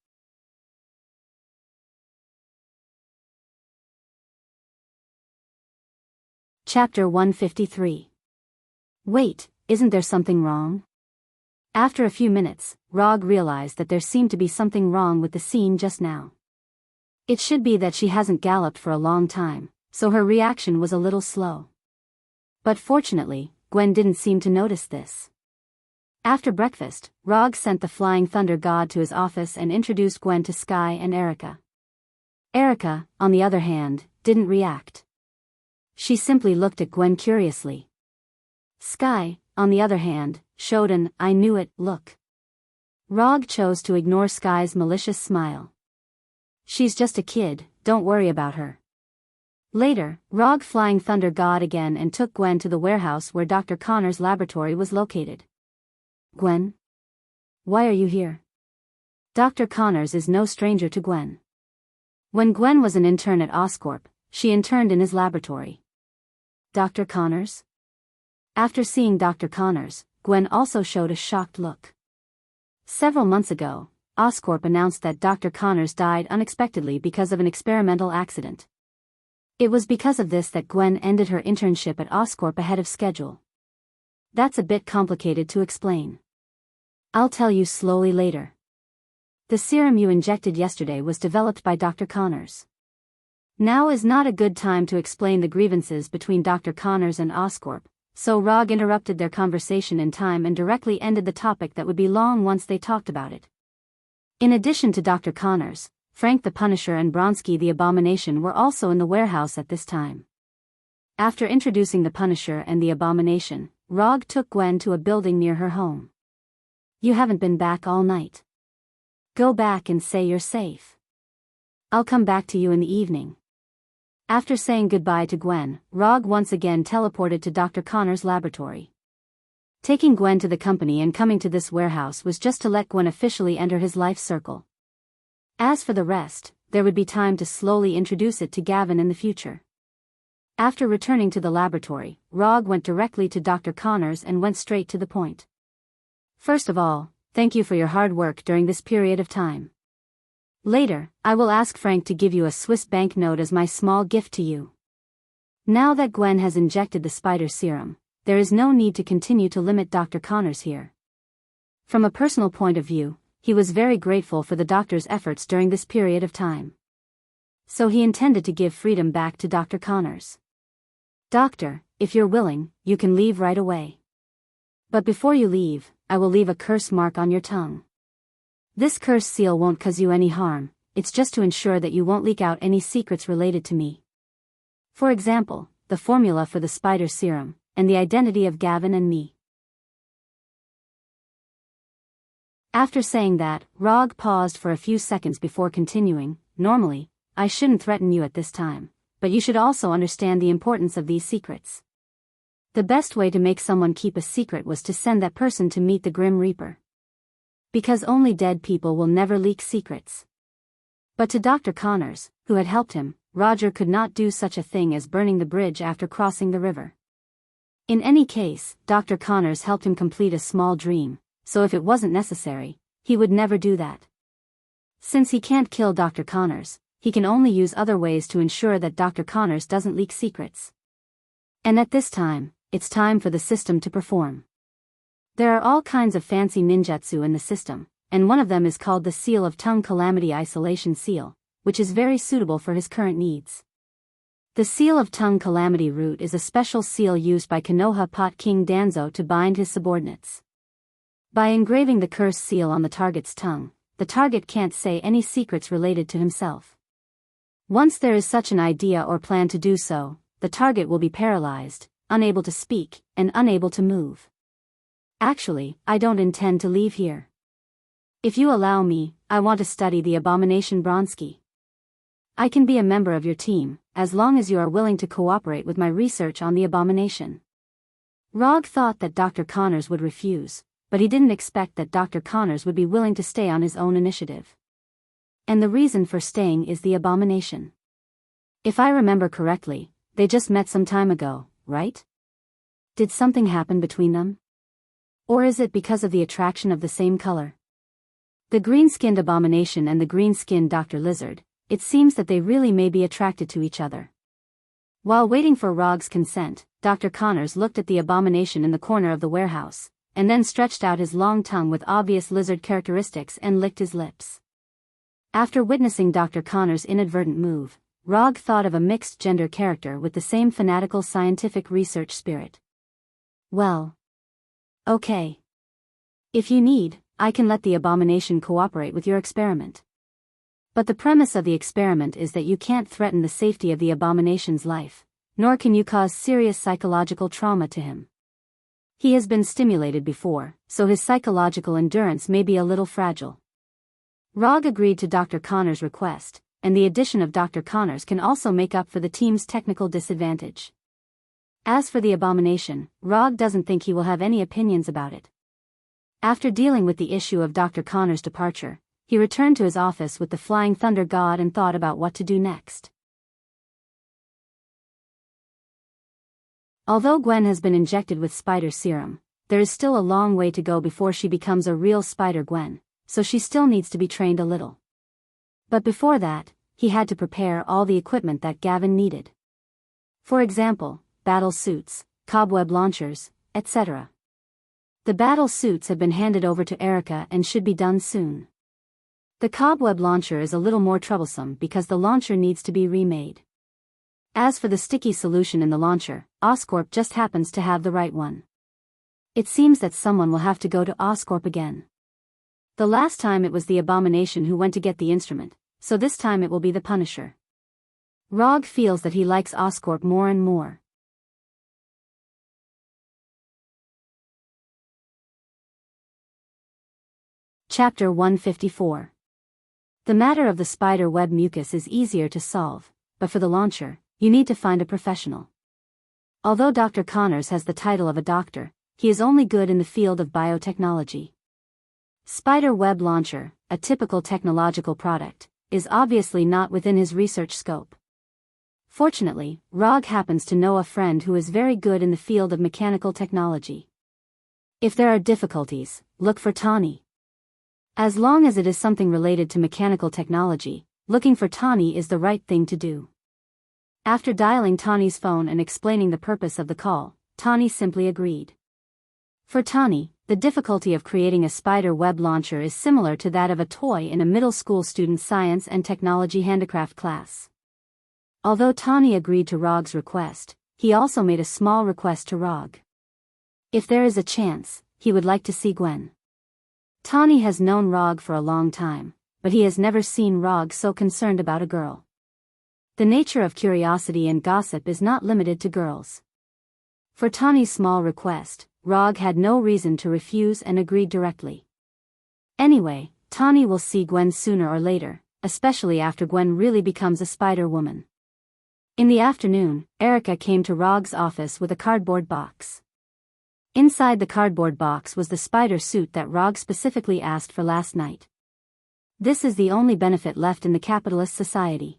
Chapter 153. Wait, isn't there something wrong? After a few minutes, Rog realized that there seemed to be something wrong with the scene just now. It should be that she hasn't galloped for a long time, so her reaction was a little slow. But fortunately, Gwen didn't seem to notice this. After breakfast, Rog sent the Flying Thunder God to his office and introduced Gwen to Sky and Erica. Erica, on the other hand, didn't react. She simply looked at Gwen curiously. Sky, on the other hand, showed an "I knew it" look. Rog chose to ignore Sky's malicious smile. "She's just a kid, don't worry about her." Later, Rog Flying Thunder God again and took Gwen to the warehouse where Dr. Connor's laboratory was located. "Gwen? Why are you here?" Dr. Connors is no stranger to Gwen. When Gwen was an intern at Oscorp, she interned in his laboratory. Dr. Connors? After seeing Dr. Connors, Gwen also showed a shocked look. Several months ago, Oscorp announced that Dr. Connors died unexpectedly because of an experimental accident. It was because of this that Gwen ended her internship at Oscorp ahead of schedule. That's a bit complicated to explain. I'll tell you slowly later. The serum you injected yesterday was developed by Dr. Connors. Now is not a good time to explain the grievances between Dr. Connors and Oscorp, so Rog interrupted their conversation in time and directly ended the topic that would be long once they talked about it. In addition to Dr. Connors, Frank the Punisher and Bronsky the Abomination were also in the warehouse at this time. After introducing the Punisher and the Abomination, Rog took Gwen to a building near her home. "You haven't been back all night. Go back and say you're safe. I'll come back to you in the evening." After saying goodbye to Gwen, Rog once again teleported to Dr. Connor's laboratory. Taking Gwen to the company and coming to this warehouse was just to let Gwen officially enter his life circle. As for the rest, there would be time to slowly introduce it to Gavin in the future. After returning to the laboratory, Rog went directly to Dr. Connors and went straight to the point. First of all, thank you for your hard work during this period of time. Later, I will ask Frank to give you a Swiss banknote as my small gift to you. Now that Gwen has injected the spider serum, there is no need to continue to limit Dr. Connors here. From a personal point of view, he was very grateful for the doctor's efforts during this period of time. So he intended to give freedom back to Dr. Connors. Doctor, if you're willing, you can leave right away. But before you leave, I will leave a curse mark on your tongue. This curse seal won't cause you any harm, it's just to ensure that you won't leak out any secrets related to me. For example, the formula for the spider serum, and the identity of Gavin and me. After saying that, Rog paused for a few seconds before continuing. Normally, I shouldn't threaten you at this time, but you should also understand the importance of these secrets. The best way to make someone keep a secret was to send that person to meet the Grim Reaper. Because only dead people will never leak secrets. But to Dr. Connors, who had helped him, Roger could not do such a thing as burning the bridge after crossing the river. In any case, Dr. Connors helped him complete a small dream, so if it wasn't necessary, he would never do that. Since he can't kill Dr. Connors, he can only use other ways to ensure that Dr. Connors doesn't leak secrets. And at this time, it's time for the system to perform. There are all kinds of fancy ninjutsu in the system, and one of them is called the Seal of Tongue Calamity Isolation Seal, which is very suitable for his current needs. The Seal of Tongue Calamity Root is a special seal used by Konoha Pot King Danzo to bind his subordinates. By engraving the curse seal on the target's tongue, the target can't say any secrets related to himself. Once there is such an idea or plan to do so, the target will be paralyzed, unable to speak, and unable to move. Actually, I don't intend to leave here. If you allow me, I want to study the abomination Bronsky. I can be a member of your team, as long as you are willing to cooperate with my research on the abomination. Rog thought that Dr. Connors would refuse, but he didn't expect that Dr. Connors would be willing to stay on his own initiative. And the reason for staying is the abomination. If I remember correctly, they just met some time ago, right? Did something happen between them? Or is it because of the attraction of the same color? The green-skinned abomination and the green-skinned Dr. Lizard, it seems that they really may be attracted to each other. While waiting for Rog's consent, Dr. Connors looked at the abomination in the corner of the warehouse, and then stretched out his long tongue with obvious lizard characteristics and licked his lips. After witnessing Dr. Connors' inadvertent move, Rog thought of a mixed-gender character with the same fanatical scientific research spirit. Well. Okay. If you need, I can let the abomination cooperate with your experiment. But the premise of the experiment is that you can't threaten the safety of the abomination's life, nor can you cause serious psychological trauma to him. He has been stimulated before, so his psychological endurance may be a little fragile. Rog agreed to Dr. Connors' request, and the addition of Dr. Connors can also make up for the team's technical disadvantage. As for the abomination, Rog doesn't think he will have any opinions about it. After dealing with the issue of Dr. Connors' departure, he returned to his office with the Flying Thunder God and thought about what to do next. Although Gwen has been injected with spider serum, there is still a long way to go before she becomes a real Spider-Gwen, so she still needs to be trained a little. But before that, he had to prepare all the equipment that Gavin needed. For example, battle suits, cobweb launchers, etc. The battle suits have been handed over to Erica and should be done soon. The cobweb launcher is a little more troublesome because the launcher needs to be remade. As for the sticky solution in the launcher, Oscorp just happens to have the right one. It seems that someone will have to go to Oscorp again. The last time it was the abomination who went to get the instrument, so this time it will be the Punisher. Rog feels that he likes Oscorp more and more. Chapter 154. The matter of the spider web mucus is easier to solve, but for the launcher, you need to find a professional. Although Dr. Connors has the title of a doctor, he is only good in the field of biotechnology. Spider web launcher, a typical technological product, is obviously not within his research scope. Fortunately, Rog happens to know a friend who is very good in the field of mechanical technology. If there are difficulties, look for Tawny. As long as it is something related to mechanical technology, looking for Tawny is the right thing to do. After dialing Tawny's phone and explaining the purpose of the call, Tawny simply agreed. For Tawny, the difficulty of creating a spider web launcher is similar to that of a toy in a middle school student's science and technology handicraft class. Although Tawny agreed to Rog's request, he also made a small request to Rog. If there is a chance, he would like to see Gwen. Tawny has known Rog for a long time, but he has never seen Rog so concerned about a girl. The nature of curiosity and gossip is not limited to girls. For Tawny's small request, Rog had no reason to refuse and agreed directly. Anyway, Tawny will see Gwen sooner or later, especially after Gwen really becomes a spider woman. In the afternoon, Erica came to Rog's office with a cardboard box. Inside the cardboard box was the spider suit that Rog specifically asked for last night. This is the only benefit left in the capitalist society.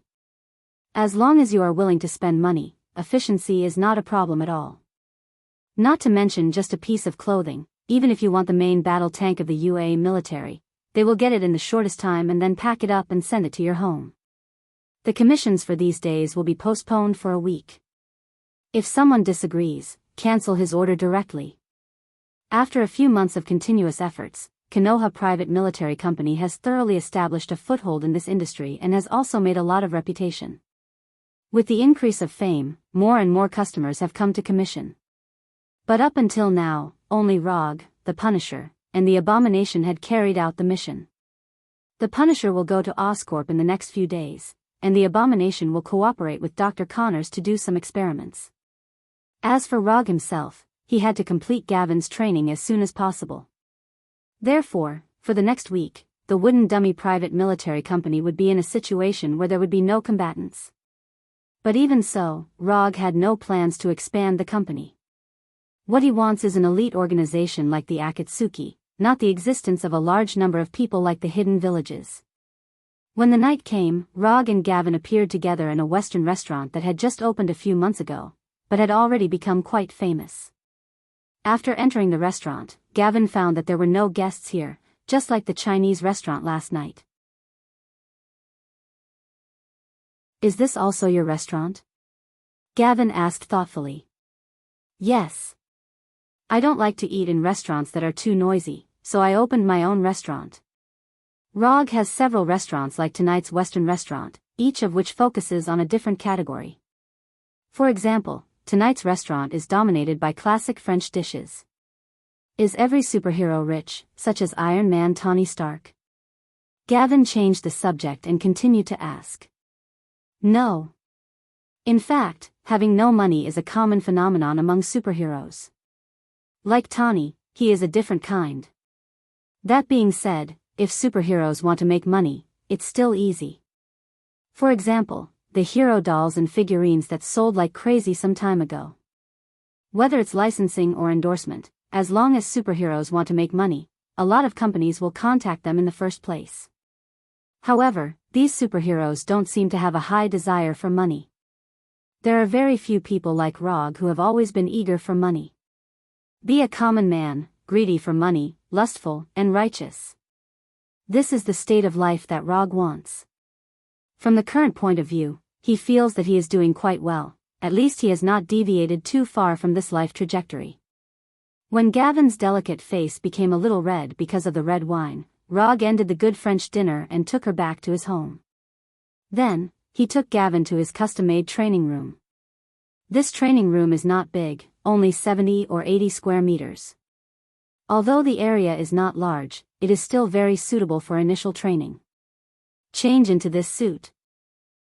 As long as you are willing to spend money, efficiency is not a problem at all. Not to mention just a piece of clothing, even if you want the main battle tank of the UA military, they will get it in the shortest time and then pack it up and send it to your home. The commissions for these days will be postponed for a week. If someone disagrees, cancel his order directly. After a few months of continuous efforts, Konoha Private Military Company has thoroughly established a foothold in this industry and has also made a lot of reputation. With the increase of fame, more and more customers have come to commission. But up until now, only Rog, the Punisher, and the Abomination had carried out the mission. The Punisher will go to Oscorp in the next few days, and the Abomination will cooperate with Dr. Connors to do some experiments. As for Rog himself, he had to complete Gavin's training as soon as possible. Therefore, for the next week, the Wooden Dummy Private Military Company would be in a situation where there would be no combatants. But even so, Rog had no plans to expand the company. What he wants is an elite organization like the Akatsuki, not the existence of a large number of people like the hidden villages. When the night came, Rog and Gavin appeared together in a Western restaurant that had just opened a few months ago, but had already become quite famous. After entering the restaurant, Gavin found that there were no guests here, just like the Chinese restaurant last night. "Is this also your restaurant?" Gavin asked thoughtfully. "Yes. I don't like to eat in restaurants that are too noisy, so I opened my own restaurant." Rog has several restaurants like tonight's Western restaurant, each of which focuses on a different category. For example, tonight's restaurant is dominated by classic French dishes. Is every superhero rich, such as Iron Man Tony Stark? Gavin changed the subject and continued to ask. No. In fact, having no money is a common phenomenon among superheroes. Like Tawny, he is a different kind. That being said, if superheroes want to make money, it's still easy. For example, the hero dolls and figurines that sold like crazy some time ago. Whether it's licensing or endorsement, as long as superheroes want to make money, a lot of companies will contact them in the first place. However, these superheroes don't seem to have a high desire for money. There are very few people like Rog who have always been eager for money. Be a common man, greedy for money, lustful, and righteous. This is the state of life that Rog wants. From the current point of view, he feels that he is doing quite well, at least he has not deviated too far from this life trajectory. When Gavin's delicate face became a little red because of the red wine, Rog ended the good French dinner and took her back to his home. Then, he took Gavin to his custom-made training room. This training room is not big, only 70 or 80 square meters. Although the area is not large, it is still very suitable for initial training. Change into this suit.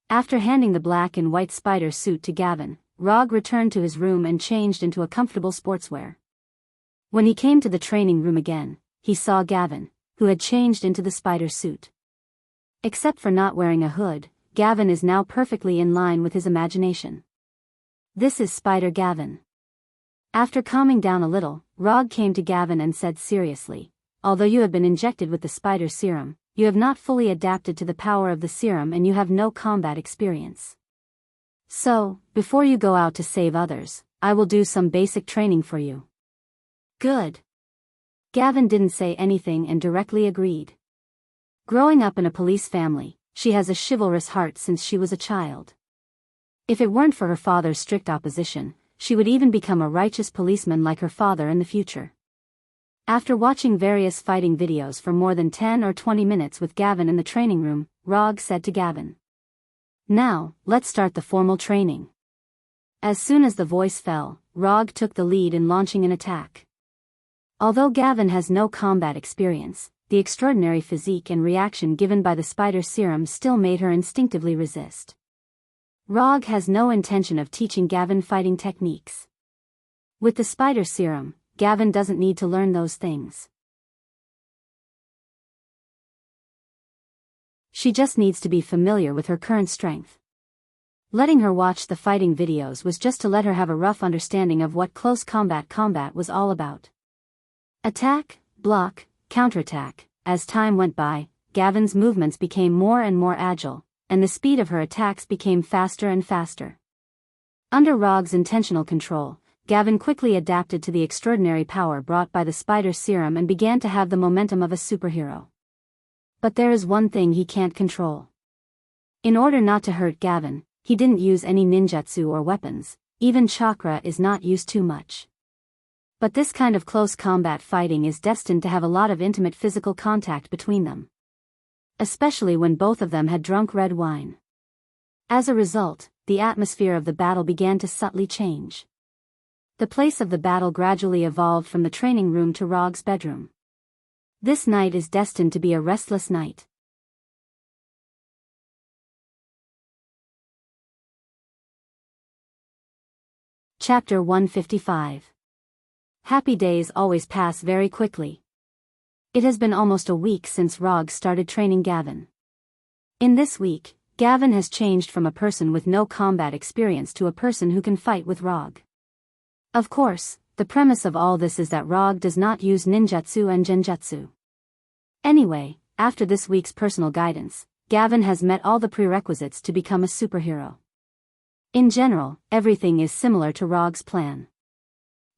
After handing the black and white spider suit to Gavin, Rog returned to his room and changed into a comfortable sportswear. When he came to the training room again, he saw Gavin, who had changed into the spider suit. Except for not wearing a hood, Gavin is now perfectly in line with his imagination. This is Spider Gavin. After calming down a little, Rog came to Gavin and said seriously, "Although you have been injected with the spider serum, you have not fully adapted to the power of the serum and you have no combat experience. So, before you go out to save others, I will do some basic training for you. Good. Gavin didn't say anything and directly agreed. Growing up in a police family, she has a chivalrous heart since she was a child. If it weren't for her father's strict opposition, she would even become a righteous policeman like her father in the future. After watching various fighting videos for more than 10 or 20 minutes with Gavin in the training room, Rog said to Gavin, "Now, let's start the formal training." As soon as the voice fell, Rog took the lead in launching an attack. Although Gavin has no combat experience, the extraordinary physique and reaction given by the spider serum still made her instinctively resist. Rog has no intention of teaching Gavin fighting techniques. With the spider serum, Gavin doesn't need to learn those things. She just needs to be familiar with her current strength. Letting her watch the fighting videos was just to let her have a rough understanding of what close combat was all about. Attack, block, counterattack. As time went by, Gavin's movements became more and more agile, and the speed of her attacks became faster and faster. Under Rog's intentional control, Gavin quickly adapted to the extraordinary power brought by the spider serum and began to have the momentum of a superhero. But there is one thing he can't control. In order not to hurt Gavin, he didn't use any ninjutsu or weapons, even chakra is not used too much. But this kind of close combat fighting is destined to have a lot of intimate physical contact between them. Especially when both of them had drunk red wine. As a result, the atmosphere of the battle began to subtly change. The place of the battle gradually evolved from the training room to Rog's bedroom. This night is destined to be a restless night. Chapter 155. Happy days always pass very quickly. It has been almost a week since Rog started training Gavin. In this week, Gavin has changed from a person with no combat experience to a person who can fight with Rog. Of course, the premise of all this is that Rog does not use ninjutsu and genjutsu. Anyway, after this week's personal guidance, Gavin has met all the prerequisites to become a superhero. In general, everything is similar to Rog's plan.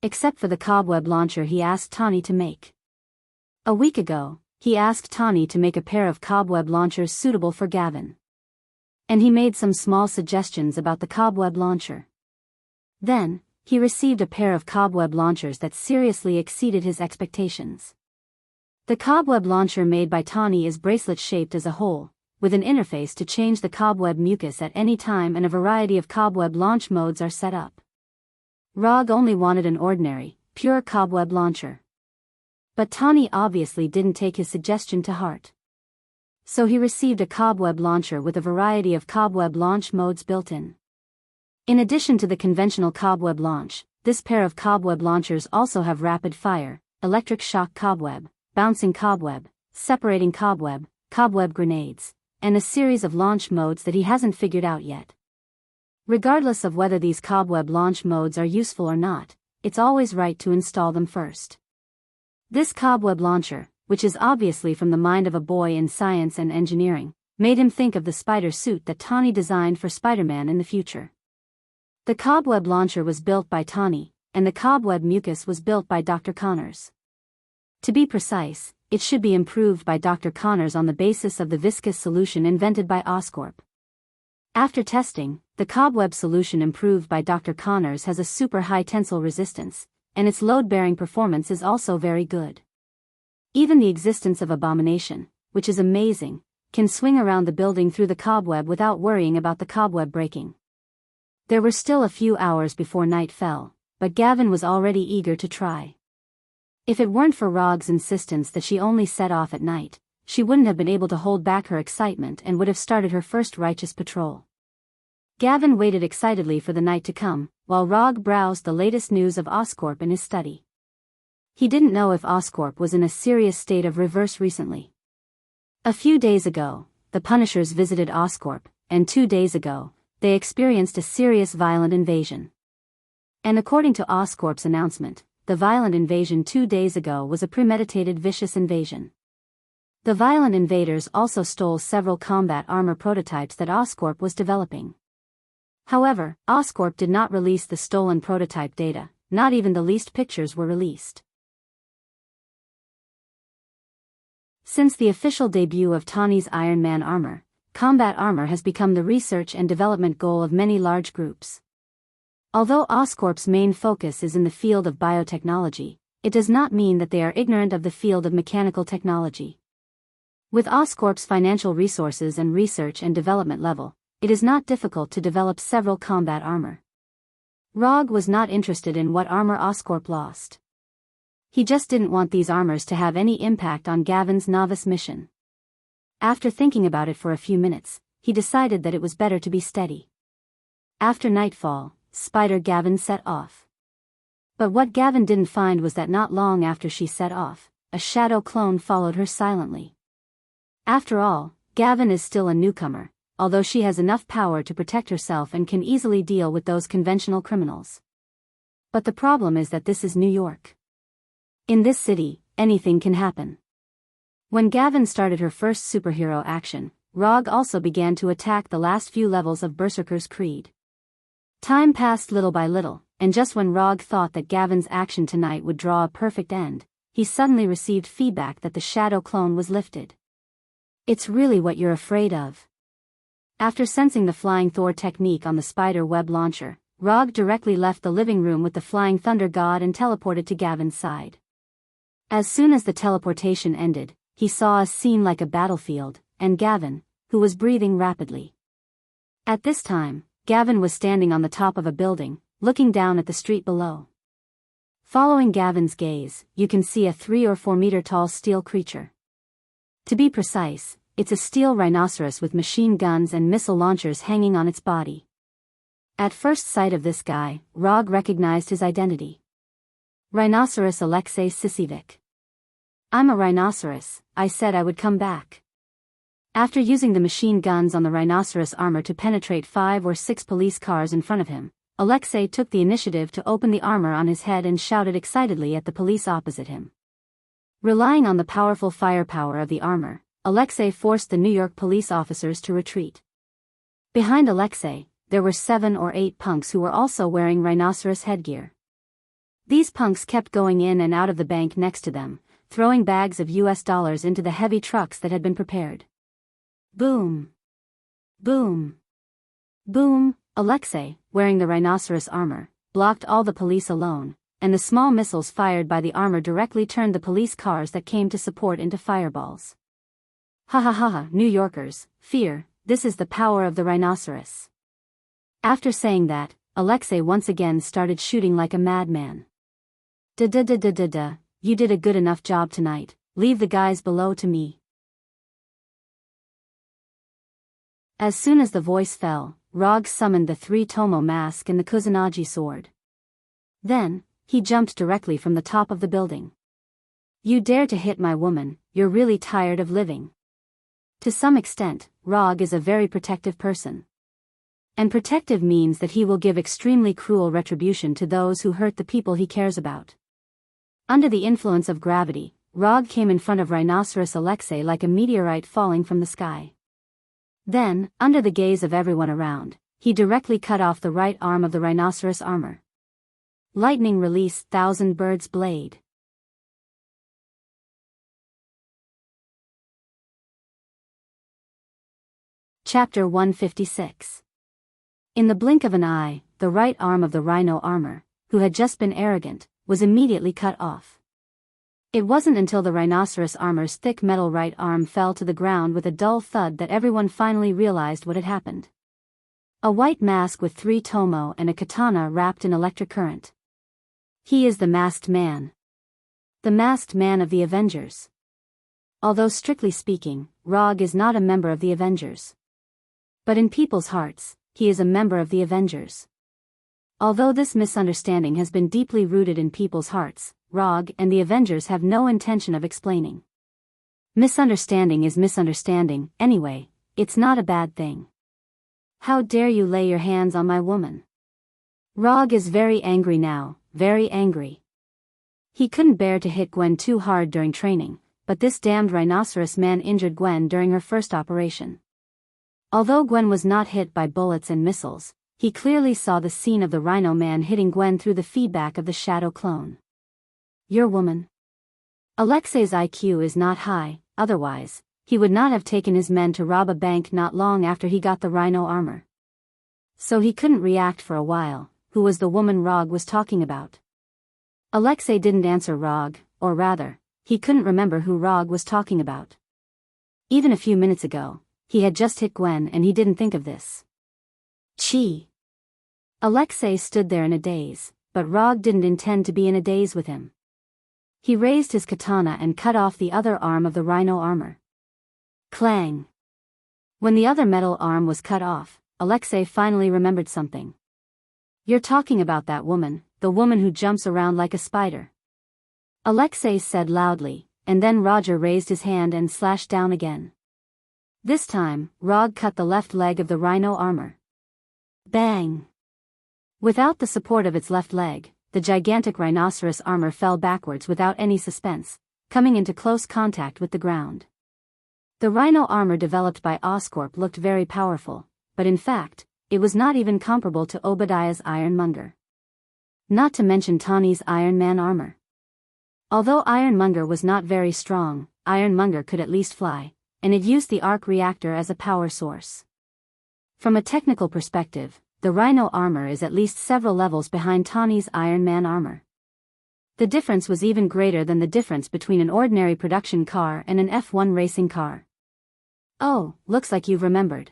Except for the cobweb launcher he asked Tawny to make. A week ago, he asked Tawny to make a pair of cobweb launchers suitable for Gavin. And he made some small suggestions about the cobweb launcher. Then, he received a pair of cobweb launchers that seriously exceeded his expectations. The cobweb launcher made by Tawny is bracelet-shaped as a hole, with an interface to change the cobweb mucus at any time, and a variety of cobweb launch modes are set up. Rog only wanted an ordinary, pure cobweb launcher. But Tawny obviously didn't take his suggestion to heart. So he received a cobweb launcher with a variety of cobweb launch modes built in. In addition to the conventional cobweb launch, this pair of cobweb launchers also have rapid fire, electric shock cobweb, bouncing cobweb, separating cobweb, cobweb grenades, and a series of launch modes that he hasn't figured out yet. Regardless of whether these cobweb launch modes are useful or not, it's always right to install them first. This cobweb launcher, which is obviously from the mind of a boy in science and engineering, made him think of the spider suit that Tawny designed for Spider-Man in the future. The cobweb launcher was built by Tawny, and the cobweb mucus was built by Dr. Connors. To be precise, it should be improved by Dr. Connors on the basis of the viscous solution invented by Oscorp. After testing, the cobweb solution improved by Dr. Connors has a super high tensile resistance, and its load-bearing performance is also very good. Even the existence of Abomination, which is amazing, can swing around the building through the cobweb without worrying about the cobweb breaking. There were still a few hours before night fell, but Gavin was already eager to try. If it weren't for Rog's insistence that she only set off at night, she wouldn't have been able to hold back her excitement and would have started her first righteous patrol. Gavin waited excitedly for the night to come, while Rog browsed the latest news of Oscorp in his study. He didn't know if Oscorp was in a serious state of reverse recently. A few days ago, the Punishers visited Oscorp, and 2 days ago, they experienced a serious violent invasion. And according to Oscorp's announcement, the violent invasion 2 days ago was a premeditated vicious invasion. The violent invaders also stole several combat armor prototypes that Oscorp was developing. However, Oscorp did not release the stolen prototype data, not even the least pictures were released. Since the official debut of Tawny's Iron Man armor, combat armor has become the research and development goal of many large groups. Although Oscorp's main focus is in the field of biotechnology, it does not mean that they are ignorant of the field of mechanical technology. With Oscorp's financial resources and research and development level, it is not difficult to develop several combat armor. ROG was not interested in what armor Oscorp lost. He just didn't want these armors to have any impact on Gavin's novice mission. After thinking about it for a few minutes, he decided that it was better to be steady. After nightfall, Spider Gavin set off. But what Gavin didn't find was that not long after she set off, a shadow clone followed her silently. After all, Gavin is still a newcomer, although she has enough power to protect herself and can easily deal with those conventional criminals. But the problem is that this is New York. In this city, anything can happen. When Gavin started her first superhero action, ROG also began to attack the last few levels of Berserker's Creed. Time passed little by little, and just when ROG thought that Gavin's action tonight would draw a perfect end, he suddenly received feedback that the shadow clone was lifted. It's really what you're afraid of. After sensing the Flying Thor technique on the spider web launcher, ROG directly left the living room with the Flying Thunder God and teleported to Gavin's side. As soon as the teleportation ended, he saw a scene like a battlefield, and Gavin, who was breathing rapidly. At this time, Gavin was standing on the top of a building, looking down at the street below. Following Gavin's gaze, you can see a 3 or 4 meter tall steel creature. To be precise, it's a steel rhinoceros with machine guns and missile launchers hanging on its body. At first sight of this guy, ROG recognized his identity. Rhinoceros Alexei Sisevich. I'm a rhinoceros, I said I would come back. After using the machine guns on the rhinoceros armor to penetrate 5 or 6 police cars in front of him, Alexei took the initiative to open the armor on his head and shouted excitedly at the police opposite him. Relying on the powerful firepower of the armor, Alexei forced the New York police officers to retreat. Behind Alexei, there were 7 or 8 punks who were also wearing rhinoceros headgear. These punks kept going in and out of the bank next to them, throwing bags of US dollars into the heavy trucks that had been prepared. Boom! Boom! Boom! Alexei, wearing the rhinoceros armor, blocked all the police alone, and the small missiles fired by the armor directly turned the police cars that came to support into fireballs. Ha ha ha ha, New Yorkers, fear, this is the power of the rhinoceros. After saying that, Alexei once again started shooting like a madman. Da-da-da-da-da-da, you did a good enough job tonight, leave the guys below to me. As soon as the voice fell, ROG summoned the 3-tomo mask and the Kusanagi sword. Then, he jumped directly from the top of the building. You dare to hit my woman, you're really tired of living. To some extent, ROG is a very protective person. And protective means that he will give extremely cruel retribution to those who hurt the people he cares about. Under the influence of gravity, ROG came in front of Rhinoceros Alexei like a meteorite falling from the sky. Then, under the gaze of everyone around, he directly cut off the right arm of the rhinoceros armor. Lightning released Thousand Birds Blade. Chapter 156. In the blink of an eye, the right arm of the rhino armor, who had just been arrogant, was immediately cut off. It wasn't until the rhinoceros armor's thick metal right arm fell to the ground with a dull thud that everyone finally realized what had happened. A white mask with 3 tomo and a katana wrapped in electric current. He is the masked man. The masked man of the Avengers. Although strictly speaking, ROG is not a member of the Avengers. But in people's hearts, he is a member of the Avengers. Although this misunderstanding has been deeply rooted in people's hearts, ROG and the Avengers have no intention of explaining. Misunderstanding is misunderstanding, anyway, it's not a bad thing. How dare you lay your hands on my woman? ROG is very angry now, very angry. He couldn't bear to hit Gwen too hard during training, but this damned rhinoceros man injured Gwen during her first operation. Although Gwen was not hit by bullets and missiles, he clearly saw the scene of the Rhino Man hitting Gwen through the feedback of the shadow clone. Your woman. Alexei's IQ is not high, otherwise, he would not have taken his men to rob a bank not long after he got the Rhino armor. So he couldn't react for a while. Who was the woman Rog was talking about? Alexei didn't answer Rog, or rather, he couldn't remember who Rog was talking about. Even a few minutes ago, he had just hit Gwen and he didn't think of this. Chi. Alexei stood there in a daze, but Rog didn't intend to be in a daze with him. He raised his katana and cut off the other arm of the Rhino armor. Clang. When the other metal arm was cut off, Alexei finally remembered something. You're talking about that woman, the woman who jumps around like a spider. Alexei said loudly, and then Roger raised his hand and slashed down again. This time, Rog cut the left leg of the Rhino armor. Bang! Without the support of its left leg, the gigantic rhinoceros armor fell backwards without any suspense, coming into close contact with the ground. The Rhino armor developed by Oscorp looked very powerful, but in fact, it was not even comparable to Obadiah's Ironmonger. Not to mention Tawny's Iron Man armor. Although Ironmonger was not very strong, Ironmonger could at least fly, and it used the arc reactor as a power source. From a technical perspective, the Rhino armor is at least several levels behind Tawny's Iron Man armor. The difference was even greater than the difference between an ordinary production car and an F1 racing car. Oh, looks like you've remembered.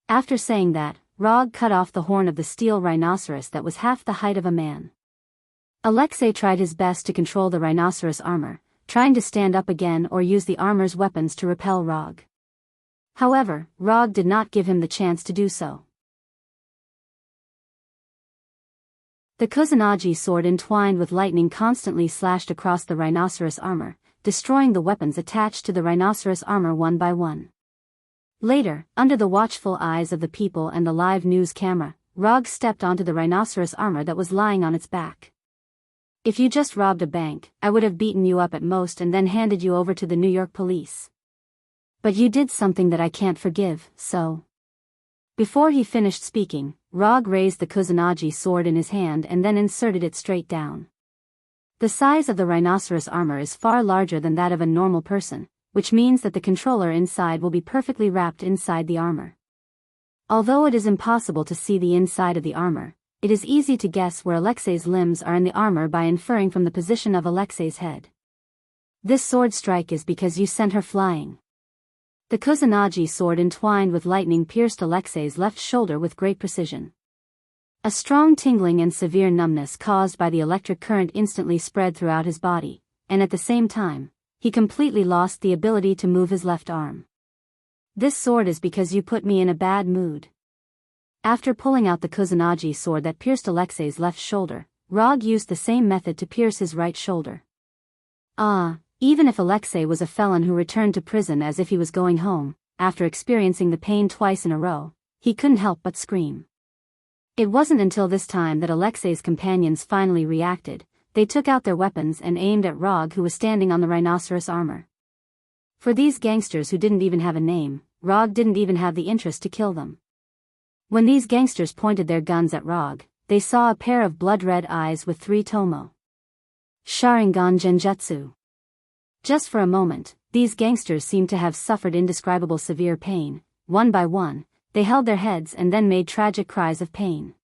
After saying that, Rog cut off the horn of the steel rhinoceros that was half the height of a man. Alexei tried his best to control the rhinoceros armor, trying to stand up again or use the armor's weapons to repel Rog. However, Rog did not give him the chance to do so. The Kusanagi sword entwined with lightning constantly slashed across the rhinoceros armor, destroying the weapons attached to the rhinoceros armor one by one. Later, under the watchful eyes of the people and the live news camera, Rog stepped onto the rhinoceros armor that was lying on its back. If you just robbed a bank, I would have beaten you up at most and then handed you over to the New York police. But you did something that I can't forgive, so... Before he finished speaking, Rog raised the Kusanagi sword in his hand and then inserted it straight down. The size of the rhinoceros armor is far larger than that of a normal person, which means that the controller inside will be perfectly wrapped inside the armor. Although it is impossible to see the inside of the armor, it is easy to guess where Alexei's limbs are in the armor by inferring from the position of Alexei's head. This sword strike is because you sent her flying. The Kusanagi sword entwined with lightning pierced Alexei's left shoulder with great precision. A strong tingling and severe numbness caused by the electric current instantly spread throughout his body, and at the same time, he completely lost the ability to move his left arm. This sword is because you put me in a bad mood. After pulling out the Kusanagi sword that pierced Alexei's left shoulder, Rog used the same method to pierce his right shoulder. Even if Alexei was a felon who returned to prison as if he was going home, after experiencing the pain twice in a row, he couldn't help but scream. It wasn't until this time that Alexei's companions finally reacted. They took out their weapons and aimed at Rog, who was standing on the rhinoceros armor. For these gangsters who didn't even have a name, Rog didn't even have the interest to kill them. When these gangsters pointed their guns at Rog, they saw a pair of blood-red eyes with 3 tomo. Sharingan Genjutsu. Just for a moment, these gangsters seemed to have suffered indescribable severe pain. One by one, they held their heads and then made tragic cries of pain.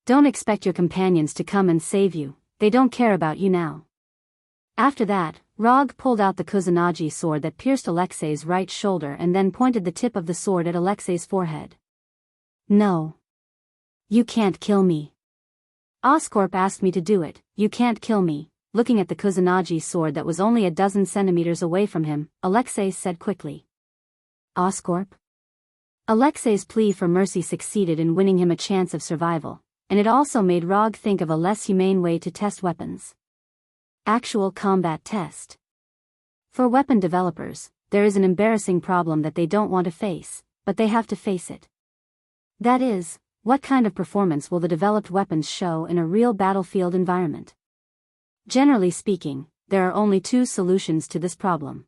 Don't expect your companions to come and save you, they don't care about you now. After that, Rog pulled out the Kusanagi sword that pierced Alexei's right shoulder and then pointed the tip of the sword at Alexei's forehead. No. You can't kill me. Oscorp asked me to do it, you can't kill me. Looking at the Kusanagi sword that was only a dozen centimeters away from him, Alexei said quickly. Oscorp? Alexei's plea for mercy succeeded in winning him a chance of survival, and it also made Rog think of a less humane way to test weapons. Actual combat test. For weapon developers, there is an embarrassing problem that they don't want to face, but they have to face it. That is, what kind of performance will the developed weapons show in a real battlefield environment? Generally speaking, there are only 2 solutions to this problem.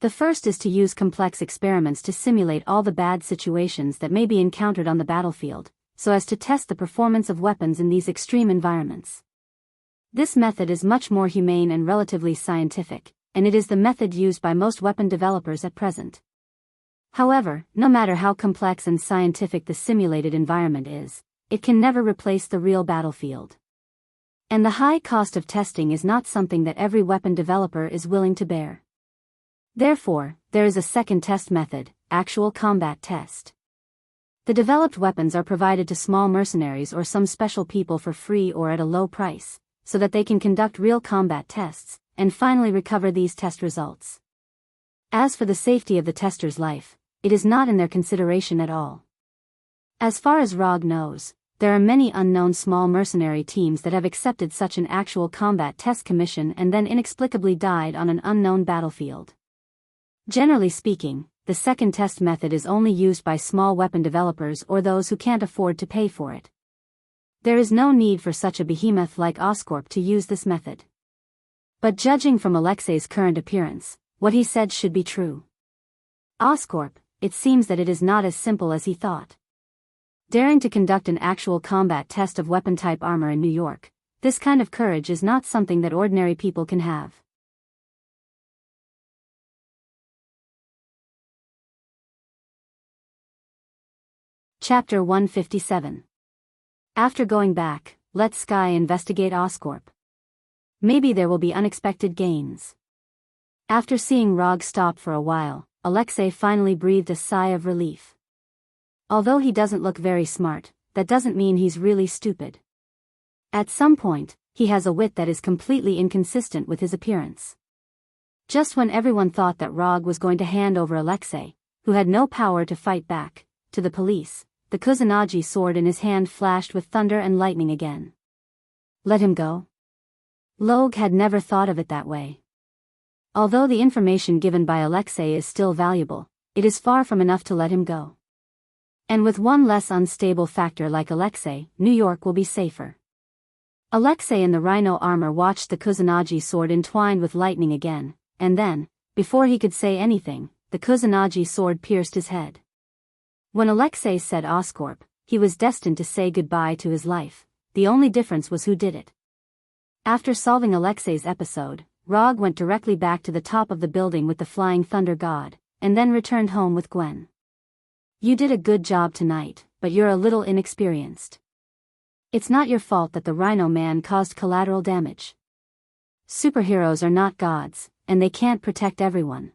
The first is to use complex experiments to simulate all the bad situations that may be encountered on the battlefield, so as to test the performance of weapons in these extreme environments. This method is much more humane and relatively scientific, and it is the method used by most weapon developers at present. However, no matter how complex and scientific the simulated environment is, it can never replace the real battlefield. And the high cost of testing is not something that every weapon developer is willing to bear. Therefore, there is a second test method, actual combat test. The developed weapons are provided to small mercenaries or some special people for free or at a low price, so that they can conduct real combat tests, and finally recover these test results. As for the safety of the tester's life, it is not in their consideration at all. As far as ROG knows, there are many unknown small mercenary teams that have accepted such an actual combat test commission and then inexplicably died on an unknown battlefield. Generally speaking, the second test method is only used by small weapon developers or those who can't afford to pay for it. There is no need for such a behemoth like Oscorp to use this method. But judging from Alexei's current appearance, what he said should be true. Oscorp, it seems that it is not as simple as he thought. Daring to conduct an actual combat test of weapon-type armor in New York, this kind of courage is not something that ordinary people can have. Chapter 157. After going back, let Sky investigate Oscorp. Maybe there will be unexpected gains. After seeing ROG stop for a while, Alexei finally breathed a sigh of relief. Although he doesn't look very smart, that doesn't mean he's really stupid. At some point, he has a wit that is completely inconsistent with his appearance. Just when everyone thought that ROG was going to hand over Alexei, who had no power to fight back, to the police, the Kusanagi sword in his hand flashed with thunder and lightning again. Let him go? Log had never thought of it that way. Although the information given by Alexei is still valuable, it is far from enough to let him go. And with one less unstable factor like Alexei, New York will be safer. Alexei in the rhino armor watched the Kusanagi sword entwined with lightning again, and then, before he could say anything, the Kusanagi sword pierced his head. When Alexei said Oscorp, he was destined to say goodbye to his life. The only difference was who did it. After solving Alexei's episode, ROG went directly back to the top of the building with the Flying Thunder God, and then returned home with Gwen. You did a good job tonight, but you're a little inexperienced. It's not your fault that the Rhino Man caused collateral damage. Superheroes are not gods, and they can't protect everyone.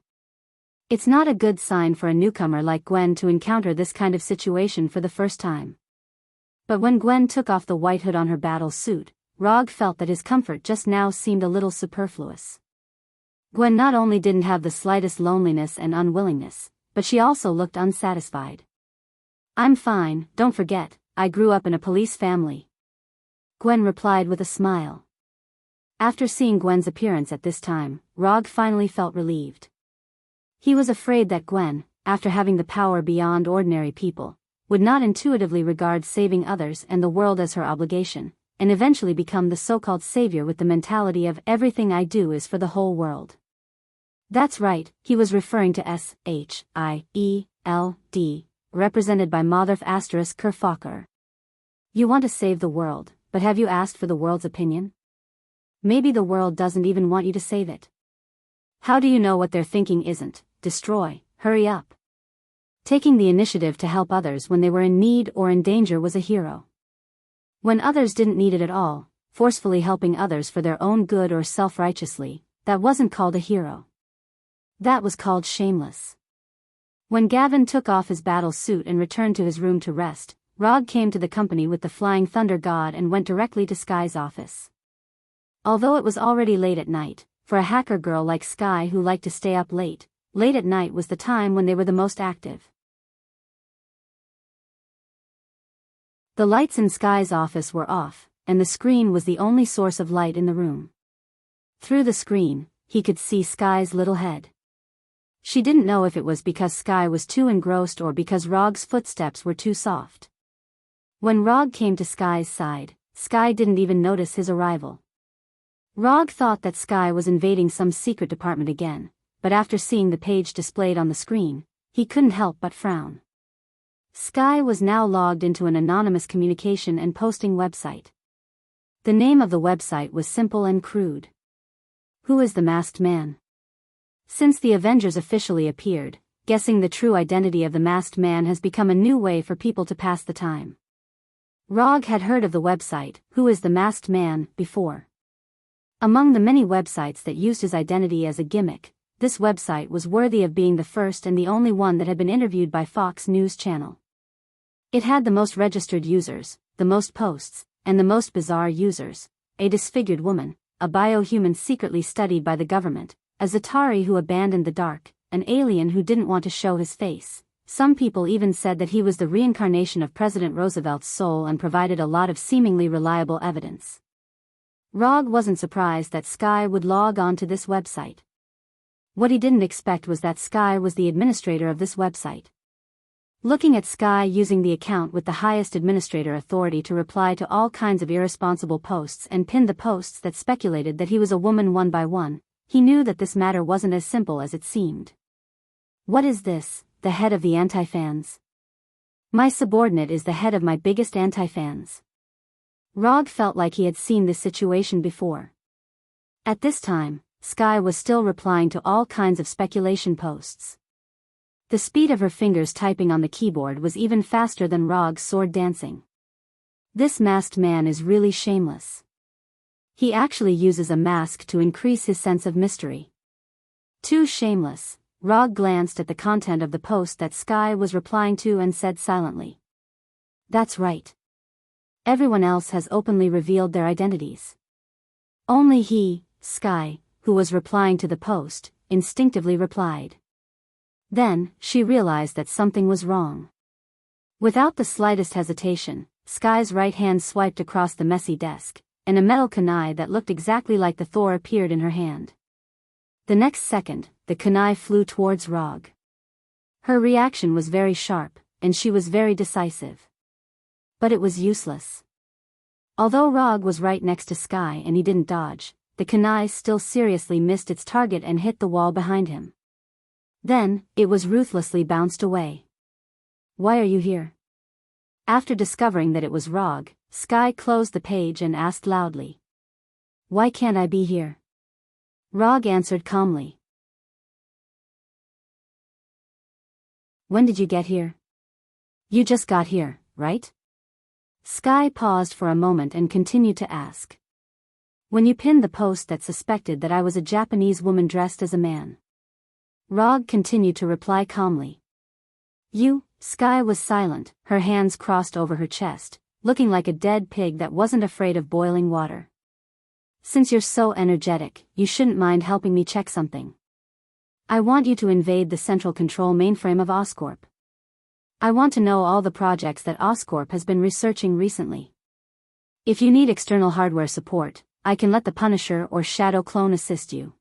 It's not a good sign for a newcomer like Gwen to encounter this kind of situation for the first time. But when Gwen took off the white hood on her battle suit, ROG felt that his comfort just now seemed a little superfluous. Gwen not only didn't have the slightest loneliness and unwillingness, but she also looked unsatisfied. I'm fine, don't forget, I grew up in a police family. Gwen replied with a smile. After seeing Gwen's appearance at this time, ROG finally felt relieved. He was afraid that Gwen, after having the power beyond ordinary people, would not intuitively regard saving others and the world as her obligation, and eventually become the so-called savior with the mentality of everything I do is for the whole world. That's right, he was referring to S-H-I-E-L-D, represented by Motherf * Kerfocker. You want to save the world, but have you asked for the world's opinion? Maybe the world doesn't even want you to save it. How do you know what they're thinking isn't, destroy, hurry up? Taking the initiative to help others when they were in need or in danger was a hero. When others didn't need it at all, forcefully helping others for their own good or self-righteously, that wasn't called a hero. That was called shameless. When Gavin took off his battle suit and returned to his room to rest, ROG came to the company with the Flying Thunder God and went directly to Sky's office. Although it was already late at night, for a hacker girl like Sky who liked to stay up late at night was the time when they were the most active. The lights in Sky's office were off, and the screen was the only source of light in the room. Through the screen, he could see Sky's little head. She didn't know if it was because Sky was too engrossed or because ROG's footsteps were too soft. When ROG came to Sky's side, Sky didn't even notice his arrival. ROG thought that Sky was invading some secret department again, but after seeing the page displayed on the screen, he couldn't help but frown. Sky was now logged into an anonymous communication and posting website. The name of the website was simple and crude. Who is the masked man? Since the Avengers officially appeared, guessing the true identity of the masked man has become a new way for people to pass the time. Rog had heard of the website, Who is the Masked Man, before. Among the many websites that used his identity as a gimmick, this website was worthy of being the first and the only one that had been interviewed by Fox News Channel. It had the most registered users, the most posts, and the most bizarre users: a disfigured woman, a biohuman secretly studied by the government, a Zatari who abandoned the dark, an alien who didn't want to show his face. Some people even said that he was the reincarnation of President Roosevelt's soul and provided a lot of seemingly reliable evidence. Rog wasn't surprised that Sky would log on to this website. What he didn't expect was that Sky was the administrator of this website. Looking at Sky using the account with the highest administrator authority to reply to all kinds of irresponsible posts and pin the posts that speculated that he was a woman one by one, he knew that this matter wasn't as simple as it seemed. What is this? The head of the anti-fans? My subordinate is the head of my biggest anti-fans. Rog felt like he had seen this situation before. At this time, Sky was still replying to all kinds of speculation posts. The speed of her fingers typing on the keyboard was even faster than Rog's sword dancing. This masked man is really shameless. He actually uses a mask to increase his sense of mystery. Too shameless. Rog glanced at the content of the post that Sky was replying to and said silently, "That's right. Everyone else has openly revealed their identities. Only he, Sky, who was replying to the post, instinctively replied." Then, she realized that something was wrong. Without the slightest hesitation, Sky's right hand swiped across the messy desk, and a metal kunai that looked exactly like the Thor appeared in her hand. The next second, the kunai flew towards Rog. Her reaction was very sharp, and she was very decisive. But it was useless. Although Rog was right next to Sky and he didn't dodge, the kunai still seriously missed its target and hit the wall behind him. Then, it was ruthlessly bounced away. "Why are you here?" After discovering that it was Rog, Sky closed the page and asked loudly, "Why can't I be here?" Rog answered calmly, "When did you get here?" "You just got here, right?" Sky paused for a moment and continued to ask. "When you pinned the post that suspected that I was a Japanese woman dressed as a man." Rog continued to reply calmly. "You?" Sky was silent, her hands crossed over her chest, looking like a dead pig that wasn't afraid of boiling water. "Since you're so energetic, you shouldn't mind helping me check something. I want you to invade the central control mainframe of Oscorp. I want to know all the projects that Oscorp has been researching recently. If you need external hardware support, I can let the Punisher or Shadow Clone assist you."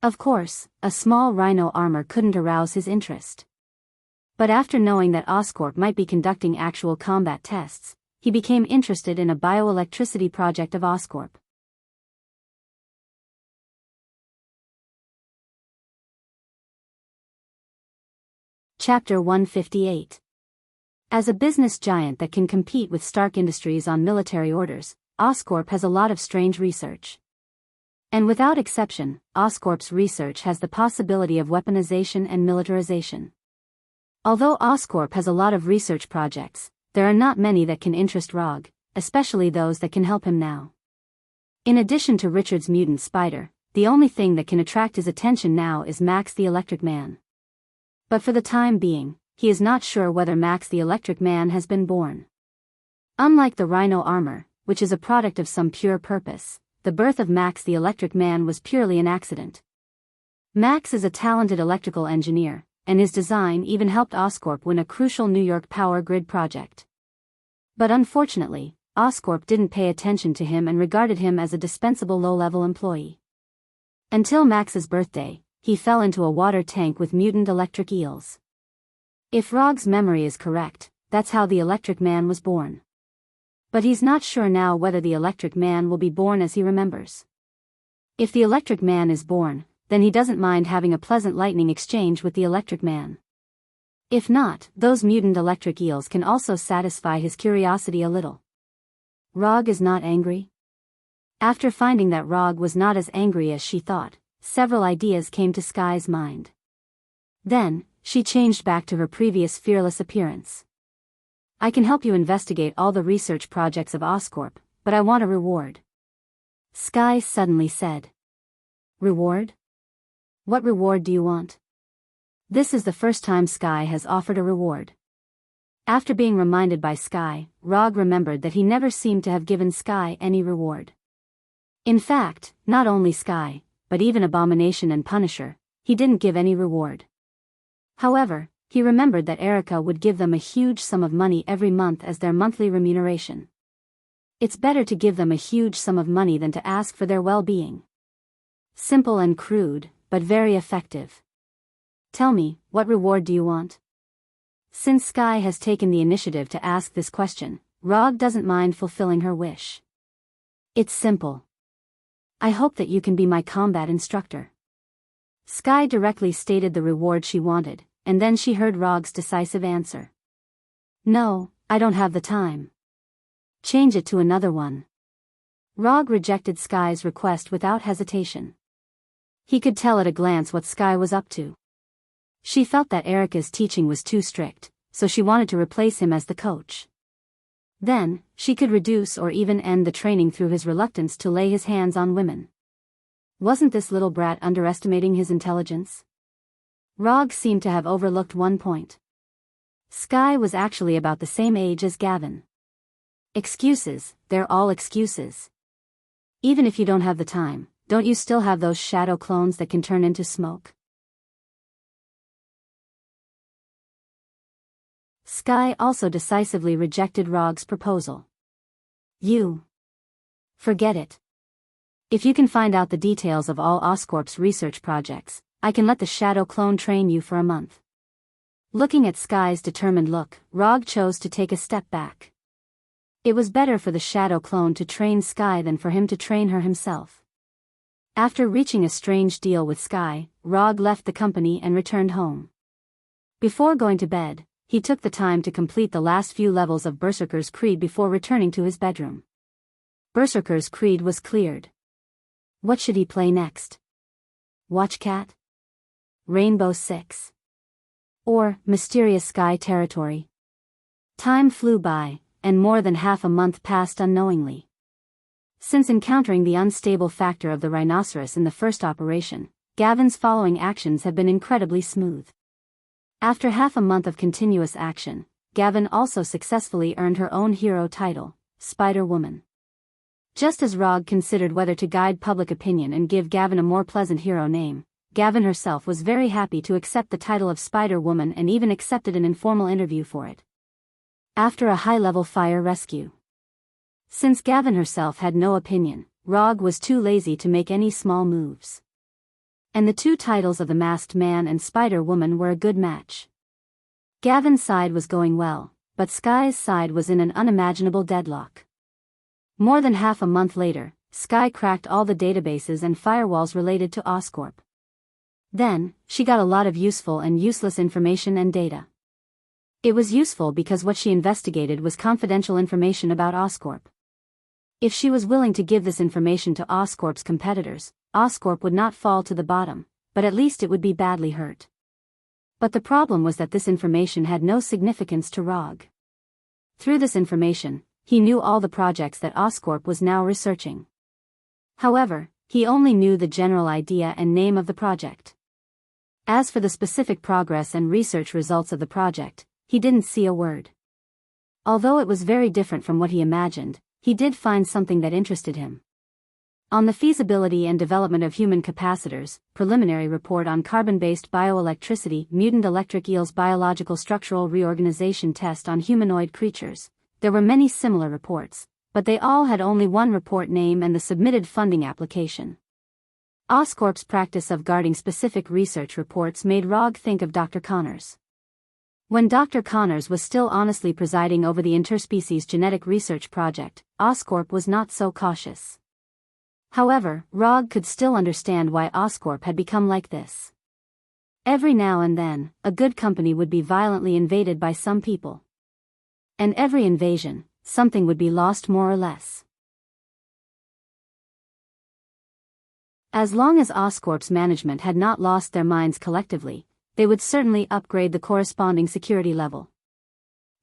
Of course, a small rhino armor couldn't arouse his interest. But after knowing that Oscorp might be conducting actual combat tests, he became interested in a bioelectricity project of Oscorp. Chapter 158. As a business giant that can compete with Stark Industries on military orders, Oscorp has a lot of strange research. And without exception, Oscorp's research has the possibility of weaponization and militarization. Although Oscorp has a lot of research projects, there are not many that can interest Rog, especially those that can help him now. In addition to Richard's mutant spider, the only thing that can attract his attention now is Max the Electric Man. But for the time being, he is not sure whether Max the Electric Man has been born. Unlike the rhino armor, which is a product of some pure purpose, the birth of Max the Electric Man was purely an accident. Max is a talented electrical engineer, and his design even helped Oscorp win a crucial New York power grid project. But unfortunately, Oscorp didn't pay attention to him and regarded him as a dispensable low-level employee. Until Max's birthday, he fell into a water tank with mutant electric eels. If Rog's memory is correct, that's how the Electric Man was born. But he's not sure now whether the Electric Man will be born as he remembers. If the Electric Man is born, then he doesn't mind having a pleasant lightning exchange with the electric man. If not, those mutant electric eels can also satisfy his curiosity a little. Rog is not angry? After finding that Rog was not as angry as she thought, several ideas came to Sky's mind. Then, she changed back to her previous fearless appearance. I can help you investigate all the research projects of Oscorp, but I want a reward. Sky suddenly said. Reward? What reward do you want? This is the first time Sky has offered a reward. After being reminded by Sky, Rog remembered that he never seemed to have given Sky any reward. In fact, not only Sky, but even Abomination and Punisher, he didn't give any reward. However, he remembered that Erica would give them a huge sum of money every month as their monthly remuneration. It's better to give them a huge sum of money than to ask for their well-being. Simple and crude, but very effective. Tell me, what reward do you want? Since Sky has taken the initiative to ask this question, Rog doesn't mind fulfilling her wish. It's simple. I hope that you can be my combat instructor. Sky directly stated the reward she wanted, and then she heard Rog's decisive answer. No, I don't have the time. Change it to another one. Rog rejected Sky's request without hesitation. He could tell at a glance what Sky was up to. She felt that Erica's teaching was too strict, so she wanted to replace him as the coach. Then, she could reduce or even end the training through his reluctance to lay his hands on women. Wasn't this little brat underestimating his intelligence? Rog seemed to have overlooked one point. Sky was actually about the same age as Gavin. Excuses, they're all excuses. Even if you don't have the time, don't you still have those shadow clones that can turn into smoke? Sky also decisively rejected Rog's proposal. Forget it. If you can find out the details of all Oscorp's research projects, I can let the shadow clone train you for a month. Looking at Sky's determined look, Rog chose to take a step back. It was better for the shadow clone to train Sky than for him to train her himself. After reaching a strange deal with Sky, Rog left the company and returned home. Before going to bed, he took the time to complete the last few levels of Berserker's Creed before returning to his bedroom. Berserker's Creed was cleared. What should he play next? Watchcat? Rainbow Six? Or Mysterious Sky Territory? Time flew by, and more than half a month passed unknowingly. Since encountering the unstable factor of the rhinoceros in the first operation, Gavin's following actions have been incredibly smooth. After half a month of continuous action, Gavin also successfully earned her own hero title, Spider-Woman. Just as Rog considered whether to guide public opinion and give Gavin a more pleasant hero name, Gavin herself was very happy to accept the title of Spider-Woman and even accepted an informal interview for it. After a high-level fire rescue. Since Gavin herself had no opinion, Rog was too lazy to make any small moves. And the two titles of the Masked Man and Spider-Woman were a good match. Gavin's side was going well, but Sky's side was in an unimaginable deadlock. More than half a month later, Sky cracked all the databases and firewalls related to Oscorp. Then, she got a lot of useful and useless information and data. It was useful because what she investigated was confidential information about Oscorp. If she was willing to give this information to Oscorp's competitors, Oscorp would not fall to the bottom, but at least it would be badly hurt. But the problem was that this information had no significance to Rog. Through this information, he knew all the projects that Oscorp was now researching. However, he only knew the general idea and name of the project. As for the specific progress and research results of the project, he didn't see a word. Although it was very different from what he imagined, he did find something that interested him. On the feasibility and development of human capacitors, preliminary report on carbon-based bioelectricity, mutant electric eels biological structural reorganization test on humanoid creatures, there were many similar reports, but they all had only one report name and the submitted funding application. Oscorp's practice of guarding specific research reports made Rog think of Dr. Connors. When Dr. Connors was still honestly presiding over the interspecies genetic research project, Oscorp was not so cautious. However, Rog could still understand why Oscorp had become like this. Every now and then, a good company would be violently invaded by some people. And every invasion, something would be lost more or less. As long as Oscorp's management had not lost their minds collectively, they would certainly upgrade the corresponding security level.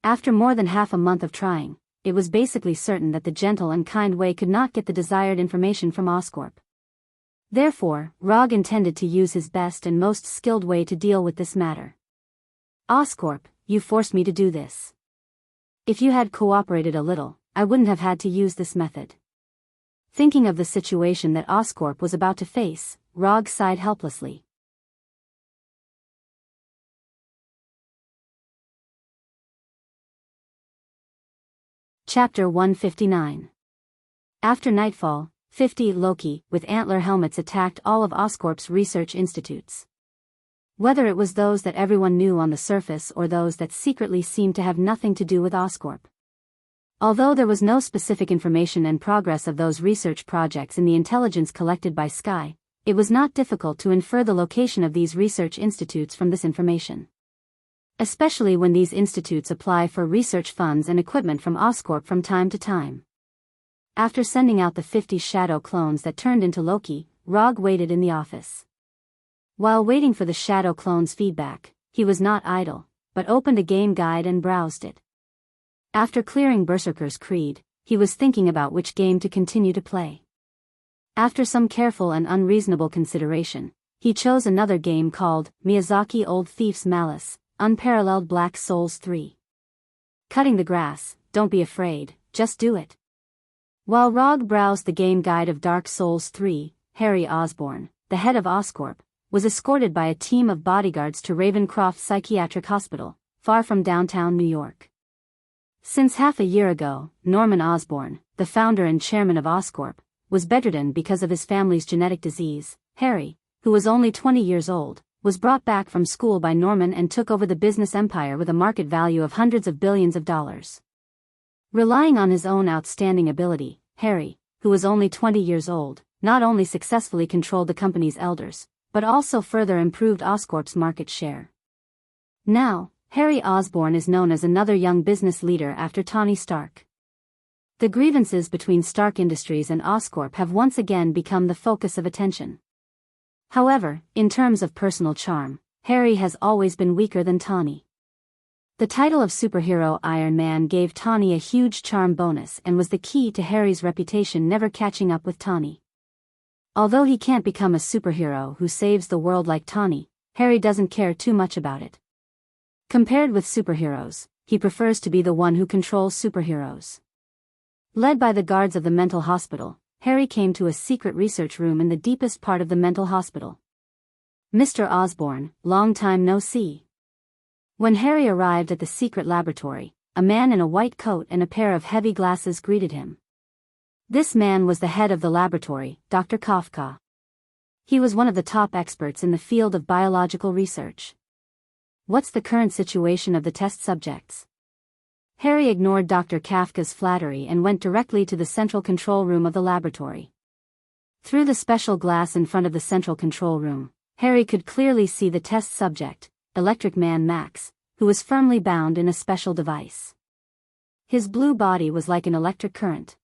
After more than half a month of trying, it was basically certain that the gentle and kind way could not get the desired information from Oscorp. Therefore, Rog intended to use his best and most skilled way to deal with this matter. Oscorp, you forced me to do this. If you had cooperated a little, I wouldn't have had to use this method. Thinking of the situation that Oscorp was about to face, Rog sighed helplessly. Chapter 159. After nightfall, 50 Loki with antler helmets attacked all of Oscorp's research institutes. Whether it was those that everyone knew on the surface or those that secretly seemed to have nothing to do with Oscorp. Although there was no specific information and progress of those research projects in the intelligence collected by Sky, it was not difficult to infer the location of these research institutes from this information. Especially when these institutes apply for research funds and equipment from Oscorp from time to time. After sending out the 50 shadow clones that turned into Loki, Rog waited in the office. While waiting for the shadow clones' feedback, he was not idle, but opened a game guide and browsed it. After clearing Berserker's Creed, he was thinking about which game to continue to play. After some careful and unreasonable consideration, he chose another game called Miyazaki Old Thief's Malice, Unparalleled Black Souls 3. Cutting the grass, don't be afraid, just do it. While Rog browsed the game guide of Dark Souls 3, Harry Osborn, the head of Oscorp, was escorted by a team of bodyguards to Ravencroft Psychiatric Hospital, far from downtown New York. Since half a year ago, Norman Osborn, the founder and chairman of Oscorp, was bedridden because of his family's genetic disease. Harry, who was only 20 years old, was brought back from school by Norman and took over the business empire with a market value of hundreds of billions of dollars. Relying on his own outstanding ability, Harry, who was only 20 years old, not only successfully controlled the company's elders, but also further improved Oscorp's market share. Now, Harry Osborn is known as another young business leader after Tony Stark. The grievances between Stark Industries and Oscorp have once again become the focus of attention. However, in terms of personal charm, Harry has always been weaker than Tony. The title of superhero Iron Man gave Tony a huge charm bonus and was the key to Harry's reputation never catching up with Tony. Although he can't become a superhero who saves the world like Tony, Harry doesn't care too much about it. Compared with superheroes, he prefers to be the one who controls superheroes. Led by the guards of the mental hospital, Harry came to a secret research room in the deepest part of the mental hospital. Mr. Osborn, long time no see. When Harry arrived at the secret laboratory, a man in a white coat and a pair of heavy glasses greeted him. This man was the head of the laboratory, Dr. Kafka. He was one of the top experts in the field of biological research. What's the current situation of the test subjects? Harry ignored Dr. Kafka's flattery and went directly to the central control room of the laboratory. Through the special glass in front of the central control room, Harry could clearly see the test subject, Electric Man Max, who was firmly bound in a special device. His blue body was like an electric current.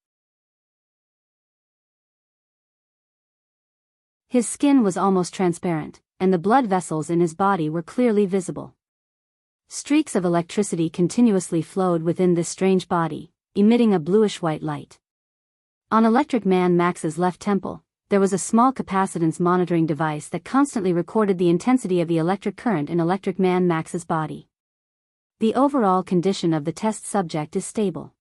His skin was almost transparent, and the blood vessels in his body were clearly visible. Streaks of electricity continuously flowed within this strange body, emitting a bluish-white light. On Electric Man Max's left temple, there was a small capacitance monitoring device that constantly recorded the intensity of the electric current in Electric Man Max's body. The overall condition of the test subject is stable.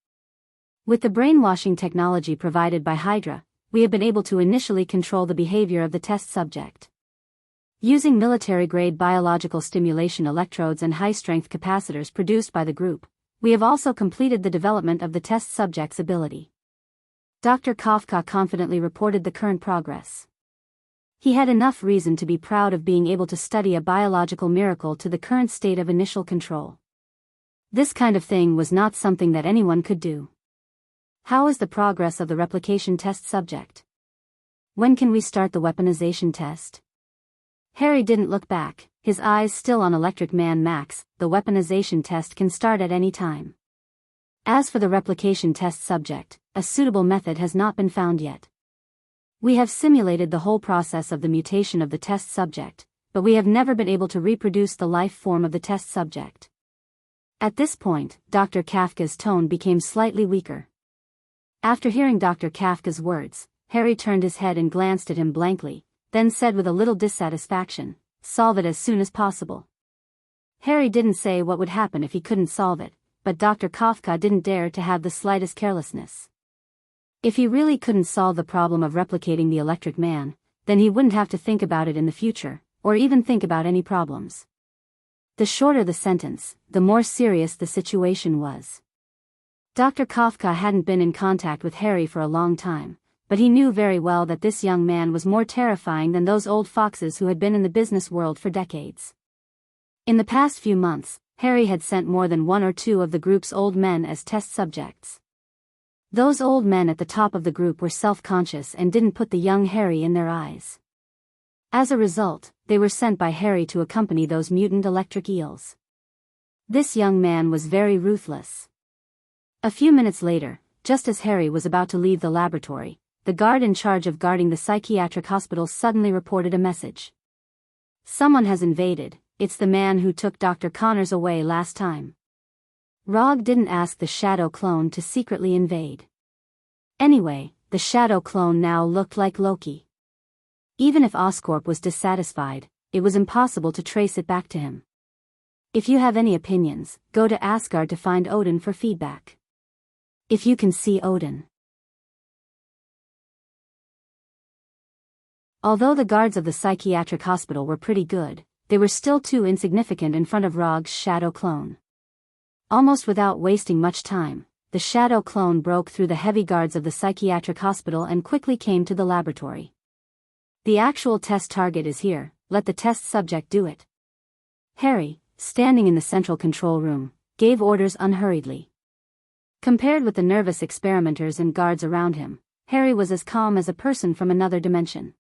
With the brainwashing technology provided by Hydra, we have been able to initially control the behavior of the test subject. Using military-grade biological stimulation electrodes and high-strength capacitors produced by the group, we have also completed the development of the test subject's ability. Dr. Kafka confidently reported the current progress. He had enough reason to be proud of being able to study a biological miracle to the current state of initial control. This kind of thing was not something that anyone could do. How is the progress of the replication test subject? When can we start the weaponization test? Harry didn't look back, his eyes still on Electric Man Max. The weaponization test can start at any time. As for the replication test subject, a suitable method has not been found yet. We have simulated the whole process of the mutation of the test subject, but we have never been able to reproduce the life form of the test subject. At this point, Dr. Kafka's tone became slightly weaker. After hearing Dr. Kafka's words, Harry turned his head and glanced at him blankly, then said with a little dissatisfaction, "Solve it as soon as possible." Harry didn't say what would happen if he couldn't solve it, but Dr. Kafka didn't dare to have the slightest carelessness. If he really couldn't solve the problem of replicating the Electric Man, then he wouldn't have to think about it in the future, or even think about any problems. The shorter the sentence, the more serious the situation was. Dr. Kafka hadn't been in contact with Harry for a long time, but he knew very well that this young man was more terrifying than those old foxes who had been in the business world for decades. In the past few months, Harry had sent more than one or two of the group's old men as test subjects. Those old men at the top of the group were self-conscious and didn't put the young Harry in their eyes. As a result, they were sent by Harry to accompany those mutant electric eels. This young man was very ruthless. A few minutes later, just as Harry was about to leave the laboratory, the guard in charge of guarding the psychiatric hospital suddenly reported a message. "Someone has invaded. It's the man who took Dr. Connors away last time." Rog didn't ask the shadow clone to secretly invade. Anyway, the shadow clone now looked like Loki. Even if Oscorp was dissatisfied, it was impossible to trace it back to him. If you have any opinions, go to Asgard to find Odin for feedback. If you can see Odin. Although the guards of the psychiatric hospital were pretty good, they were still too insignificant in front of Rog's shadow clone. Almost without wasting much time, the shadow clone broke through the heavy guards of the psychiatric hospital and quickly came to the laboratory. "The actual test target is here, let the test subject do it." Harry, standing in the central control room, gave orders unhurriedly. Compared with the nervous experimenters and guards around him, Harry was as calm as a person from another dimension.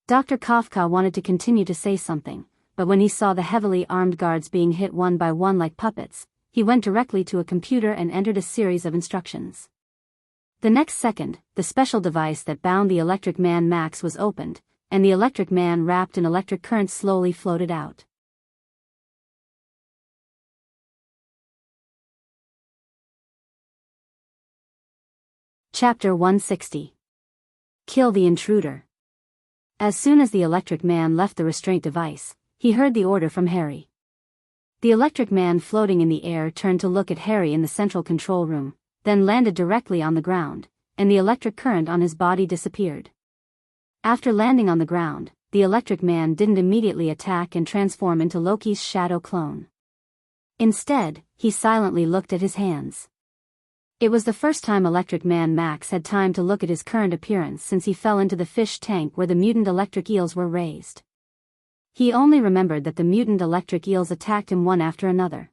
Dr. Kafka wanted to continue to say something, but when he saw the heavily armed guards being hit one by one like puppets, he went directly to a computer and entered a series of instructions. The next second, the special device that bound the Electric Man Max was opened, and the Electric Man wrapped in electric current slowly floated out. Chapter 160. Kill the Intruder. As soon as the Electric Man left the restraint device, he heard the order from Harry. The Electric Man floating in the air turned to look at Harry in the central control room, then landed directly on the ground, and the electric current on his body disappeared. After landing on the ground, the Electric Man didn't immediately attack and transform into Loki's shadow clone. Instead, he silently looked at his hands. It was the first time Electric Man Max had time to look at his current appearance since he fell into the fish tank where the mutant electric eels were raised. He only remembered that the mutant electric eels attacked him one after another.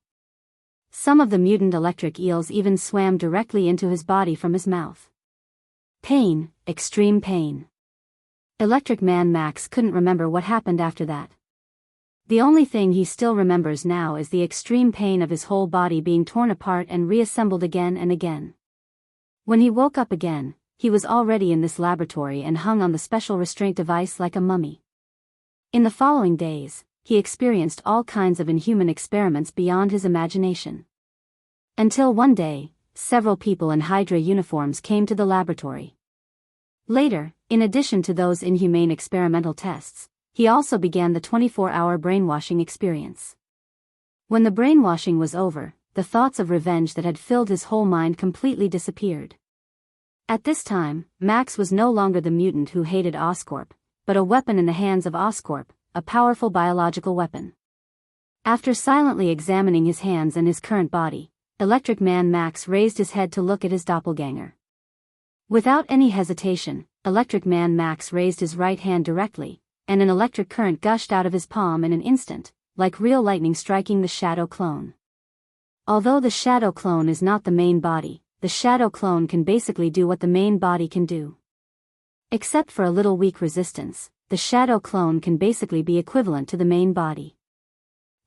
Some of the mutant electric eels even swam directly into his body from his mouth. Pain, extreme pain. Electric Man Max couldn't remember what happened after that. The only thing he still remembers now is the extreme pain of his whole body being torn apart and reassembled again and again. When he woke up again, he was already in this laboratory and hung on the special restraint device like a mummy. In the following days, he experienced all kinds of inhuman experiments beyond his imagination. Until one day, several people in Hydra uniforms came to the laboratory. Later, in addition to those inhumane experimental tests, he also began the 24-hour brainwashing experience. When the brainwashing was over, the thoughts of revenge that had filled his whole mind completely disappeared. At this time, Max was no longer the mutant who hated Oscorp, but a weapon in the hands of Oscorp, a powerful biological weapon. After silently examining his hands and his current body, Electric Man Max raised his head to look at his doppelganger. Without any hesitation, Electric Man Max raised his right hand directly, and an electric current gushed out of his palm in an instant, like real lightning striking the shadow clone. Although the shadow clone is not the main body, the shadow clone can basically do what the main body can do. Except for a little weak resistance, the shadow clone can basically be equivalent to the main body.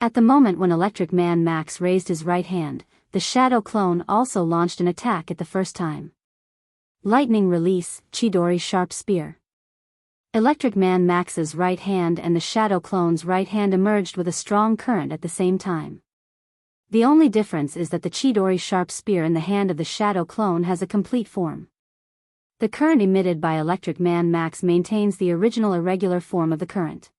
At the moment when Electric Man Max raised his right hand, the shadow clone also launched an attack at the first time. Lightning release, Chidori sharp spear. Electric Man Max's right hand and the shadow clone's right hand emerged with a strong current at the same time. The only difference is that the Chidori sharp spear in the hand of the shadow clone has a complete form. The current emitted by Electric Man Max maintains the original irregular form of the current.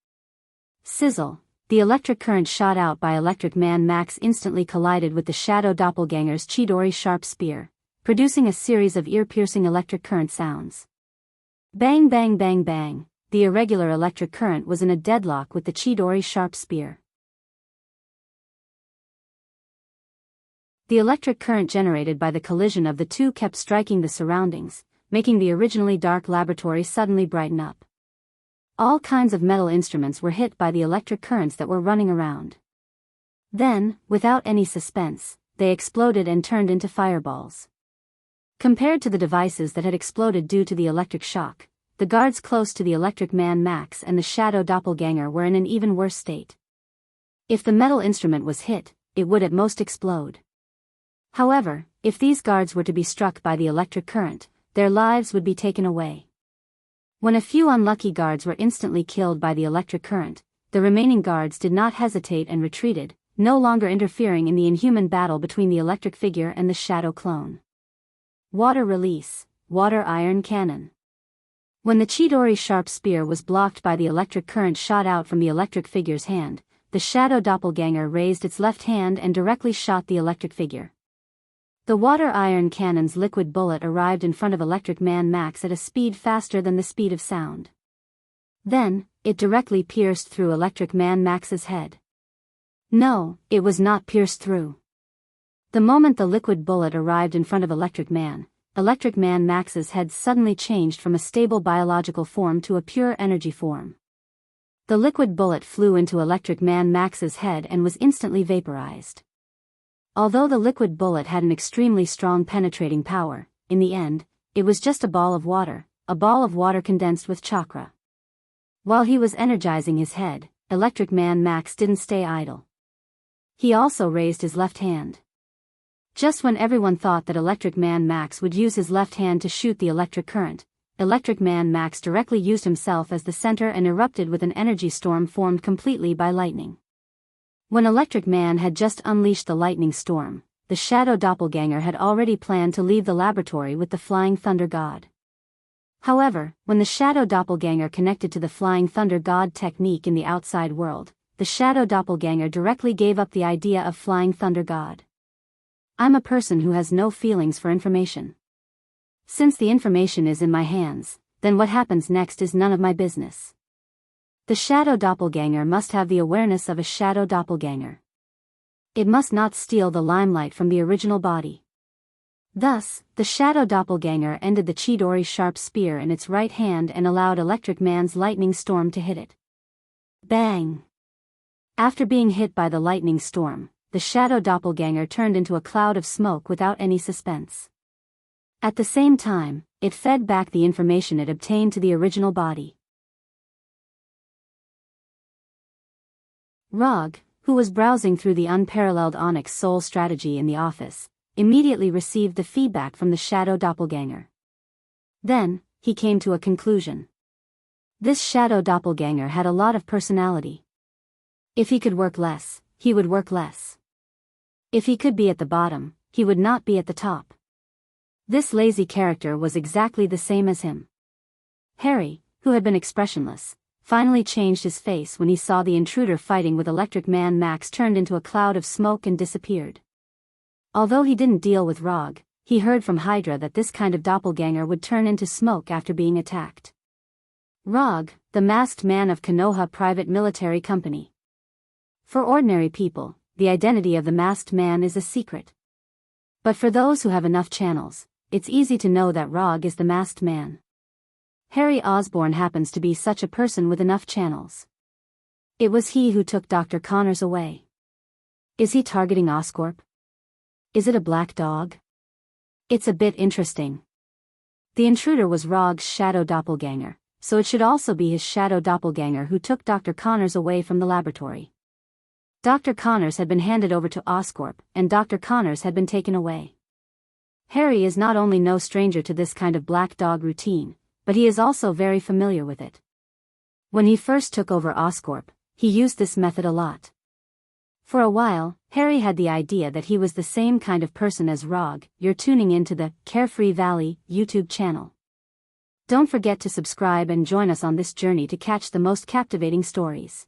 Sizzle. The electric current shot out by Electric Man Max instantly collided with the shadow doppelganger's Chidori sharp spear, producing a series of ear-piercing electric current sounds. Bang bang bang bang, the irregular electric current was in a deadlock with the Chidori sharp spear. The electric current generated by the collision of the two kept striking the surroundings, making the originally dark laboratory suddenly brighten up. All kinds of metal instruments were hit by the electric currents that were running around. Then, without any suspense, they exploded and turned into fireballs. Compared to the devices that had exploded due to the electric shock, the guards close to the Electric Man Max and the shadow doppelganger were in an even worse state. If the metal instrument was hit, it would at most explode. However, if these guards were to be struck by the electric current, their lives would be taken away. When a few unlucky guards were instantly killed by the electric current, the remaining guards did not hesitate and retreated, no longer interfering in the inhuman battle between the electric figure and the shadow clone. Water release, water iron cannon. When the Chidori sharp spear was blocked by the electric current shot out from the electric figure's hand, the shadow doppelganger raised its left hand and directly shot the electric figure. The water iron cannon's liquid bullet arrived in front of Electric Man Max at a speed faster than the speed of sound. Then, it directly pierced through Electric Man Max's head. No, it was not pierced through. The moment the liquid bullet arrived in front of Electric Man Max's head suddenly changed from a stable biological form to a pure energy form. The liquid bullet flew into Electric Man Max's head and was instantly vaporized. Although the liquid bullet had an extremely strong penetrating power, in the end, it was just a ball of water condensed with chakra. While he was energizing his head, Electric Man Max didn't stay idle. He also raised his left hand. Just when everyone thought that Electric Man Max would use his left hand to shoot the electric current, Electric Man Max directly used himself as the center and erupted with an energy storm formed completely by lightning. When Electric Man had just unleashed the lightning storm, the shadow doppelganger had already planned to leave the laboratory with the Flying Thunder God. However, when the shadow doppelganger connected to the Flying Thunder God technique in the outside world, the shadow doppelganger directly gave up the idea of Flying Thunder God. I'm a person who has no feelings for information. Since the information is in my hands, then what happens next is none of my business. The shadow doppelganger must have the awareness of a shadow doppelganger. It must not steal the limelight from the original body. Thus, the shadow doppelganger ended the Chidori sharp spear in its right hand and allowed Electric Man's lightning storm to hit it. Bang! After being hit by the lightning storm, the shadow doppelganger turned into a cloud of smoke without any suspense. At the same time, it fed back the information it obtained to the original body. Rog, who was browsing through the unparalleled Onyx Soul strategy in the office, immediately received the feedback from the shadow doppelganger. Then, he came to a conclusion. This shadow doppelganger had a lot of personality. If he could work less, he would work less. If he could be at the bottom, he would not be at the top. This lazy character was exactly the same as him. Harry, who had been expressionless, finally changed his face when he saw the intruder fighting with Electric Man Max turned into a cloud of smoke and disappeared. Although he didn't deal with Rog, he heard from Hydra that this kind of doppelganger would turn into smoke after being attacked. Rog, the masked man of Konoha Private Military Company. For ordinary people, the identity of the masked man is a secret. But for those who have enough channels, it's easy to know that Rog is the masked man. Harry Osborn happens to be such a person with enough channels. It was he who took Dr. Connors away. Is he targeting Oscorp? Is it a black dog? It's a bit interesting. The intruder was Rog's shadow doppelganger, so it should also be his shadow doppelganger who took Dr. Connors away from the laboratory. Dr. Connors had been handed over to Oscorp, and Dr. Connors had been taken away. Harry is not only no stranger to this kind of black dog routine, but he is also very familiar with it. When he first took over Oscorp, he used this method a lot. For a while, Harry had the idea that he was the same kind of person as Rog. You're tuning into the Carefree Valley YouTube channel. Don't forget to subscribe and join us on this journey to catch the most captivating stories.